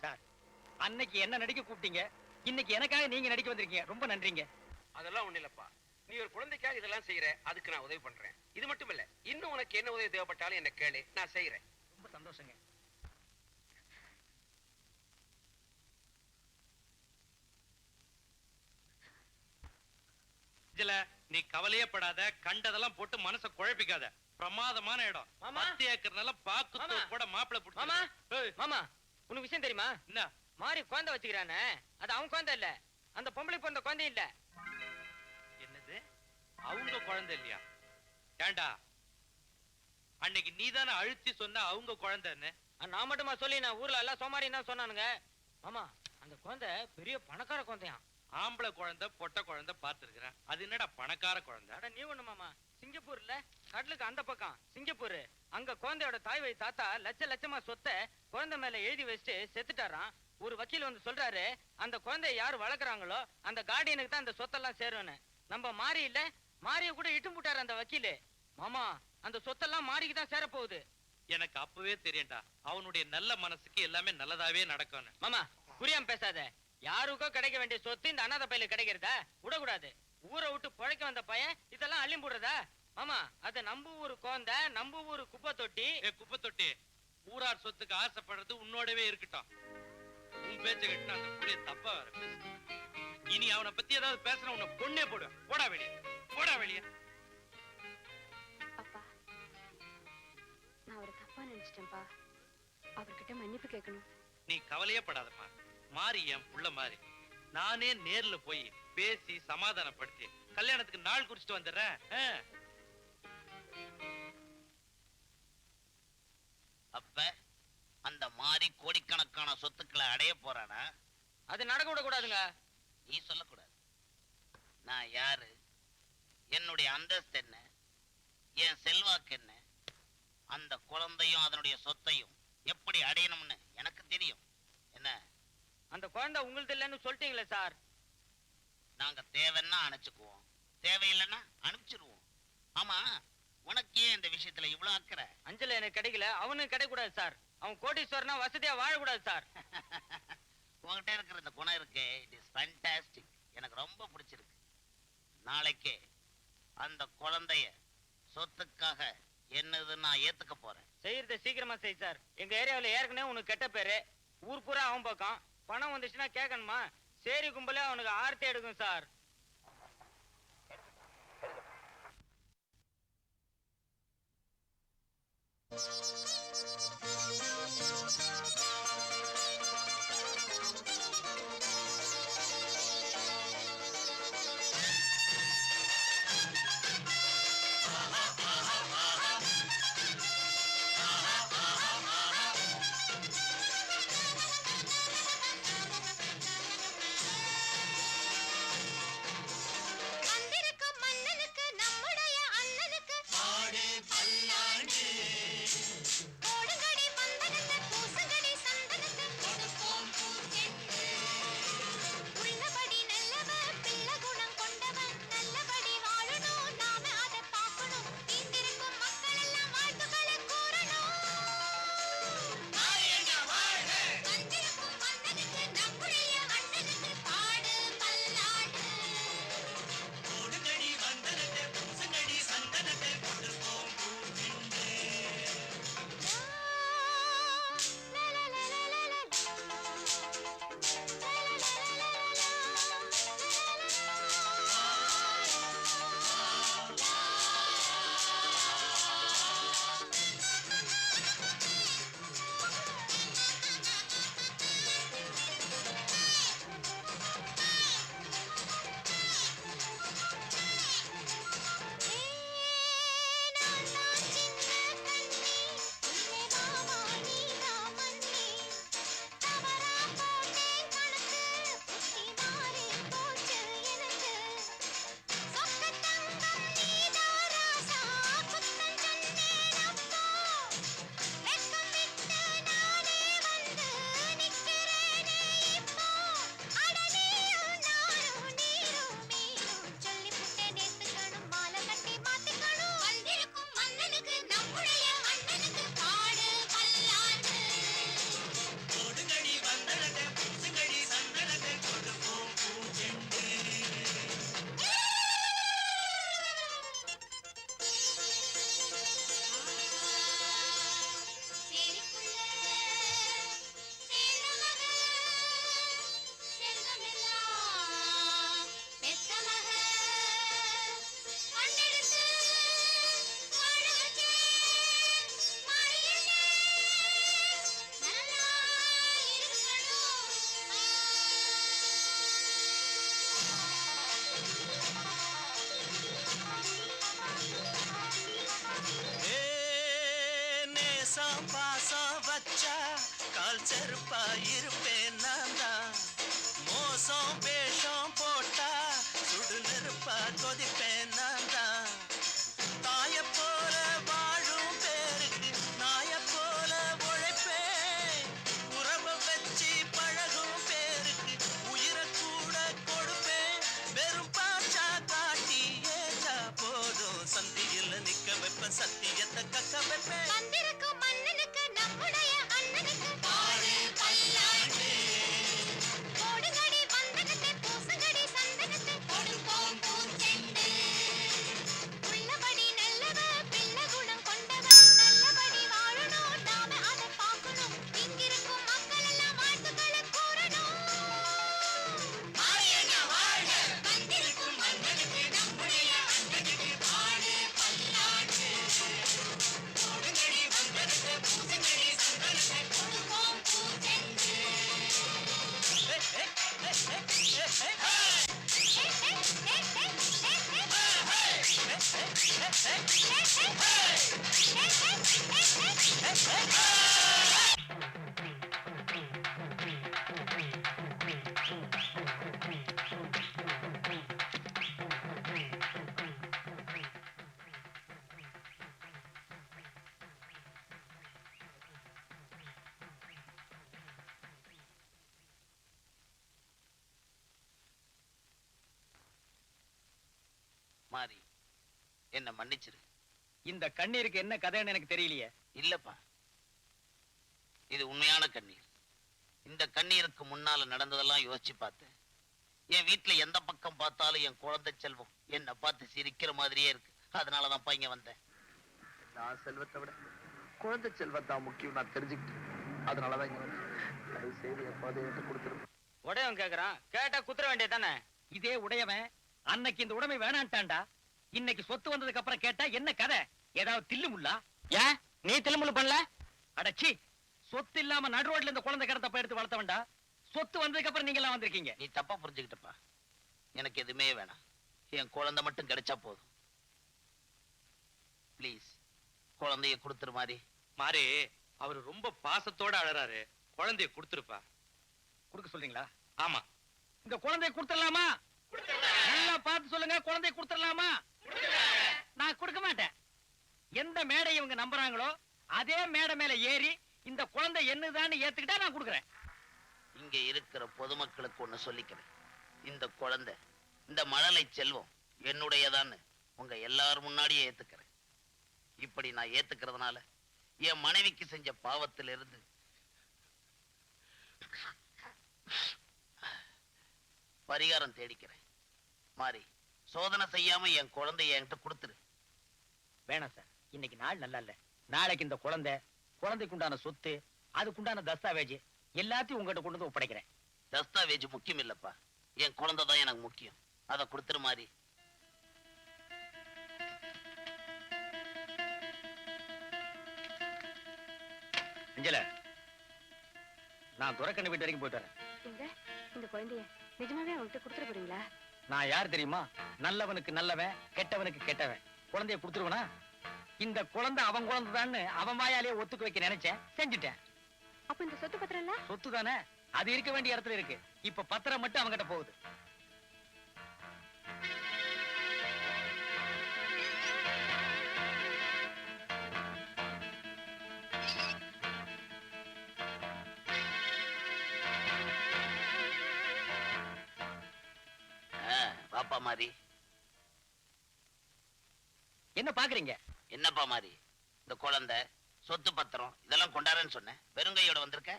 சார் அன்னைக்கு என்ன நடிக்க கூப்பிட்டீங்க, இன்னைக்கு எனக்காக நீங்க நடிக்க வந்திருக்கீங்க. ரொம்ப நன்றிங்க. அதெல்லாம் ஒண்ணு இல்லப்பா, நீ ஒரு குழந்தைக்காக இதெல்லாம் செய்யற, அதுக்கு நான் உதவி பண்றேன். இது மட்டும் இல்ல, இன்னும் உனக்கு என்ன உதவி தேவைப்பட்டாலும் என்ன கேளு, நான் செய்யறேன். ரொம்ப சந்தோஷங்க. இதுல நீ கவலையே படாத, கண்டதெல்லாம் போட்டு மனச குழப்பிக்காத. பிரமாதமான இடம். 10 ஏக்கர் நிலம் பாக்கு கூட மாப்பிளை புடிச்சு. மாமா மாமா உனக்கு விஷயம் தெரியுமா? என்ன? மாறி குழந்தை வச்சுக்கிறானே, அது அவன் குழந்தை இல்ல, அந்த பொம்பளை பிறந்த குழந்தை இல்ல. என்னது? அவங்க குழந்தை இல்லையா? ஏண்டா அன்னைக்கு நீதானே அழுத்தி சொன்ன அவங்க குழந்தைன்னு? நான் மட்டுமா சொல்லி, நான் ஊர்ல எல்லாம் சோமாரி தான் சொன்னானுங்க. மாமா அந்த குழந்தை பெரிய பணக்கார குழந்தையா. ஆம்பளை குழந்தை பொட்டை குழந்தை பாத்துருக்கிறேன். அது என்னடா பணக்கார குழந்தை? அட நீ ஒண்ணு மாமா, சிங்கப்பூர்ல கடலுக்கு அந்த பக்கம் சிங்கப்பூர், அங்க குழந்தையோட தாய் வழி தாத்தா லட்ச லட்சமா சொத்தை குழந்தை மேல எழுதி வச்சுட்டு செத்துட்டாராம். ஒரு வக்கீல் வந்து சொல்றாரு, அந்த குழந்தைய யாரு வளர்க்குறாங்களோ அந்த கார்டியனுக்கு தான் அந்த சொத்தெல்லாம் சேரும்னு. நம்ம மாறி இல்ல, மாறிய கூட இட்டு போட்டாரு அந்த வக்கீலு. மாமா அந்த சொத்தெல்லாம் மாறிக்கு தான் சேர போகுது. எனக்கு அப்பவே தெரியும்டா, அவனுடைய நல்ல மனசுக்கு எல்லாமே நல்லதாவே நடக்கும்னு. மாமா புரியாம பேசாத. யாருக்கோ கிடைக்க வேண்டிய சொத்து இந்த அனாதை பையில கிடைக்கிறதா? விடக்கூடாது. ஊரை விட்டு பழைக்க வந்த பையன் இதெல்லாம் அள்ளி போடுறதா? மாமா அது நம்ம ஊரு குழந்தை, நம்ம ஊரு குப்பை தொட்டி. குப்பை தொட்டி ஊரார் சொத்துக்கு ஆசைப்படுறது உன்னோடவே இருக்கட்டும். உன் பேச்ச கட்டினா அந்த புள்ளைய தப்பா வர பேசு. இனி அவனை பத்தி ஏதாவது பேசுற உன்னை பொண்ணே போடுவேன். போடா வெளியே, போடா வெளியே. அப்பா நான் அவரை தப்பா நினைச்சிட்டேன்ப்பா. அவர்கிட்ட மன்னிப்பு கேட்கணும். நீ கவலையே படாதம்மா. மாறி என் புள்ள மாதிரி. நானே நேர்ல போய் பேசி சமாதானப்படுத்தி கல்யாணத்துக்கு நாள் குறிச்சிட்டு வந்துடுறேன். அப்ப அந்த மாறி கோடிக்கணக்கான சொத்துக்களை அடைய போறானா? அது நடக்க விடக்கூடாதுங்க. நீ சொல்லக்கூடாது. நான் யாரு, என்னுடைய அந்தஸ்து என்ன, என் செல்வாக்கு என்ன, அந்த குழந்தையும் அதனுடைய சொத்தையும் எப்படி அடையணும்னு எனக்கு தெரியும். என்ன அந்த குழந்தை உங்களுது இல்லைன்னு சொல்லிட்டீங்களே சார். நாங்க தேவைன்னா அனுப்பிச்சுக்குவோம், தேவையில்லைன்னா அனுப்பிச்சிருவோம். ஆமா உனக்கு ஏன் இந்த விஷயத்துல இவ்வளவு அக்கறை? அஞ்சல எனக்கு கிடைக்கல, அவனுக்கு கிடைக்கூடாது சார். அவன் கோடீஸ்வரனா வசதியா வாழக்கூடாது சார். உங்ககிட்ட இருக்கிற இந்த குணம் இருக்கு, இட் இஸ் ஃபேண்டாஸ்டிக். எனக்கு ரொம்ப பிடிச்சிருக்கு. நாளைக்கே அந்த குழந்தைய சொத்துக்காக என்னது நான் ஏத்துக்க போறேன். செய்யறத சீக்கிரமா செய் சார். எங்க ஏரியாவில் ஏற்கனவே உனக்கு கெட்ட பேரு, ஊர் பூரா அவன் பக்கம். பணம் வந்துச்சுன்னா கேட்கணுமா? சேரி கும்பலே அவனுக்கு ஆர்த்தி எடுக்கும் சார். நேசம் பாசம் வச்சா கால் செருப்பா இருப்பேன் நான் தான். மோசம் வேஷம் போட்டா சுடு நெருப்பா கொதிப்பேன் நான் தான். தாய போல வாழும் பேருக்கு நாய போல உழைப்பேன். உறவை வச்சு பழகும் பேருக்கு உயிரை கூட கொடுப்பேன். வெறும் பாச்சா காட்டி ஏச்சா போதும் சந்தியில் நிக்க வைப்பேன், சத்தியத்தை கக்க வைப்பேன். வந்திருக்கும் மன்னனுக்கு நம்முடைய அண்ணனுக்கு பாடு பல்லாண்டு. போடுங்கடி வந்தனத்தை பூசுங்கடி சந்தனத்தை கொடுப்போம் பூச்செண்டு. உள்ளபடி நல்லவ பிள்ளை குணம் கொண்டவ நல்லபடி வாழணும் நாம அதை பார்க்கணும். இங்கிருக்கும் மக்கள் எல்லாம் வாழ்த்துக்களை கூறணும். மாரியண்ணா வாழ்க. வந்திருக்கும் மன்னனுக்கு நம்முடைய அண்ணனுக்கு பாடு பல்லாண்டு. போடுங்கடி வந்தனத்தை பூசுங்கடி சந்தனத்தை கொடுப்போம் பூச்செண்டு. மாறி என்ன மன்னிச்சிரு. இந்த கண்ணீருக்கு என்ன கதைன்னு எனக்கு தெரியலையே. இல்லப்பா, இது உண்மையான கண்ணீர். இந்த கண்ணீருக்கு முன்னால நடந்ததெல்லாம் யோசிச்சு பார்த்தேன். என் வீட்டுல எந்த பக்கம் பார்த்தாலும் என் குழந்தை செல்வம் என்ன பார்த்து சிரிக்கிற மாதிரியே இருக்கு. அதனாலதான் இங்க வந்தேன். நான் செல்வத்தை விட குழந்தை செல்வம் தான் முக்கியம் நான் தெரிஞ்சுக்கிட்டேன். அதனாலதான் இங்க வந்தேன். செய்தி என் கொடுத்துருப்பேன். உடையவன் கேக்குறான், கேட்டா குத்துற வேண்டியதானே. இதே உடையவன் அன்னைக்கு இந்த உடைமை வேணான்ட்டான்டா. இன்னைக்கு சொத்து வந்ததுக்கு அப்புறம் கேட்டா என்ன கதை? ஏதாவது தில்லுமுள்ளா? ஏன் நீ தில்லுமுள்ளு பண்ணல? அடச்சி, சொத்து இல்லாம நடு ரோட்ல இந்த குழந்தை கடத்தப்ப எடுத்து வளர்த்தவன்டா. சொத்து வந்ததுக்கு அப்புறம் நீங்க எல்லாம் வந்திருக்கீங்க. நீ தப்பா புரிஞ்சுக்கிட்டப்பா. எனக்கு எதுவுமே வேணாம், என் குழந்தை மட்டும் கிடைச்சா போதும். ப்ளீஸ் குழந்தைய கொடுத்துரு மாறி. மாறி அவரு ரொம்ப பாசத்தோட அழறாரு, குழந்தைய கொடுத்துருப்பா. கொடுக்க சொல்றீங்களா? ஆமா. இந்த குழந்தைய கொடுத்துடலாமா? நல்லா பார்த்து சொல்லுங்க. குழந்தைய கொடுத்துடலாமா? நான் கொடுக்க மாட்டேன். எந்த மேடை இவங்க நம்புறாங்களோ அதே மேடை மேல ஏறி இந்த குழந்தை என்னதான்னு ஏத்துக்கிட்டா நான் கொடுக்குறேன். இங்க இருக்கிற பொதுமக்களுக்கு ஒண்ணு சொல்லிக்கிறேன். இந்த குழந்தை, இந்த மழலை செல்வம் என்னுடையதான்னு உங்க எல்லாரும் முன்னாடியே ஏத்துக்கிறேன். இப்படி நான் ஏத்துக்கிறதுனால என் மனைவிக்கு செஞ்ச பாவத்திலிருந்து பரிகாரம் தேடிக்கிறேன். மாறி சோதனை செய்யாம என் குழந்தைய என்கிட்ட கொடுத்துரு. வேணாம் சார், இன்னைக்கு நாள் நல்லா இல்ல. நாளைக்கு இந்த குழந்தைக்கு உண்டான சொத்து, அதுக்குண்டான தஸ்தாவேஜ் எல்லாத்தையும் உங்ககிட்ட கொண்டு வந்து ஒப்படைக்கிறேன். தஸ்தாவேஜ் முக்கியம் இல்லப்பா, என் குழந்தை தான் எனக்கு முக்கியம். அதை கொடுத்துரு மாறி. அஞ்சல, நான் துரைக்கண்ணு வீட்டு வரைக்கும் போயிட்டு வரேன். இந்த குழந்தைய நிஜமாவே அவன்கிட்ட கொடுத்துட போறீங்களா? நான் யார் தெரியுமா? நல்லவனுக்கு நல்லவன், கெட்டவனுக்கு கெட்டவன். குழந்தைய கொடுத்துருவனா? இந்த குழந்தை அவன் குழந்தைதான்னு அவன் வாயாலேயே ஒத்துக்க வைக்க நினைச்சேன், செஞ்சுட்டேன். அப்ப இந்த சொத்து பத்திரம் இல்ல? சொத்து தானே, அது இருக்க வேண்டிய இடத்துல இருக்கு. இப்ப பத்திரம் மட்டும் அவங்கிட்ட போகுது. பாப்பா மாறி. என்ன பாக்குறீங்க? என்னப்பா மாறி, இந்த குழந்தை, சொத்து பத்திரம் இதெல்லாம் கொண்டாரன்னு சொன்னேன், வெறுங்கையோட வந்திருக்க.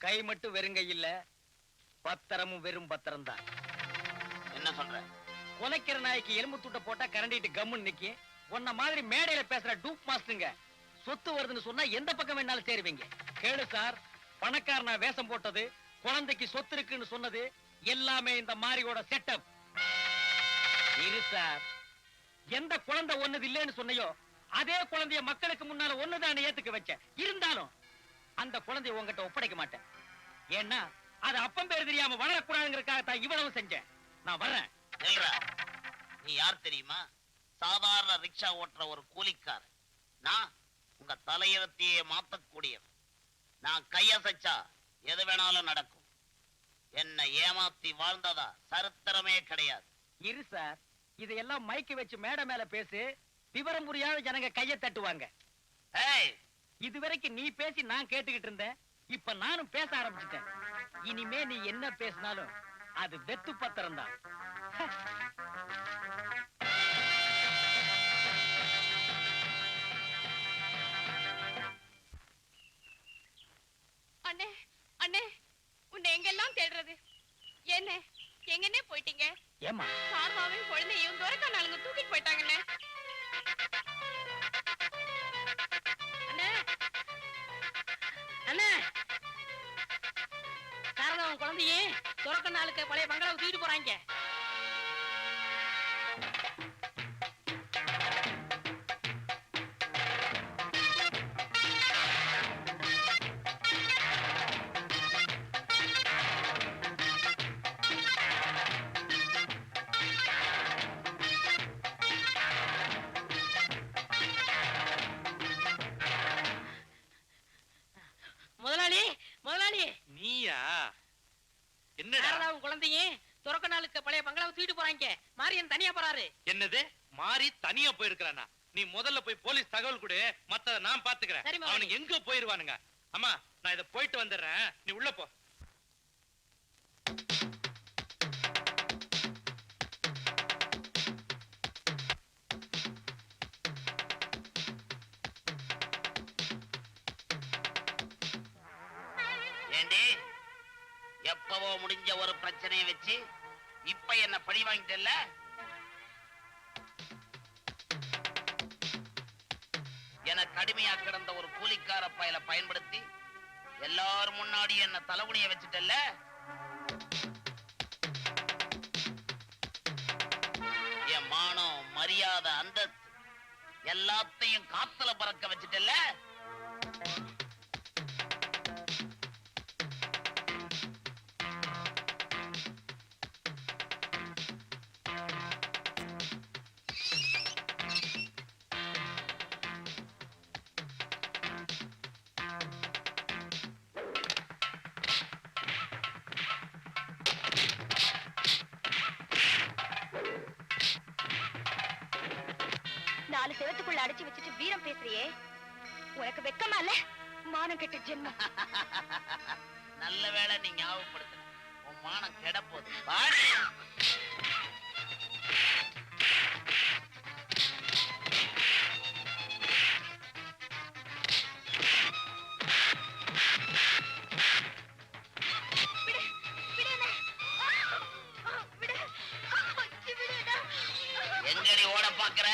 கை மட்டும் வெறுங்கை இல்ல, பத்திரமும் வெறும் பத்திரம் தான். என்ன சொல்ற? கொலைக்கிற நாய்க்கு எலும்பு துட்ட போட்டா கரண்டிட்டு கம்முன்னு நிக்கி. உன்ன மாதிரி மேடையில பேசுற டூப் மாஸ்டருங்க சொத்து வருதுன்னு சொன்னா எந்த பக்கம் வேணாலும் சேருவீங்க. கேளு சார், பணக்காரனா வேஷம் போட்டது, குழந்தைக்கு சொத்து இருக்குன்னு சொன்னது எல்லாமே இந்த மாரியோட செட்டப். இரு சார், எந்த குழந்தை ஒண்ணுது இல்லைன்னு சொன்னையோ அதே குழந்தைய மக்களுக்கு முன்னால ஒண்ணுதான் ஏத்துக்க வச்ச. இருந்தாலும் அந்த குழந்தைய உங்ககிட்ட ஒப்படைக்க மாட்டேன். ஏன்னா அது அப்பம் பேர் தெரியாம வளரக்கூடாதுங்கிறதுக்காக தான் இவ்வளவு செஞ்சேன். நான் வர்றேன். நீ யார் தெரியுமா? சாதாரண ரிக்ஷா ஓட்டுற ஒரு கூலிக்கார. நான் உங்க தலையெழுத்தையே மாத்தக்கூடியது. நான் கையசைச்சா எது வேணாலும் நடக்கும். என்ன ஏமாத்தி வாழ்ந்ததா சரித்திரமே கிடையாது. இரு சார், இதையெல்லாம் மைக்கு வச்சு மேடை மேல பேசு, விவரம் புரியாத ஜனங்க கைய தட்டுவாங்க. ஏய், இதுவரைக்கும் நீ பேசி நான் கேட்டுக்கிட்டு இருந்தேன், இப்ப நானும் பேச ஆரம்பிச்சிட்டேன். இனிமே நீ என்ன பேசினாலும் அது வெத்து பத்திரம் தான். அண்ணே அண்ணே, உன்னை எங்கெல்லாம் தேடுறது? என்ன எங்கன்னே போயிட்டீங்க? ஏமா சார்பாவின் குழந்தையும் துரக்கா நாளுங்க தூக்கிட்டு போயிட்டாங்கண்ணே. அண்ணே அண்ணே, சாரதாவும் குழந்தையே துறக்க நாளுக்கு பழைய பங்களாவை தூக்கிட்டு போறாங்க. முதலாளி முதலாளி, நீயா? என்னடா? சாரதாவும் குழந்தையே துறக்க நாளுக்கு பழைய பங்களாவை தூக்கிட்டு போறாங்க. மாரியன் தனியா போறாரு. என்னது? மாறி தனியா போயிருக்கானா? நீ முதல்ல போய் போலீஸ் தகவல் கொடு, மத்தத நான் பாத்துக்கிறேன். சரி, முதலாளி. அவனுக்கு எங்க போயிருவானுங்க? அம்மா, நான் இத போயிட்டு வந்துடுறேன், நீ உள்ள போ. ஏண்டி, எப்பவோ முடிஞ்ச ஒரு பிரச்சனையை வச்சு இப்ப என்ன பழி வாங்கிட்டல்ல? என கடுமையா கிடந்த ஒரு கூலிக்கார பயல பயன்படுத்தி எல்லாரும் முன்னாடி என்ன தலைகுனிய வச்சுட்டல்ல? என் மானம், மரியாதை, அந்தஸ்து எல்லாத்தையும் காத்துல பறக்க வச்சுட்டல்ல? நாலு செவத்துக்குள்ள அடைச்சு வச்சுட்டு வீரம் பேசுறியே, உனக்கு வெக்கமா இல்ல? மானம் கெட்ட ஜென்மம். நல்ல வேளை நீ ஞாபகப்படுத்த, உன் மானம் கெட போகுது. வாடி. எங்கடி ஓட பாக்குற?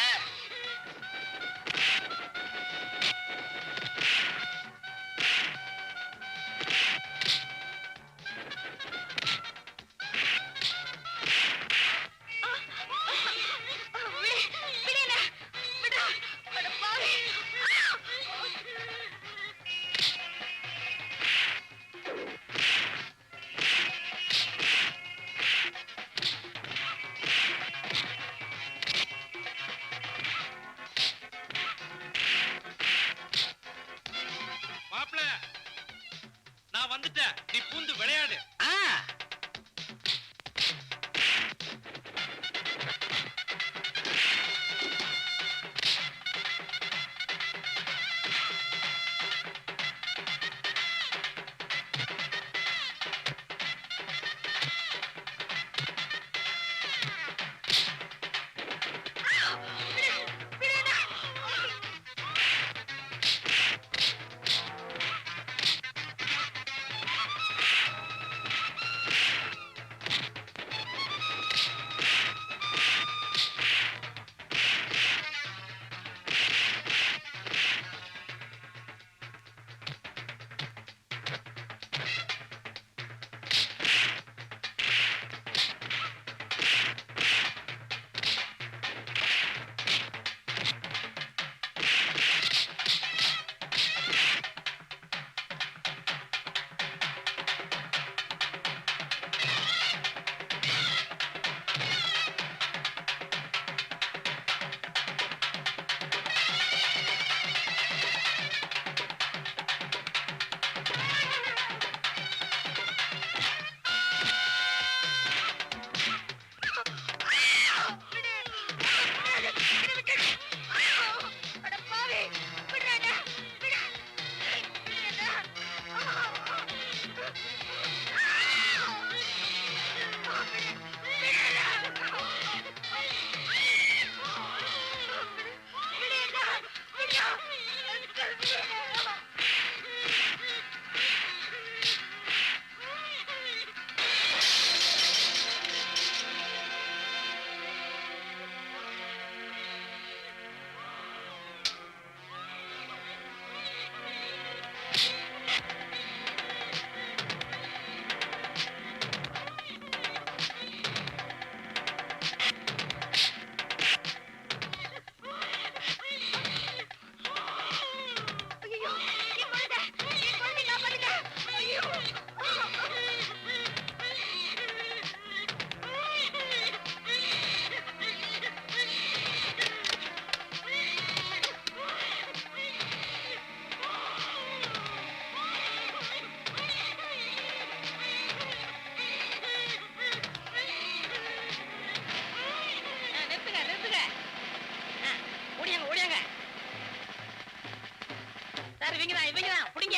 சார் இவங்கதான் புடிங்க.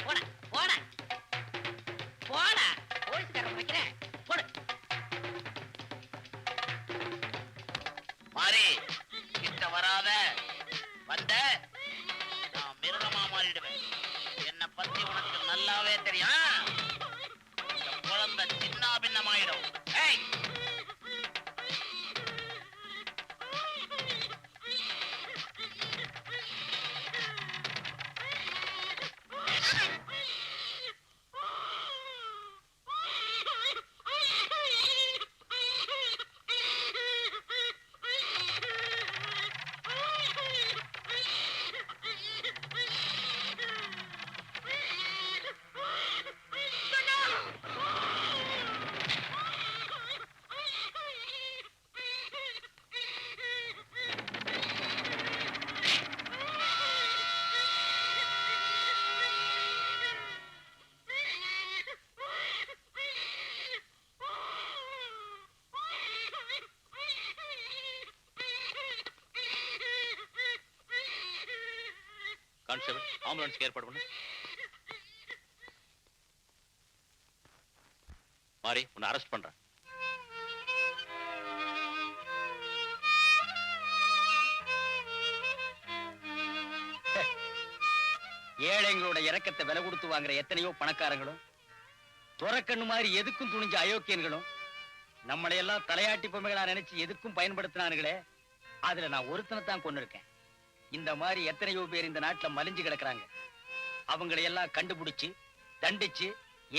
போடா போடா போடா, போலீஸ்காரன் வைக்கிறேன் போடு. மாறி கிட்ட வராத, வந்த நான் மிருகமா மாறிடுவேன். என்னை பத்தி உனக்கு நல்லாவே தெரியும். இந்த குழந்தை சின்ன பின்னமாயிடும். ஏய் கான்ஸ்டபிள், ஆம்புலன்ஸ்க்கு ஏற்பாடு பண்ணு. மாறி, உன்னை அரெஸ்ட் பண்றேன். ஏழைங்களோட இறக்கத்தை விலை கொடுத்து வாங்குற எத்தனையோ பணக்காரங்களும், துறக்கண்ணு மாதிரி எதுக்கும் துணிஞ்ச அயோக்கியன்களும், நம்மளையெல்லாம் தலையாட்டி பொம்மைகளா நினைச்சு எதுக்கும் பயன்படுத்தினானுங்களே, அதுல நான் ஒருத்தனைத்தான் கொண்டு இருக்கேன். இந்த மாதிரி எத்தனையோ பேர் இந்த நாட்டுல மலிஞ்சு கிடக்குறாங்க. அவங்களை எல்லாம் கண்டுபிடிச்சு தண்டிச்சு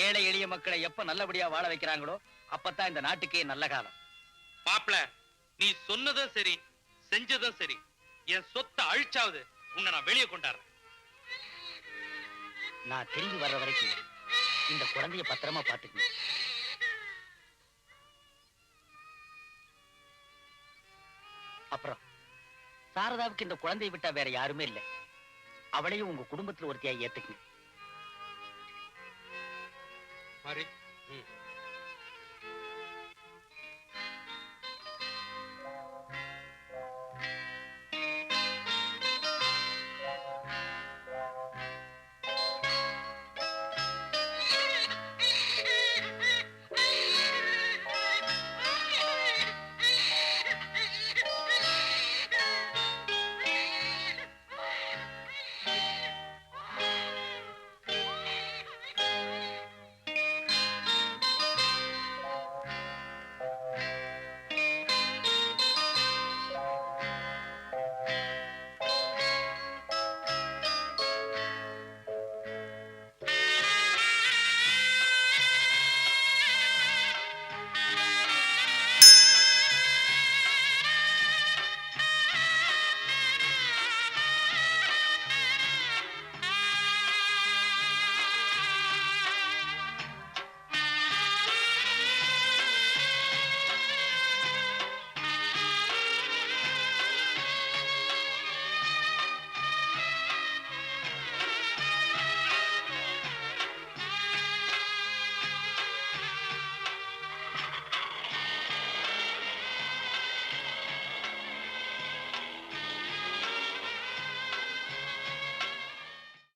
ஏழை எளிய மக்களை எப்ப நல்லபடியா வாழ வைக்கிறாங்களோ அப்பதான் இந்த நாட்டுக்கே நல்ல காலம். மாப்பிள, நீ சொன்னதும் சரி செஞ்சதும் சரி. என் சொத்தை அழிச்சாவது உன்னை நான் வெளியே கொண்டாடுறேன். நான் திரும்பி வர்ற வரைக்கும் இந்த குழந்தைய பத்திரமா பாத்துக்கணும். அப்புறம் சாரதாவுக்கு இந்த குழந்தையை விட்டா வேற யாருமே இல்லை. அவளையும் உங்க குடும்பத்துல ஒருத்தியா ஏத்துக்குங்க. மாறி